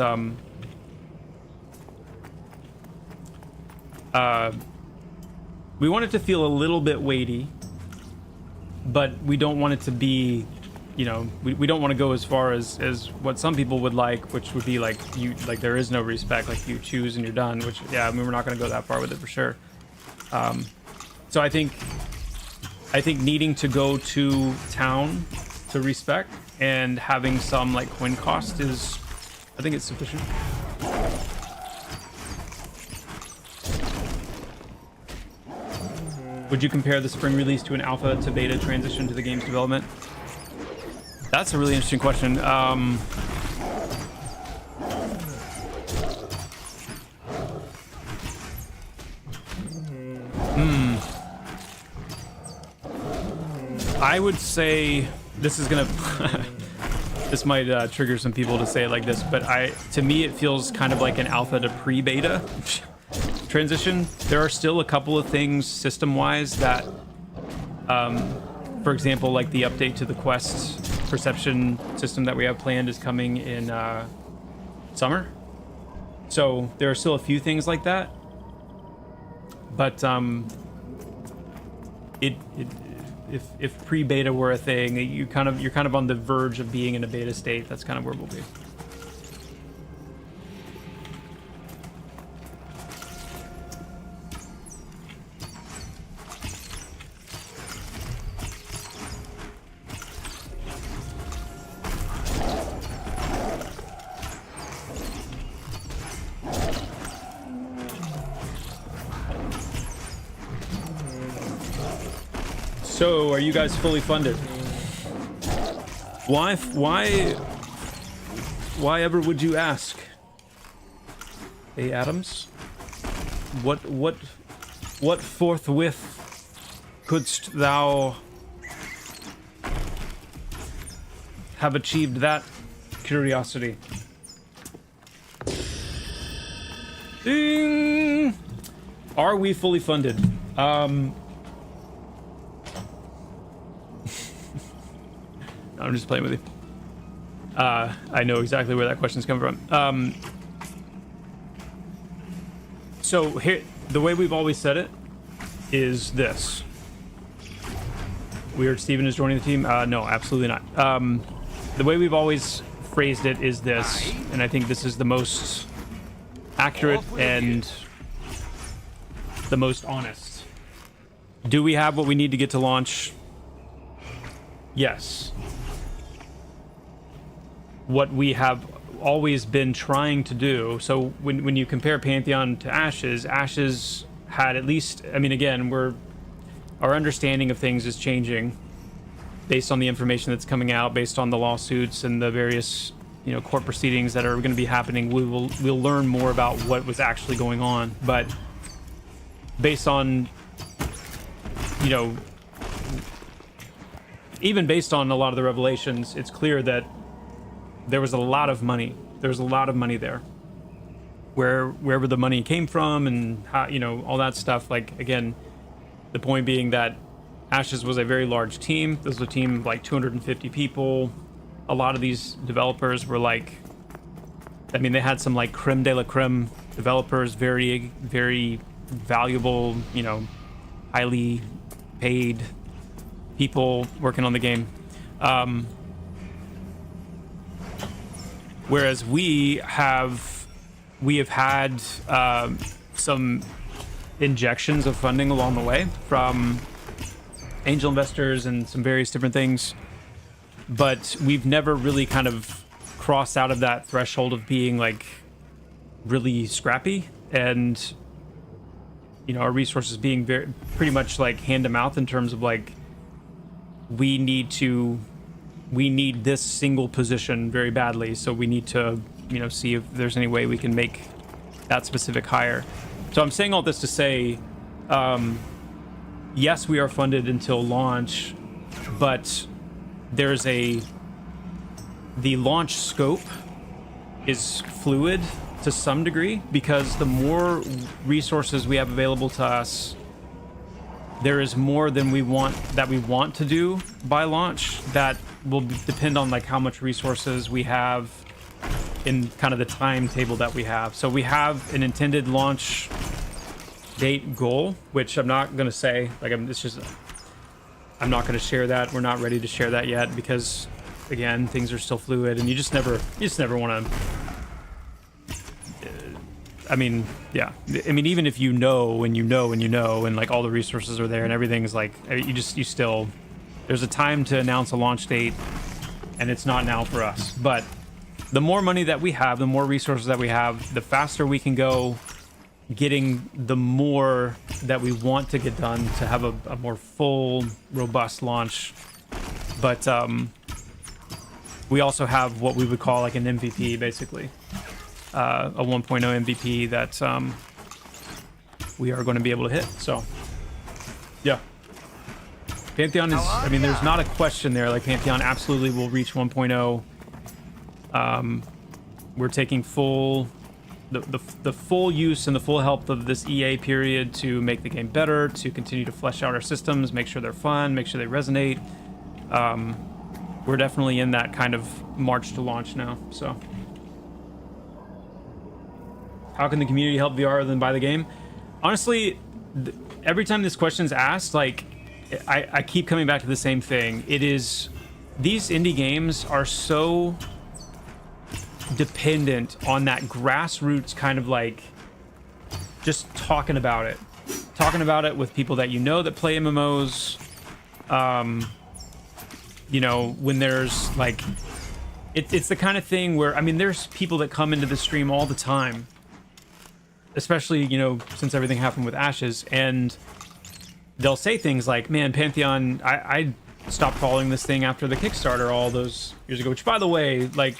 [SPEAKER 6] we want it to feel a little bit weighty, but we don't want it to be, you know, we don't want to go as far as what some people would like, which would be like there is no respec, like you choose and you're done, which, yeah, I mean, we're not going to go that far with it for sure. So I think needing to go to town to respec and having some like coin cost is, I think it's sufficient. Would you compare the spring release to an alpha to beta transition to the game's development? That's a really interesting question. I would say this is gonna this might trigger some people to say it like this, but to me it feels kind of like an alpha to pre-beta transition. There are still a couple of things system-wise that, for example, like the update to the quest perception system that we have planned is coming in summer. So there are still a few things like that, but if pre-beta were a thing, you're kind of on the verge of being in a beta state. That's kind of where we'll be. So, are you guys fully funded? Why ever would you ask? Hey, Adams? What forthwith couldst thou have achieved that curiosity? Ding! Are we fully funded? I'm just playing with you. I know exactly where that question's coming from. So here, the way we've always said it is this. Weird Steven is joining the team. No, absolutely not. The way we've always phrased it is this, and I think this is the most accurate and the most honest. Do we have what we need to get to launch? Yes. What we have always been trying to do, so when you compare Pantheon to Ashes had at least, I mean, again, our understanding of things is changing based on the information that's coming out, based on the lawsuits and the various, you know, court proceedings that are going to be happening. We'll learn more about what was actually going on, but based on, you know, even based on a lot of the revelations, it's clear that there was a lot of money. There's a lot of money there. Wherever the money came from and how, you know, all that stuff. Like, again, the point being that Ashes was a very large team. This was a team of like 250 people. A lot of these developers were like, I mean, they had some like creme de la creme developers, very, very valuable, you know, highly paid people working on the game. Whereas we have had some injections of funding along the way from angel investors and some various different things, but we've never really kind of crossed out of that threshold of being like really scrappy, and you know, our resources being pretty much like hand to mouth in terms of like we need this single position very badly, so we need to, you know, see if there's any way we can make that specific hire. So I'm saying all this to say, yes, we are funded until launch, but there's the launch scope is fluid to some degree, because the more resources we have available to us, there is more than we want to do by launch. That will depend on like how much resources we have in kind of the timetable that we have. So we have an intended launch date goal, which I'm not going to say, like I'm not going to share that. We're not ready to share that yet, because again, things are still fluid, and you just never want to, I mean, yeah. I mean, even if you know, and like all the resources are there and everything's like, you still, there's a time to announce a launch date, and it's not now for us. But the more money that we have, the more resources that we have, the faster we can go getting the more that we want to get done to have a more full, robust launch. But we also have what we would call like an MVP, basically. A 1.0 MVP that we are going to be able to hit. So, yeah. Pantheon is, I mean, there's not a question there. Like, Pantheon absolutely will reach 1.0. We're taking the full use and the full help of this EA period to make the game better, to continue to flesh out our systems, make sure they're fun, make sure they resonate. We're definitely in that kind of march to launch now, so. How can the community help VR other than buy the game? Honestly, every time this question is asked, like, I keep coming back to the same thing. It is, these indie games are so dependent on that grassroots kind of like, just talking about it with people that you know that play MMOs. You know, when there's like, it's the kind of thing where, I mean, there's people that come into the stream all the time, especially, you know, since everything happened with Ashes, and they'll say things like, man, Pantheon, I stopped following this thing after the Kickstarter all those years ago, which, by the way, like,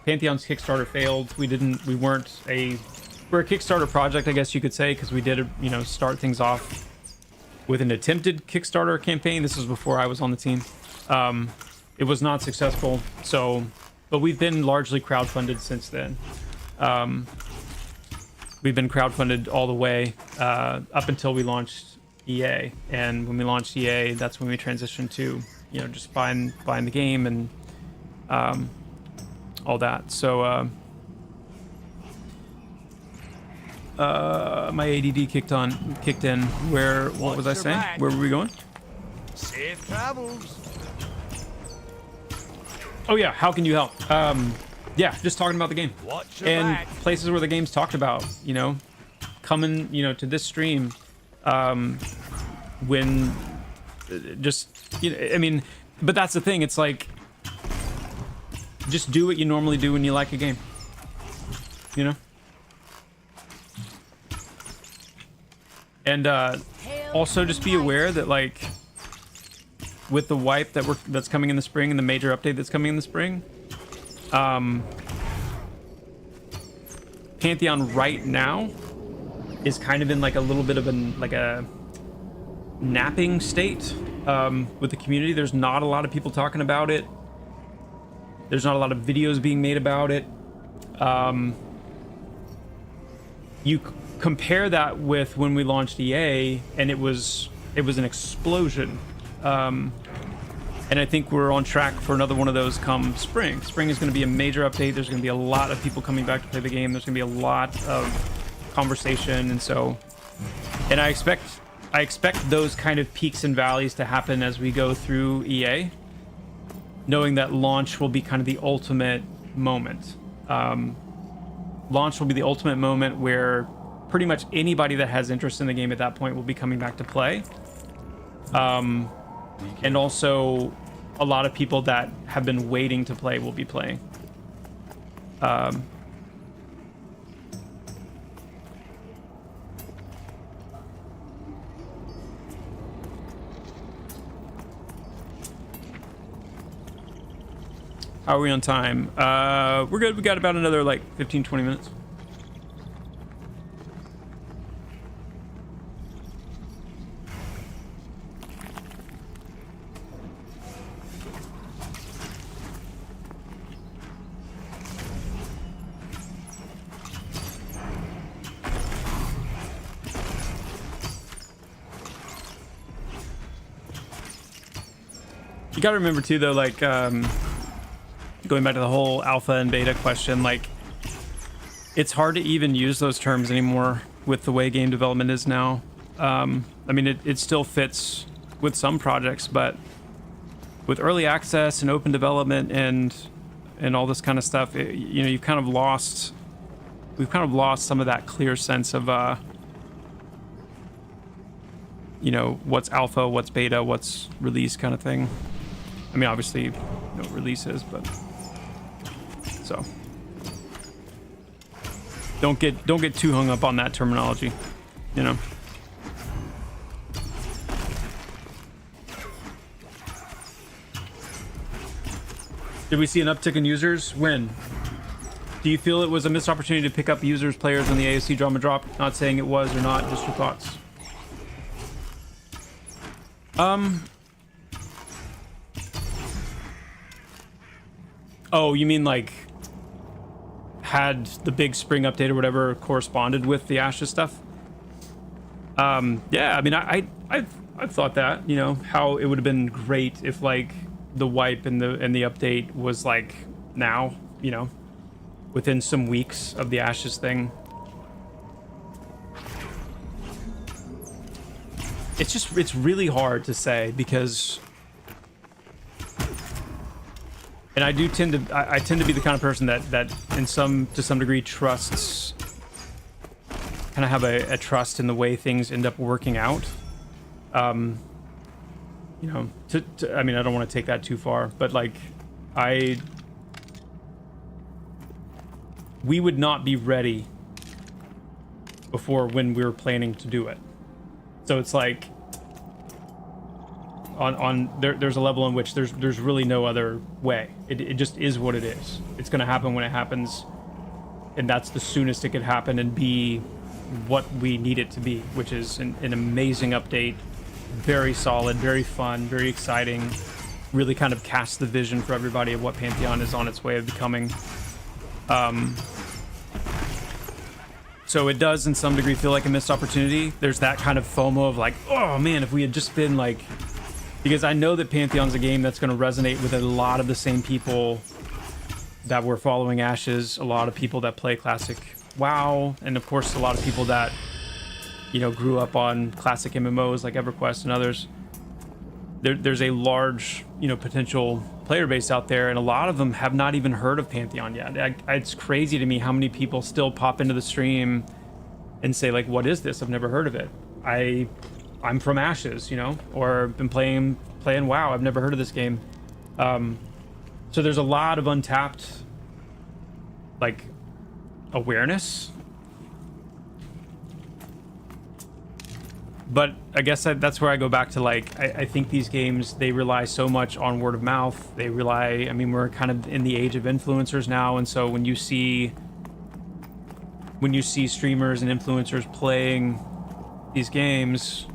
[SPEAKER 6] Pantheon's Kickstarter failed. We're a Kickstarter project, I guess you could say, because we did, you know, start things off with an attempted Kickstarter campaign. This was before I was on the team. It was not successful, so, but we've been largely crowdfunded since then. We've been crowdfunded all the way up until we launched EA, and when we launched EA, that's when we transitioned to, you know, just buying the game and all that. So my ADD kicked in. What was I saying? Where were we going?
[SPEAKER 1] Safe travels.
[SPEAKER 6] Oh yeah, how can you help? Yeah, just talking about the game and places where the game's talked about, you know, coming, you know, to this stream, when just, you know, I mean, but that's the thing. It's like, just do what you normally do when you like a game, you know? And also just be aware that, like, with the wipe that's coming in the spring and the major update that's coming in the spring, Pantheon right now is kind of in like a little bit of a napping state with the community. There's not a lot of people talking about it. There's not a lot of videos being made about it. You compare that with when we launched EA, and it was an explosion. And I think we're on track for another one of those come spring. Spring is going to be a major update. There's going to be a lot of people coming back to play the game. There's going to be a lot of conversation, and so, and I expect those kind of peaks and valleys to happen as we go through EA, knowing that launch will be kind of the ultimate moment. Launch will be the ultimate moment where pretty much anybody that has interest in the game at that point will be coming back to play. And also a lot of people that have been waiting to play will be playing. How are we on time? We're good. We got about another like 15-20 minutes. You gotta remember too, though, like, going back to the whole alpha and beta question, like, it's hard to even use those terms anymore with the way game development is now. I mean, it still fits with some projects, but with early access and open development and all this kind of stuff, you know, we've kind of lost some of that clear sense of, you know, what's alpha, what's beta, what's release kind of thing. I mean, obviously, you know what release is, but so don't get too hung up on that terminology, you know. Did we see an uptick in users? When? Do you feel it was a missed opportunity to pick up users, players when the AOC drama dropped? Not saying it was or not, just your thoughts. Oh, you mean like had the big spring update or whatever corresponded with the Ashes stuff? Yeah, I mean, I've thought that, you know, how it would have been great if like the wipe and the update was like now, you know, within some weeks of the Ashes thing. It's really hard to say because, and I tend to be the kind of person that to some degree trusts, kind of have a trust in the way things end up working out. You know, I mean, I don't want to take that too far, but like, we would not be ready before when we were planning to do it. So it's like, there's a level in which there's really no other way. It just is what it is. It's gonna happen when it happens, and that's the soonest it could happen and be what we need it to be, which is an amazing update, very solid, very fun, very exciting, really kind of casts the vision for everybody of what Pantheon is on its way of becoming. So it does in some degree feel like a missed opportunity. There's that kind of FOMO of like, oh man, if we had just been like, because I know that Pantheon's a game that's going to resonate with a lot of the same people that were following Ashes, a lot of people that play classic WoW, and of course a lot of people that, you know, grew up on classic MMOs like EverQuest and others. There's a large, you know, potential player base out there, and a lot of them have not even heard of Pantheon yet. It's crazy to me how many people still pop into the stream and say like, what is this? I've never heard of it. I'm from Ashes, you know, or been playing WoW. I've never heard of this game. So there's a lot of untapped like awareness. But I guess that's where I go back to like, I think these games, they rely so much on word of mouth. They rely, I mean, we're kind of in the age of influencers now. And so when you see streamers and influencers playing these games,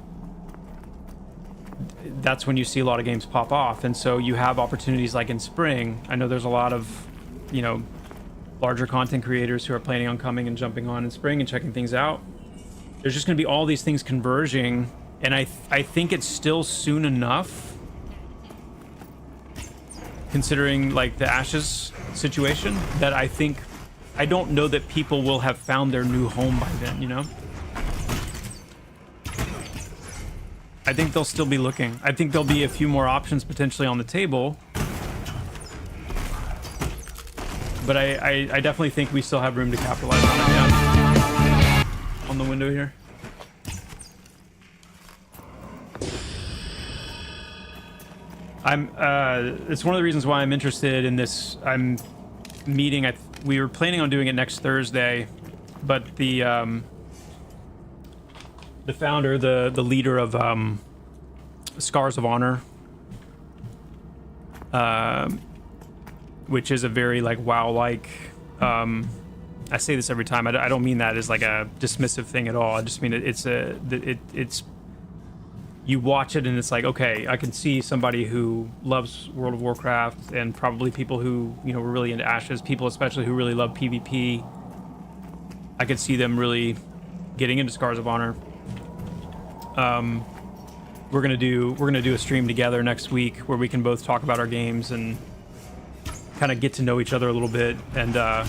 [SPEAKER 6] that's when you see a lot of games pop off. And so you have opportunities like in spring. I know there's a lot of, you know, larger content creators who are planning on coming and jumping on in spring and checking things out. There's just going to be all these things converging, and I think it's still soon enough, considering like the Ashes situation, that I don't know that people will have found their new home by then, you know? I think they'll still be looking. I think there'll be a few more options potentially on the table, but I definitely think we still have room to capitalize on it. Yeah. On the window here. It's one of the reasons why I'm interested in this. I'm meeting we were planning on doing it next Thursday, but the founder, the leader of Scars of Honor, which is a very like WoW-like. I say this every time. I don't mean that as like a dismissive thing at all. I just mean it's you watch it and it's like, okay, I can see somebody who loves World of Warcraft and probably people who, you know, were really into Ashes, people especially who really love PvP. I could see them really getting into Scars of Honor. We're gonna do a stream together next week where we can both talk about our games and kind of get to know each other a little bit, and I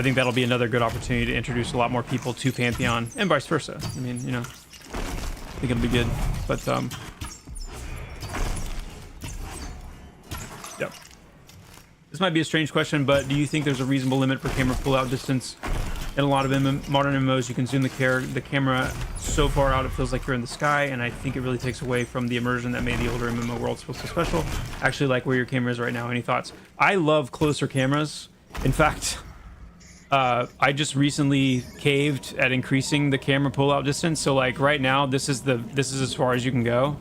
[SPEAKER 6] think that'll be another good opportunity to introduce a lot more people to Pantheon and vice versa. I mean, you know, I think it'll be good, but yep. This might be a strange question, but do you think there's a reasonable limit for camera pull-out distance? In a lot of modern MMOs, you can zoom the camera so far out it feels like you're in the sky, and I think it really takes away from the immersion that made the older MMO worlds feel so special. Actually, like where your camera is right now. Any thoughts? I love closer cameras. In fact, I just recently caved at increasing the camera pull-out distance. So like right now, this is as far as you can go.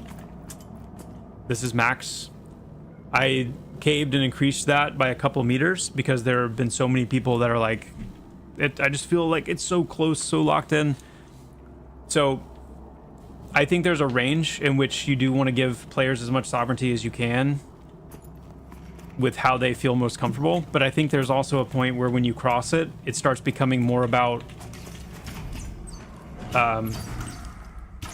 [SPEAKER 6] This is max. I caved and increased that by a couple meters because there have been so many people that are like, I just feel like it's so close, so locked in. So I think there's a range in which you do want to give players as much sovereignty as you can with how they feel most comfortable. But I think there's also a point where when you cross it, it starts becoming more about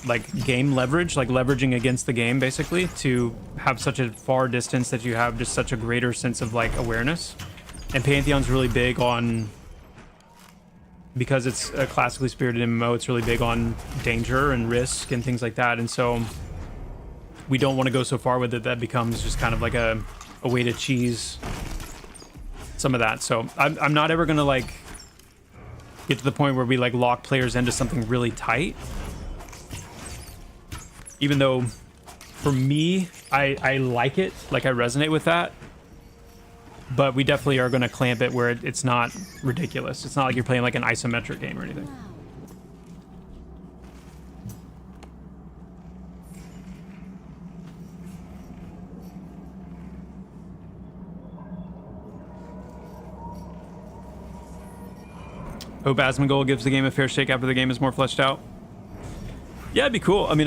[SPEAKER 6] like game leverage, like leveraging against the game, basically, to have such a far distance that you have just such a greater sense of like awareness. And Pantheon's really big on, because it's a classically spirited MMO, it's really big on danger and risk and things like that. And so we don't want to go so far with it that becomes just kind of like a way to cheese some of that. So I'm not ever going to like get to the point where we like lock players into something really tight. Even though for me, I like it, like I resonate with that. But we definitely are going to clamp it where it's not ridiculous. It's not like you're playing like an isometric game or anything. Hope Asmongold gives the game a fair shake after the game is more fleshed out. Yeah, it'd be cool. I mean,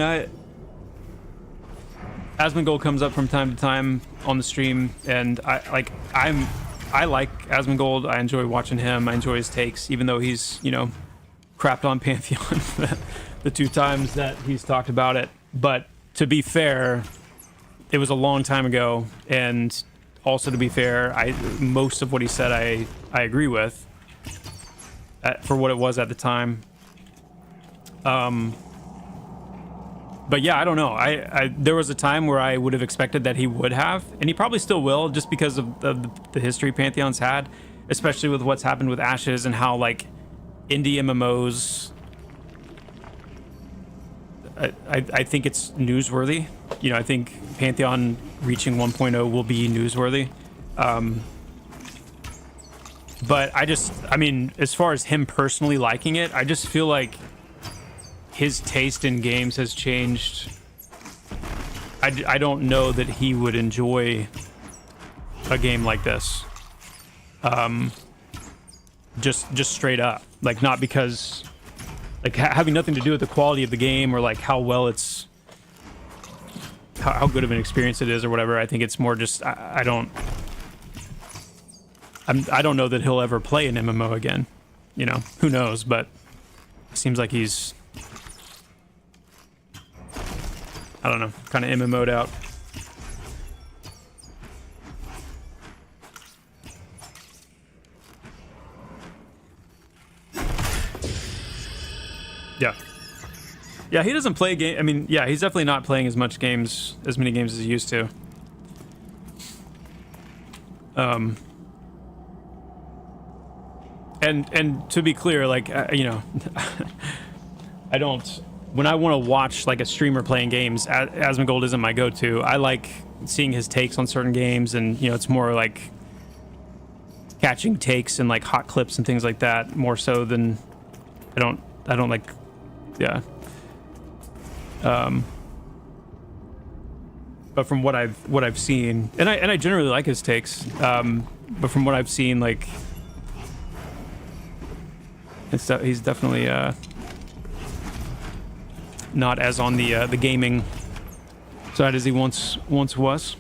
[SPEAKER 6] Asmongold comes up from time to time on the stream, and I like Asmongold. I enjoy watching him. I enjoy his takes, even though he's, you know, crapped on Pantheon the 2 times that he's talked about it. But to be fair, it was a long time ago, and also to be fair, most of what he said I agree with for what it was at the time. But yeah, I don't know. There was a time where I would have expected that he would have, and he probably still will, just because of the history Pantheon's had, especially with what's happened with Ashes and how like indie MMOs. I think it's newsworthy. You know, I think Pantheon reaching 1.0 will be newsworthy. But I mean, as far as him personally liking it, I just feel like his taste in games has changed. I don't know that he would enjoy a game like this. Just straight up, like, not because like having nothing to do with the quality of the game or like how well it's how good of an experience it is or whatever. I think it's more just I don't know that he'll ever play an MMO again. You know, who knows? But it seems like he's, I don't know, kind of MMO'd out. Yeah, he doesn't play game. I mean, yeah, he's definitely not playing as many games as he used to. And to be clear, like, you know, I don't, when I want to watch like a streamer playing games, Asmongold isn't my go-to. I like seeing his takes on certain games, and you know, it's more like catching takes and like hot clips and things like that more so than I don't like, yeah. But from what I've seen, and I generally like his takes, but from what I've seen, like, he's definitely not as on the gaming side as he once was.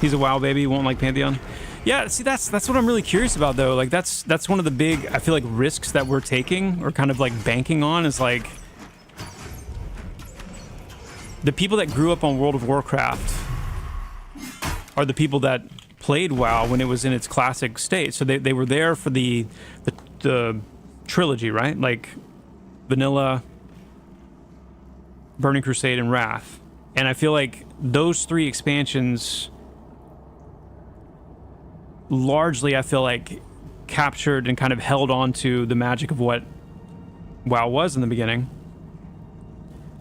[SPEAKER 6] He's a WoW baby, he won't like Pantheon. Yeah, see, that's what I'm really curious about, though. Like, that's one of the big, I feel like, risks that we're taking, or kind of like banking on, is like the people that grew up on World of Warcraft are the people that played WoW when it was in its classic state. So they were there for the trilogy, right? Like Vanilla, Burning Crusade, and Wrath. And I feel like those 3 expansions largely, I feel like, captured and kind of held on to the magic of what WoW was in the beginning.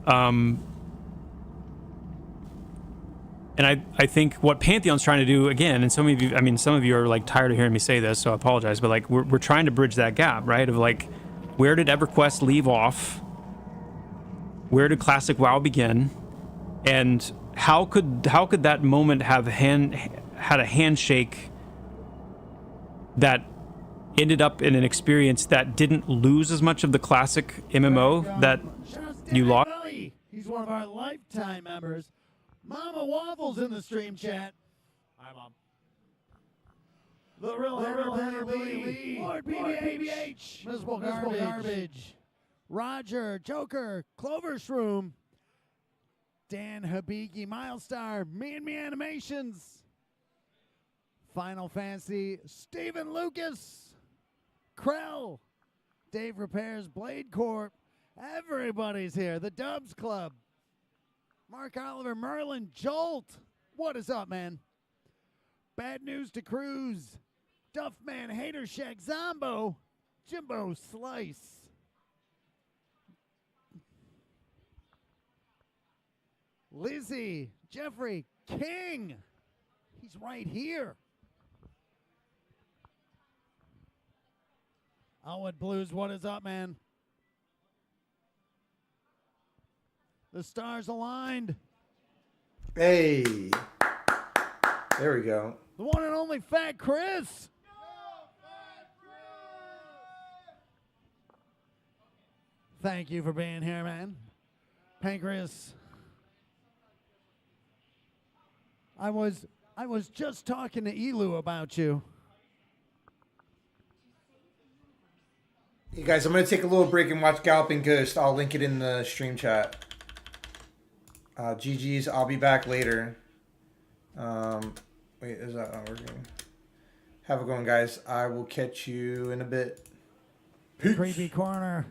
[SPEAKER 6] And I think what Pantheon's trying to do, again, and some of you are like tired of hearing me say this, so I apologize, but like we're trying to bridge that gap, right? Of like, where did EverQuest leave off? Where did classic WoW begin? And how could that moment have had a handshake that ended up in an experience that didn't lose as much of the classic MMO that you lost?
[SPEAKER 8] He's one of our lifetime members. Mama Waffles in the stream chat. Hi, Mom. The real Henry Lee. Lord PBH. Miserable Garbage. Roger, Joker, Clover Shroom. Dan Habiki, Milestar, Me and Me Animations. Final Fantasy, Stephen Lucas. Krell. Dave Repairs, Blade Corp. Everybody's here. The Dubs Club. Mark Oliver, Merlin, Jolt. What is up, man? Bad News to Cruz. Duffman, Hater Shack, Zombo, Jimbo Slice. Lizzie, Jeffrey, King. He's right here. Elwood Blues, what is up, man? The stars aligned.
[SPEAKER 2] Hey. There we go.
[SPEAKER 8] The one and only Fat Chris. Thank you for being here, man. Pancreas. I was just talking to Elu about you.
[SPEAKER 2] Hey guys, I'm going to take a little break and watch Galloping Ghost. I'll link it in the stream chat. GG's, I'll be back later. Wait, is that not working? Have a good one, guys. I will catch you in a bit.
[SPEAKER 8] Peace. Creepy Corner.